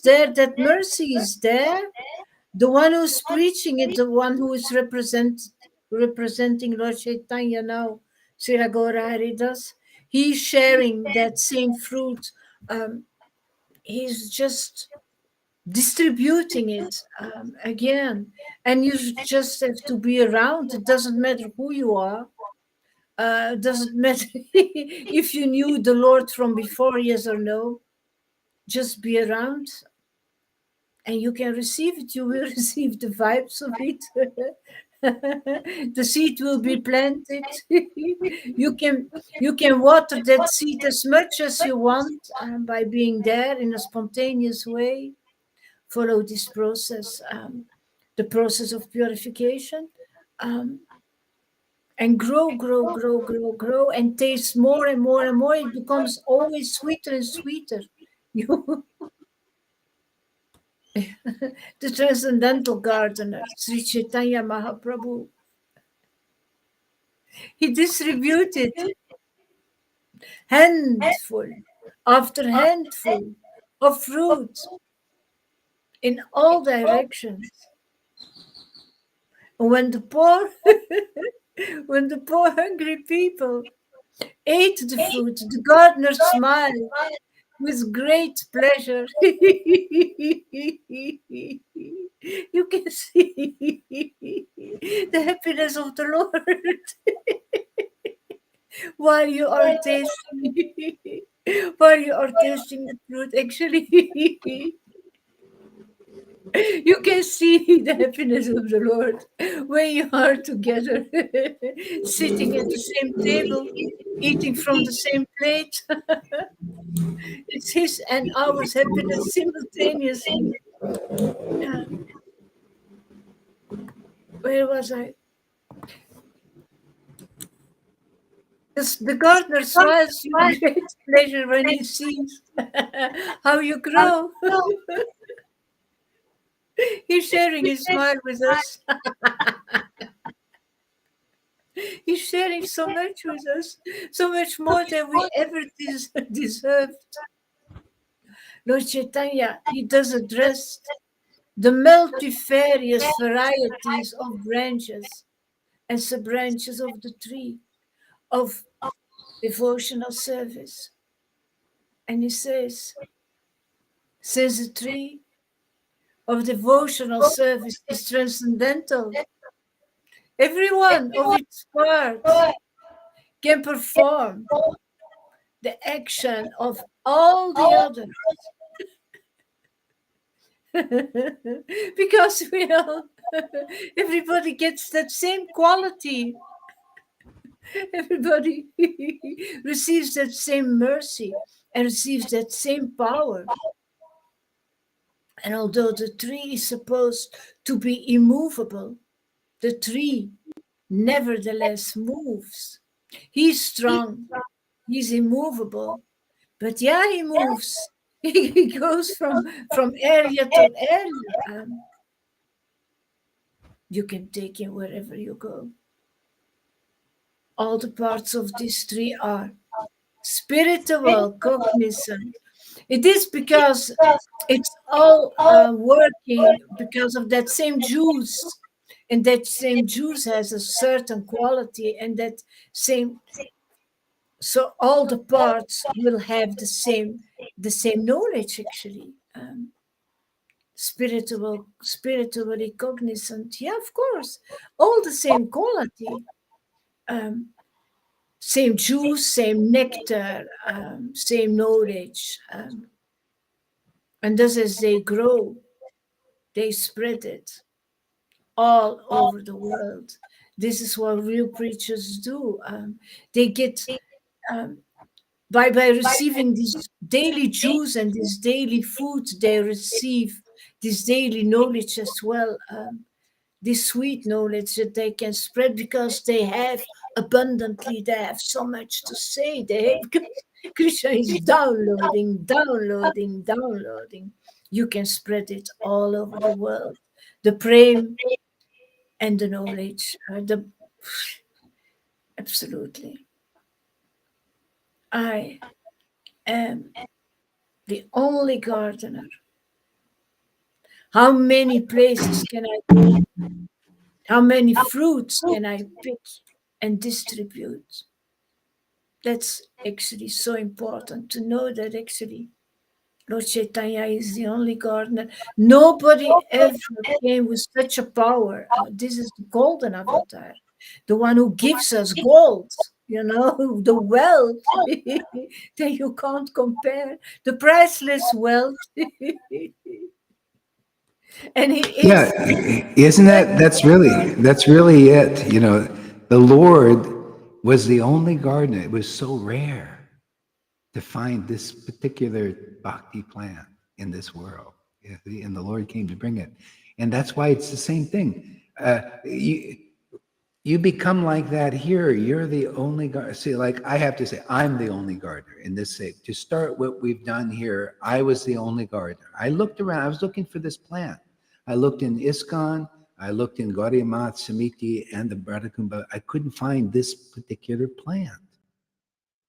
there. That mercy is there. The one who's preaching it, the one who is representing Lord Caitanya now, Srila Gaura Haridas, he's sharing that same fruit. He's just distributing it again. And you just have to be around. It doesn't matter who you are. Doesn't matter if you knew the Lord from before, yes or no. Just be around and you can receive it. You will receive the vibes of it. The seed will be planted. You can water that seed as much as you want by being there in a spontaneous way. Follow this process, the process of purification, and grow, and taste more and more and more. It becomes always sweeter and sweeter. The transcendental gardener, Sri Chaitanya Mahaprabhu, he distributed handful after handful of fruit in all directions. And when the poor hungry people ate the fruit, the gardener smiled with great pleasure. You can see the happiness of the Lord while you are tasting the fruit. Actually, you can see the happiness of the Lord when you are together, sitting at the same table, eating from the same plate. It's his and ours happiness simultaneously. Where was I? The gardener smiles with great pleasure when he sees how you grow. He's sharing his smile with us. He's sharing so much with us, so much more than we ever deserved. Lord Caitanya, he does address the multifarious varieties of branches and sub-branches of the tree of devotional service. And he says the tree of devotional service is transcendental. Every one of its parts can perform the action of all the others. Because everybody gets that same quality. Everybody receives that same mercy and receives that same power. And although the tree is supposed to be immovable, the tree nevertheless moves. He's strong, he's immovable, but yeah, he moves. He goes from area to area. You can take him wherever you go. All the parts of this tree are spiritual, cognizant. It is because it's all working because of that same juice. And that same juice has a certain quality, and that same, so all the parts will have the same knowledge, actually. Spiritually cognizant, yeah, of course, all the same quality, same juice, same nectar, same knowledge, and thus as they grow, they spread it all over the world. This is what real preachers do. They get, by receiving this daily juice and this daily food, they receive this daily knowledge as well. This sweet knowledge that they can spread because they have abundantly, they have so much to say. They have, Krishna is downloading. You can spread it all over the world. The prem and the knowledge. Absolutely. I am the only gardener. How many places can I go? How many fruits can I pick and distribute? That's actually so important to know that actually Lord Caitanya is the only gardener. Nobody ever came with such a power. This is the golden avatar, the one who gives us gold, the wealth that you can't compare, the priceless wealth. And he is. Yeah, isn't that's really it. The Lord was the only gardener. It was so rare to find this particular bhakti plant in this world. And the Lord came to bring it. And that's why it's the same thing. You become like that here. You're the only gardener. See, like I have to say, I'm the only gardener in this state. To start what we've done here, I was the only gardener. I looked around. I was looking for this plant. I looked in ISKCON. I looked in Gaudiya Math Samiti and the Radhakumbha. I couldn't find this particular plant.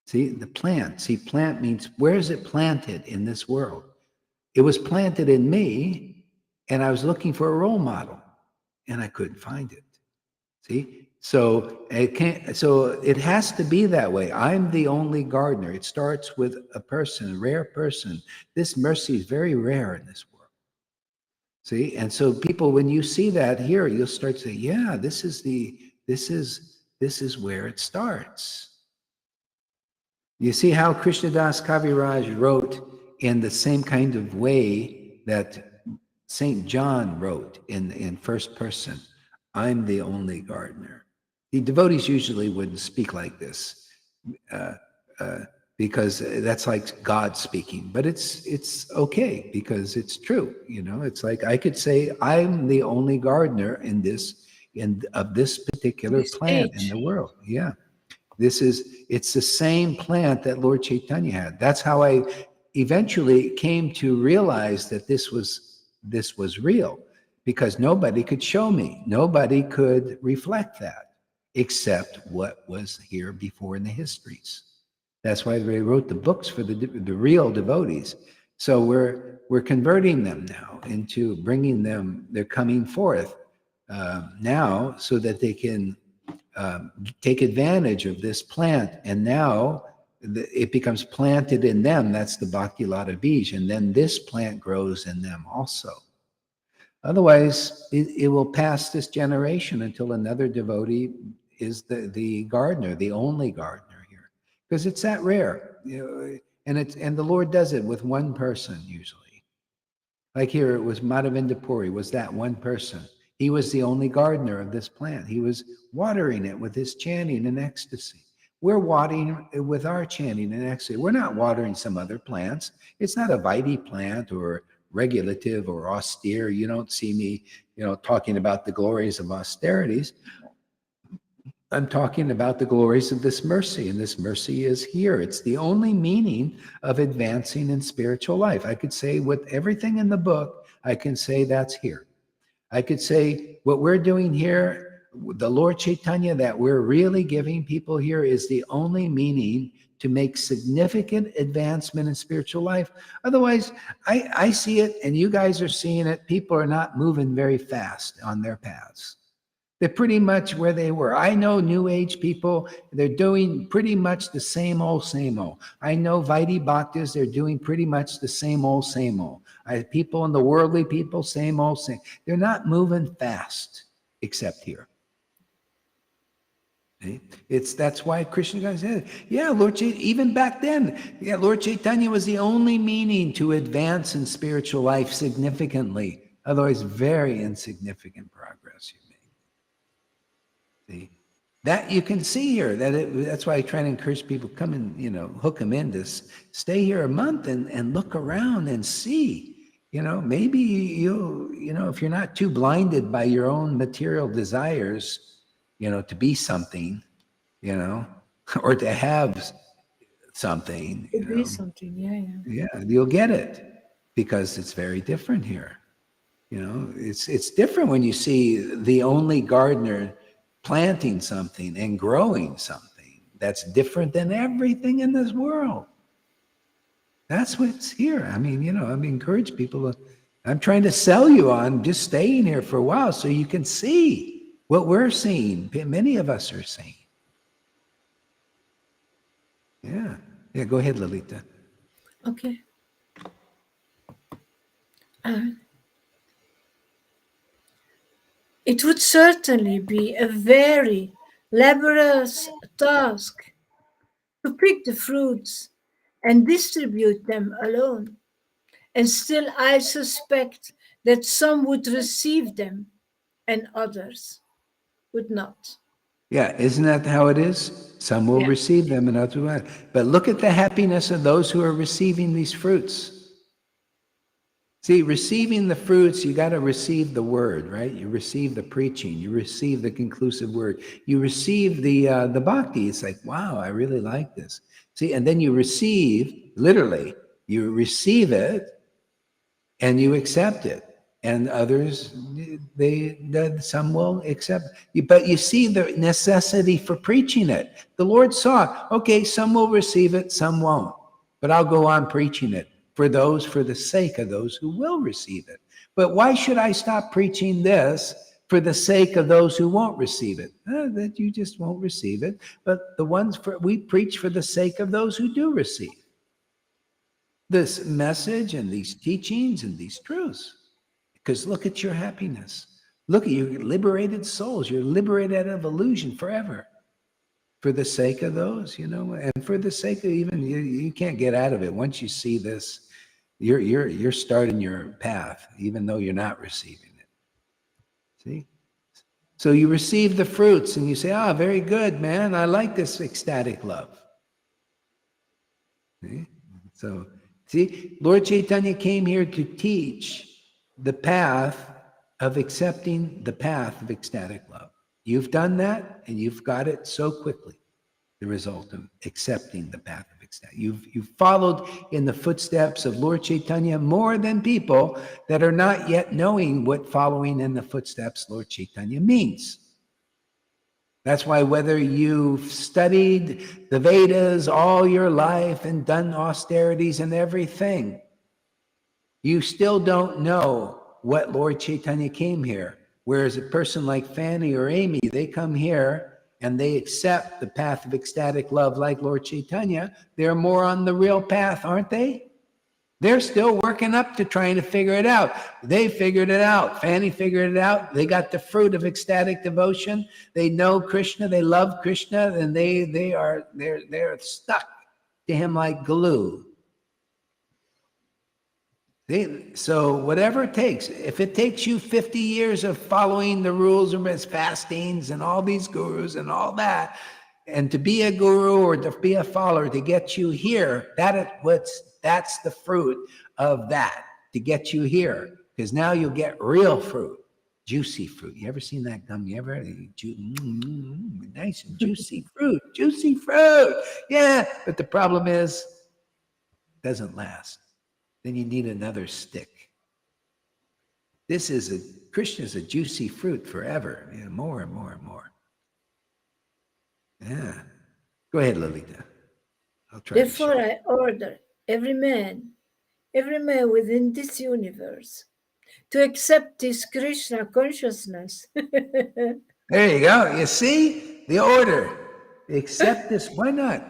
See, the plant. See, plant means where is it planted in this world? It was planted in me, and I was looking for a role model, and I couldn't find it. See, so it can't. So it has to be that way. I'm the only gardener. It starts with a person, a rare person. This mercy is very rare in this world. See, and so people, when you see that here, you'll start to say, "Yeah, this is where it starts." You see how Krishnadas Kaviraj wrote in the same kind of way that St. John wrote in first person. I'm the only gardener. The devotees usually wouldn't speak like this because that's like God speaking. But it's okay because it's true. It's like I could say I'm the only gardener of this particular plant in the world. Yeah. It's the same plant that Lord Caitanya had. That's how I eventually came to realize that this was real, because nobody could show me. Nobody could reflect that except what was here before in the histories. That's why they wrote the books for the real devotees. So we're converting them now into bringing them. They're coming forth now so that they can take advantage of this plant, and now it becomes planted in them. That's the Bhakti Lata Bij, and then this plant grows in them also. Otherwise, it will pass this generation until another devotee is the gardener, the only gardener here, because it's that rare. And the Lord does it with one person usually. Like here, it was Madhavinda Puri, was that one person. He was the only gardener of this plant. He was watering it with his chanting and ecstasy. We're watering it with our chanting and ecstasy. We're not watering some other plants. It's not a Vaidhi plant or regulative or austere. You don't see me, talking about the glories of austerities. I'm talking about the glories of this mercy, and this mercy is here. It's the only meaning of advancing in spiritual life. I could say with everything in the book, I can say that's here. I could say what we're doing here, the Lord Caitanya that we're really giving people here is the only meaning to make significant advancement in spiritual life. Otherwise, I see it and you guys are seeing it. People are not moving very fast on their paths. They're pretty much where they were. I know New Age people, they're doing pretty much the same old, same old. I know Vaidhi Bhaktas, they're doing pretty much the same old, same old. People in the worldly people, same old, same. They're not moving fast, except here. That's why Krishna said, yeah, Lord Chaitanya, even back then, yeah, Lord Caitanya was the only meaning to advance in spiritual life significantly. Otherwise, very insignificant progress you make. See? That you can see here. That's why I try to encourage people, come and, hook them in this. Stay here a month and look around and see. Maybe if you're not too blinded by your own material desires, to be something, or to have something. To be something, yeah, you'll get it, because it's very different here. It's different when you see the only gardener planting something and growing something that's different than everything in this world. That's what's here. I encourage people. I'm trying to sell you on just staying here for a while so you can see what we're seeing. Many of us are seeing. Yeah. Yeah, go ahead, Lalita. Okay. It would certainly be a very laborious task to pick the fruits and distribute them alone. And still, I suspect that some would receive them and others would not. Yeah, isn't that how it is? Some will receive them and others will not. But look at the happiness of those who are receiving these fruits. See, receiving the fruits, you got to receive the word, right? You receive the preaching, you receive the conclusive word, you receive the bhakti. It's like, wow, I really like this. See, and then you receive, literally, you receive it and you accept it. And others, some will accept. But you see the necessity for preaching it. The Lord saw, okay, some will receive it, some won't. But I'll go on preaching it for the sake of those who will receive it. But why should I stop preaching this for the sake of those who won't receive it? That you just won't receive it. But we preach for the sake of those who do receive this message and these teachings and these truths. Because look at your happiness. Look at your liberated souls. You're liberated out of illusion forever. For the sake of those, and for the sake of even you can't get out of it. Once you see this, you're starting your path, even though you're not receiving it. See? So you receive the fruits and you say, very good, man. I like this ecstatic love. See? So, Lord Caitanya came here to teach the path of accepting the path of ecstatic love. You've done that, and you've got it so quickly, the result of accepting the path of ecstatic. You've followed in the footsteps of Lord Caitanya more than people that are not yet knowing what following in the footsteps Lord Caitanya means. That's why whether you've studied the Vedas all your life and done austerities and everything, you still don't know what Lord Caitanya came here. Whereas a person like Fanny or Amy, they come here and they accept the path of ecstatic love like Lord Caitanya. They're more on the real path, aren't they? They're still working up to trying to figure it out. They figured it out. Fanny figured it out. They got the fruit of ecstatic devotion. They know Krishna. They love Krishna, and they're stuck to him like glue. So whatever it takes, if it takes you 50 years of following the rules of fastings and all these gurus and all that, and to be a guru or to be a follower to get you here, that's the fruit of that, to get you here. Because now you'll get real fruit, juicy fruit. You ever seen that gum? You ever nice and juicy fruit, Yeah, but the problem is, it doesn't last. Then you need another stick. Krishna is a juicy fruit forever. More and more and more. Yeah. Go ahead, Lalita. I'll try. Therefore, I order every man within this universe to accept this Krishna consciousness. There you go. You see the order. Accept this. Why not?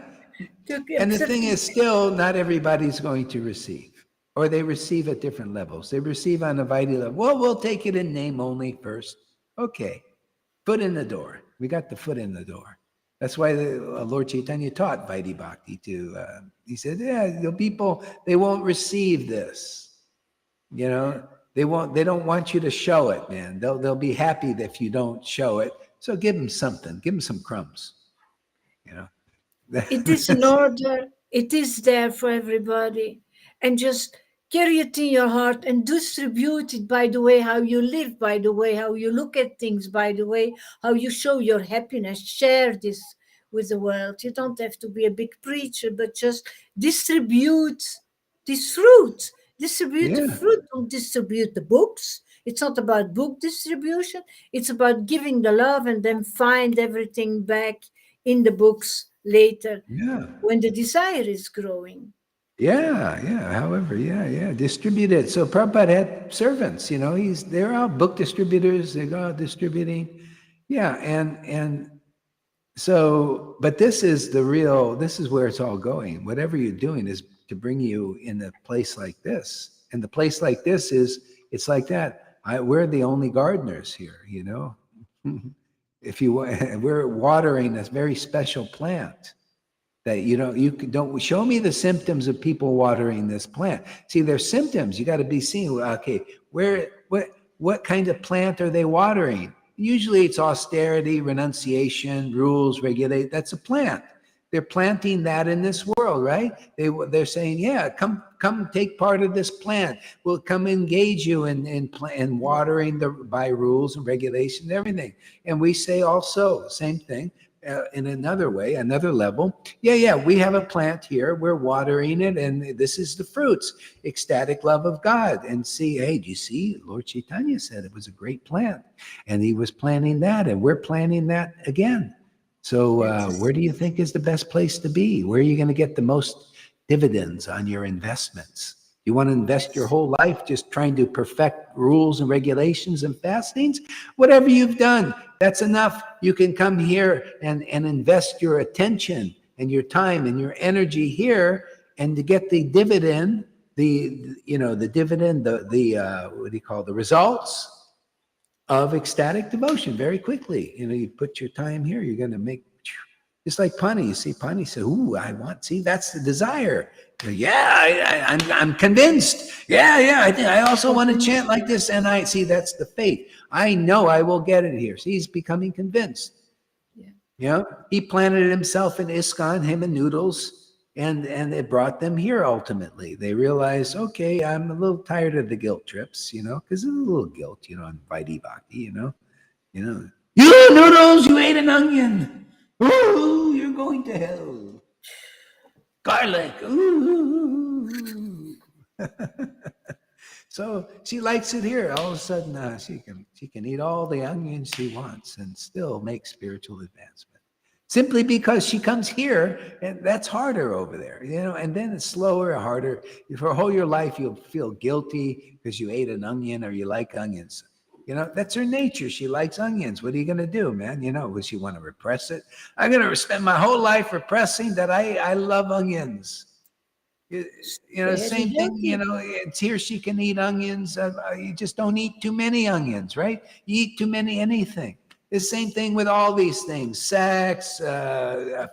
And the thing is, still, not everybody's going to receive. Or they receive at different levels. They receive on a Vaidhi level. Well, we'll take it in name only first. Okay. Foot in the door. We got the foot in the door. That's why Lord Caitanya taught Vaidhi Bhakti to, he said, the people, they won't receive this. They don't want you to show it, man. They'll be happy if you don't show it. So give them something. Give them some crumbs. You know. It is in order. It is there for everybody. And just carry it in your heart and distribute it by the way how you live, by the way how you look at things, by the way how you show your happiness. Share this with the world. You don't have to be a big preacher, but just distribute this fruit. Distribute the fruit, don't distribute the books. It's not about book distribution. It's about giving the love and then find everything back in the books later when the desire is growing. However, distribute it. So Prabhupada had servants, they're all book distributors, they go out distributing. And so, but this is where it's all going. Whatever you're doing is to bring you in a place like this. And the place like this it's like that. We're the only gardeners here, If we're watering this very special plant that you don't show me the symptoms of people watering this plant. See, there's symptoms. You got to be seeing, okay, what kind of plant are they watering? Usually it's austerity, renunciation, rules, regulate. That's a plant. They're planting that in this world, right? They're saying, come take part of this plant. We'll come engage you in watering by rules and regulations and everything. And we say also same thing in another way, another level. We have a plant here. We're watering it, and this is the fruits, ecstatic love of God. And see, hey, do you see? Lord Caitanya said it was a great plant, and he was planting that, and we're planting that again. So where do you think is the best place to be? Where are you going to get the most dividends on your investments? You want to invest your whole life just trying to perfect rules and regulations and fastings? Whatever you've done, that's enough. You can come here and invest your attention and your time and your energy here, and to get the dividend, the results of ecstatic devotion very quickly. You put your time here, you're going to make, just like Pani. You see Pani say, ooh, that's the desire. I'm convinced. I think I also want to chant like this. And I see that's the faith. I know I will get it here. See, he's becoming convinced. He planted himself in ISKCON, him and Noodles, and it brought them here ultimately. They realized, okay, I'm a little tired of the guilt trips, because there's a little guilt, on Vaidhi Bhakti, you Noodles, you ate an onion. Ooh, you're going to hell. Garlic. Ooh. So she likes it here. All of a sudden, she can eat all the onions she wants and still make spiritual advancement. Simply because she comes here, and that's harder over there, and then it's slower, harder. For whole your life, you'll feel guilty because you ate an onion or you like onions. That's her nature. She likes onions. What are you going to do, man? Will she want to repress it? I'm going to spend my whole life repressing that I love onions. Same thing, it's here she can eat onions. You just don't eat too many onions, right? You eat too many anything. The same thing with all these things, sex,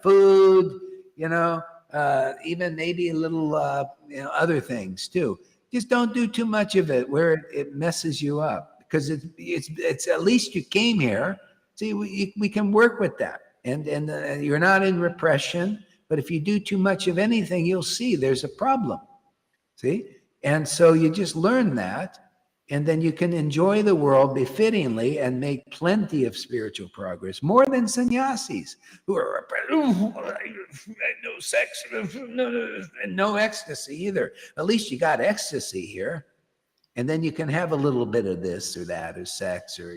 food, even maybe a little, other things too. Just don't do too much of it where it messes you up, because it's at least you came here. See, we can work with that, and you're not in repression. But if you do too much of anything, you'll see there's a problem. See, and so you just learn that. And then you can enjoy the world befittingly and make plenty of spiritual progress, more than sannyasis who are no sex, no ecstasy either. At least you got ecstasy here. And then you can have a little bit of this or that, or sex, or,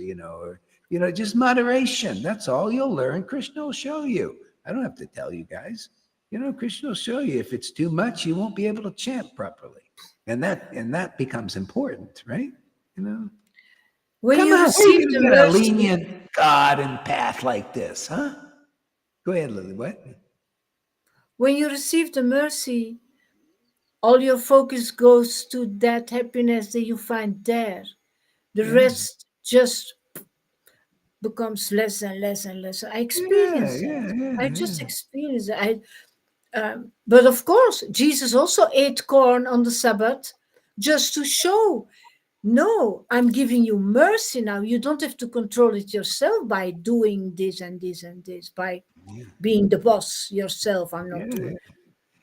just moderation. That's all you'll learn. Krishna will show you. I don't have to tell you guys. Krishna will show you. If it's too much, you won't be able to chant properly. And that becomes important, right? When you receive the mercy, a lenient God and path like this, huh? Go ahead, Lily. What? When you receive the mercy, all your focus goes to that happiness that you find there. The rest just becomes less and less and less. I experience it. I just experience it. But of course, Jesus also ate corn on the Sabbath just to show no, I'm giving you mercy now. You don't have to control it yourself by doing this and this and this, by being the boss yourself. I'm not doing it.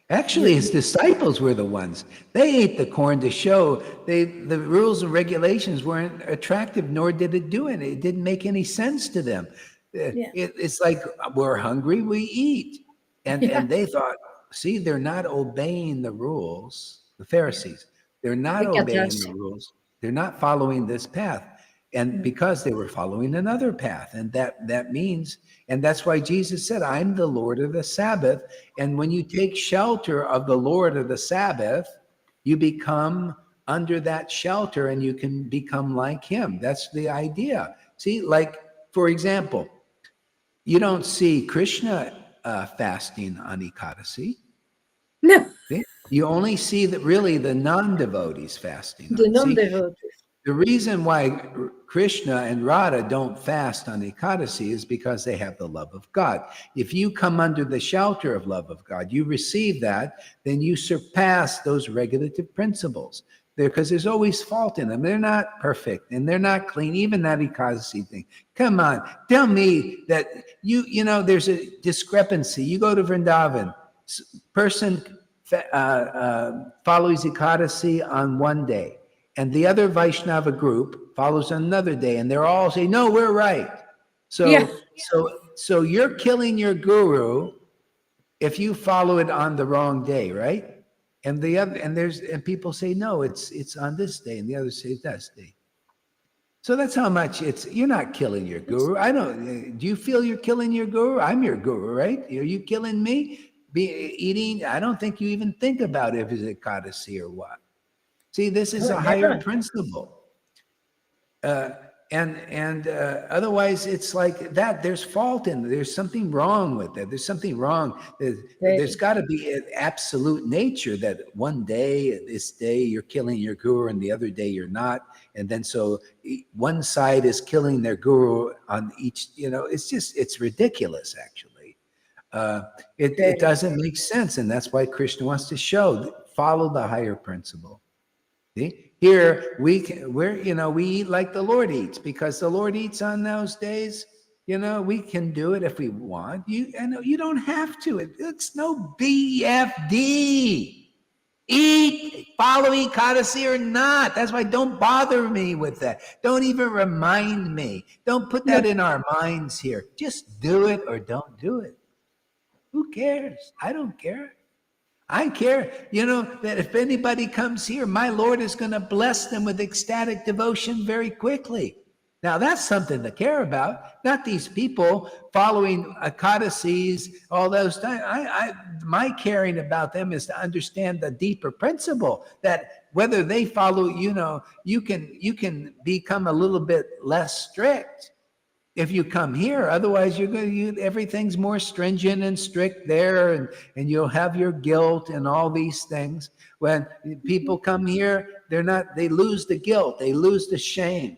Actually, his disciples were the ones. They ate the corn to show the rules and regulations weren't attractive, nor did it do it. It didn't make any sense to them. It's like, we're hungry, we eat. And they thought, see, they're not obeying the rules. The Pharisees, they're not obeying the rules. They're not following this path. And because they were following another path. And that means, and that's why Jesus said, I'm the Lord of the Sabbath. And when you take shelter of the Lord of the Sabbath, you become under that shelter and you can become like him. That's the idea. See, like, for example, you don't see Krishna fasting on Ekadasi. No. See? You only see that really the non-devotees fasting. The non-devotees. The reason why Krishna and Radha don't fast on Ekadasi is because they have the love of God. If you come under the shelter of love of God, you receive that, then you surpass those regulative principles. Because there's always fault in them. They're not perfect and they're not clean. Even that Ekadasi thing. Come on, tell me that you know, there's a discrepancy. You go to Vrindavan, person follows Ekadasi on one day. And the other Vaishnava group follows another day, and they're all saying, "No, we're right." So you're killing your guru if you follow it on the wrong day, right? And the other, and people say, "No, it's on this day," and the others say that day. So that's how much you're not killing your guru. I don't. Do you feel you're killing your guru? I'm your guru, right? Are you killing me? Eating? I don't think you even think about if it's Ekadasi or what. See, this is a higher principle. Otherwise, it's like that. There's fault in it. There's something wrong with it. There's something wrong. There's got to be an absolute nature that one day, this day, you're killing your guru and the other day you're not. And then so one side is killing their guru on each, it's ridiculous, actually. It doesn't make sense. And that's why Krishna wants to follow the higher principle. See? Here we eat like the Lord eats, because the Lord eats on those days. We can do it if we want. You don't have to. It's no BFD. Eat, follow Ekadasi or not. That's why don't bother me with that. Don't even remind me. Don't put that in our minds here. Just do it or don't do it. Who cares? I don't care. I care, that if anybody comes here, my Lord is going to bless them with ecstatic devotion very quickly. Now, that's something to care about, not these people following Ekadasis, all those times. My caring about them is to understand the deeper principle that whether they follow, you can become a little bit less strict if you come here. Otherwise, everything's more stringent and strict there, and you'll have your guilt and all these things. When people come here, they lose the guilt, they lose the shame.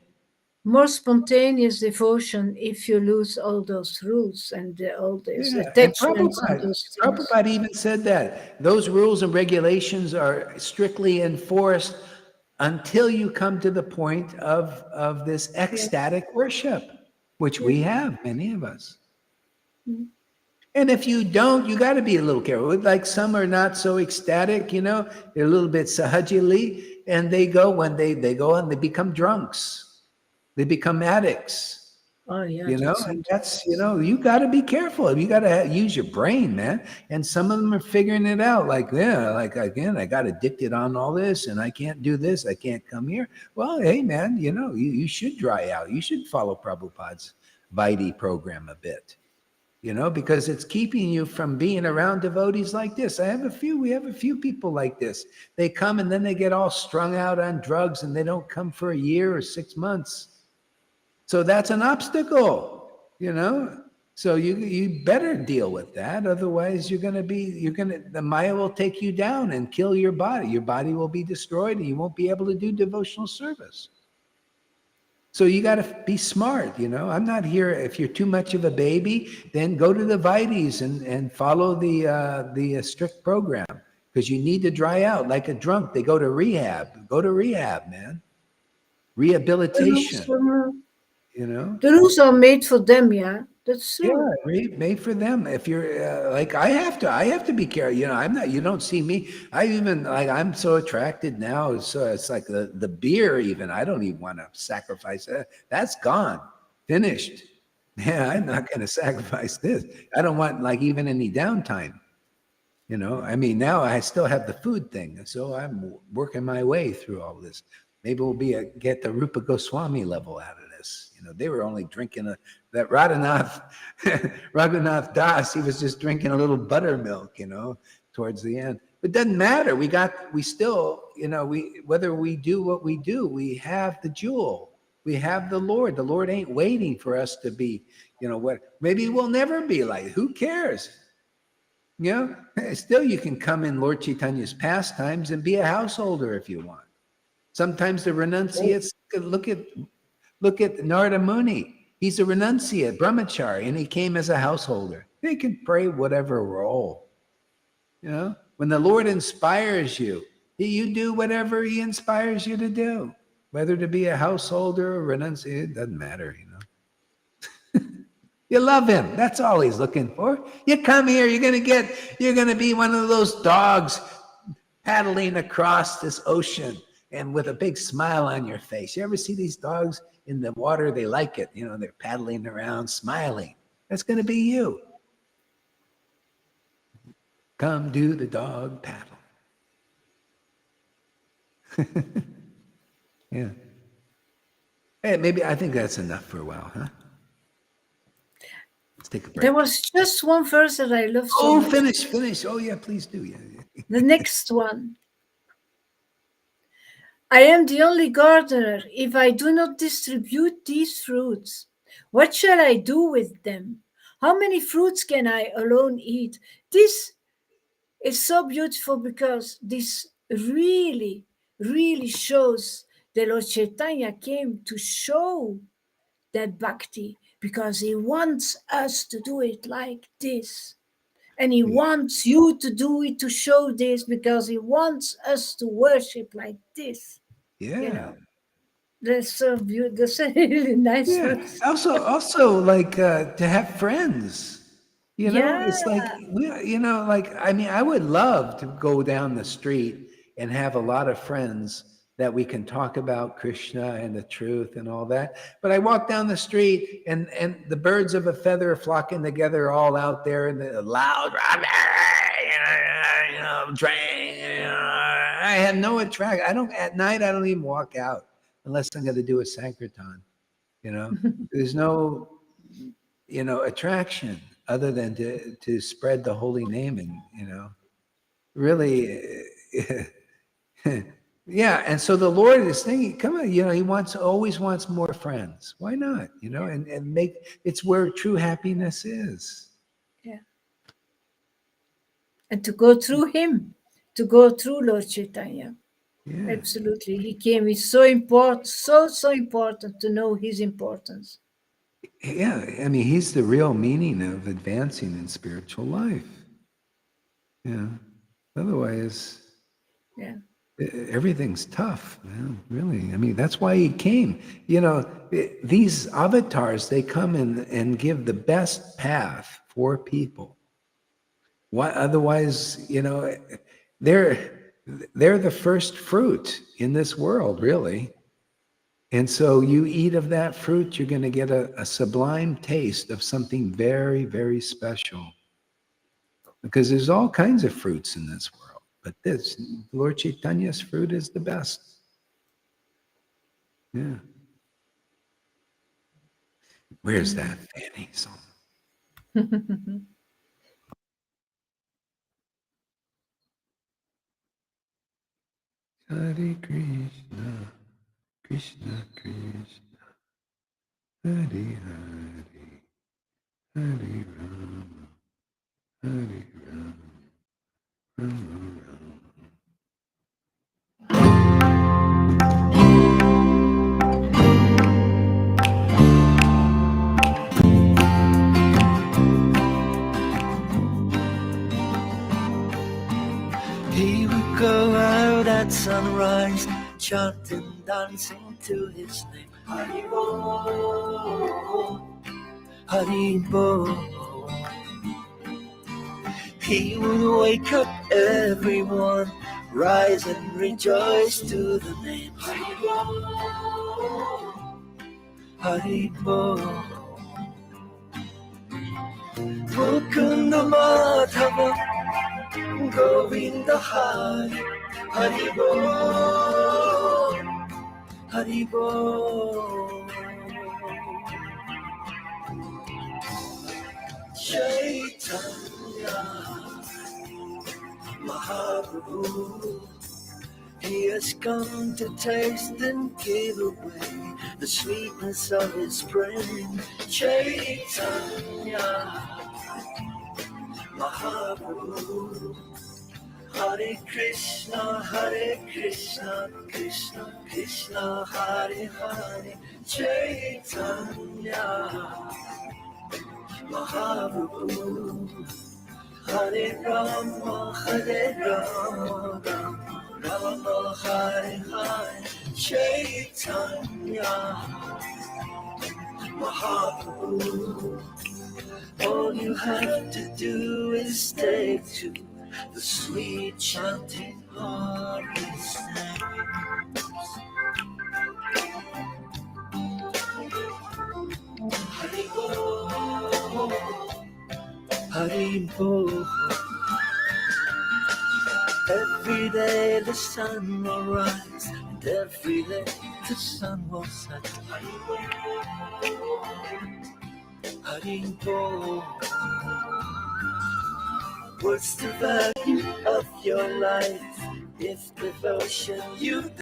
More spontaneous devotion if you lose all those rules and all these attachments. Prabhupada even said that those rules and regulations are strictly enforced until you come to the point of this ecstatic worship, which we have, many of us. And if you don't, you got to be a little careful. Like some are not so ecstatic, they're a little bit sahajili, and they go and they become drunks. They become addicts. Oh, yeah. And that's, you got to be careful. You got to use your brain, man. And some of them are figuring it out. Again, I got addicted on all this and I can't do this. I can't come here. Well, hey, man, you should dry out. You should follow Prabhupada's Vaidhi program a bit, because it's keeping you from being around devotees like this. We have a few people like this. They come and then they get all strung out on drugs and they don't come for a year or 6 months. So that's an obstacle, So you better deal with that. Otherwise, the Maya will take you down and kill your body. Your body will be destroyed and you won't be able to do devotional service. So you got to be smart, I'm not here. If you're too much of a baby, then go to the Vaidhis and follow the strict program, because you need to dry out like a drunk. They go to rehab. Go to rehab, man. rehabilitation. You know, the rules are made for them. Yeah, that's true. Yeah, made for them. If you're like, I have to be careful. You know, I'm not. You don't see me. I even like. I'm so attracted now. So it's like the beer. Even I don't even want to sacrifice that. That's gone, finished. Yeah, I'm not going to sacrifice this. I don't want like even any downtime. You know, I mean, now I still have the food thing, so I'm working my way through all this. Maybe we'll get the Rupa Goswami level out of this. You know, they were only drinking that Raghunath Das. He was just drinking a little buttermilk. You know, towards the end. But it doesn't matter. We still, you know, whether we do what we do, we have the jewel. We have the Lord. The Lord ain't waiting for us to be, you know, what. Maybe we'll never be like. Who cares? You know, still you can come in Lord Caitanya's pastimes and be a householder if you want. Sometimes the renunciates, look at Narada Muni. He's a renunciate, brahmachari, and he came as a householder. He can pray whatever role. You know, when the Lord inspires you, you do whatever he inspires you to do. Whether to be a householder or renunciate, it doesn't matter, you know. You love him. That's all he's looking for. You come here, you're going to be one of those dogs paddling across this ocean and with a big smile on your face. You ever see these dogs in the water? They like it. You know, they're paddling around, smiling. That's going to be you. Come do the dog paddle. Yeah. Hey, maybe I think that's enough for a while, huh? Let's take a break. There was just one verse that I love so much. Finish. Oh, yeah, please do. Yeah. The next one. I am the only gardener. If I do not distribute these fruits, what shall I do with them? How many fruits can I alone eat? This is so beautiful because this really, really shows that Lord Caitanya came to show that bhakti because he wants us to do it like this. And he wants you to do it to show this because he wants us to worship like this. Yeah. You know, that's so beautiful. That's a really nice verse. Also like to have friends. You know, it's like I mean, I would love to go down the street and have a lot of friends that we can talk about Krishna and the truth and all that. But I walk down the street and the birds of a feather are flocking together all out there in the loud, you know, train. You know, I have no attraction. At night, I don't even walk out unless I'm going to do a Sankirtan. You know, there's no, you know, attraction other than to spread the holy name and, you know, really, yeah. And so the Lord is thinking, come on, you know, he always wants more friends. Why not? You know, and it's where true happiness is. Yeah. And to go through him, to go through Lord Caitanya. Yeah. Absolutely. He came. It's so important, so important to know his importance. Yeah, I mean, he's the real meaning of advancing in spiritual life. Yeah. Otherwise, everything's tough, man, really. I mean, that's why he came. You know, these avatars, they come in and give the best path for people. Why? Otherwise, you know, they're the first fruit in this world, really. And so you eat of that fruit, you're going to get a sublime taste of something very, very special. Because there's all kinds of fruits in this world. But this, Lord Caitanya's fruit is the best. Yeah. Where's that Fanny song? Hare Krishna, Krishna Krishna, Hare Hare, Hare Rama, Hare Rama, Rama Rama. He would go out at sunrise, chanting, dancing, into his name. Haribo, Haribo. He will wake up everyone, rise and rejoice to the name. Haribo, Haribo. Mukunda Madhava, Govinda Hari, Haribo, Haribo. Chaitanya Mahaprabhu, he has come to taste and give away the sweetness of his praying. Chaitanya Mahaprabhu, Hare Krishna, Krishna Krishna, Hare Hare. Chaitanya Mahaprabhu, Hare Rama, Rama Hare Hare. Chaitanya Mahaprabhu, all you have to do is take to the sweet chanting of his name. Haribo, Haribo. Every day the sun will rise, and every day the sun will set. Haribo, Haribo. What's the value of your life if devotion you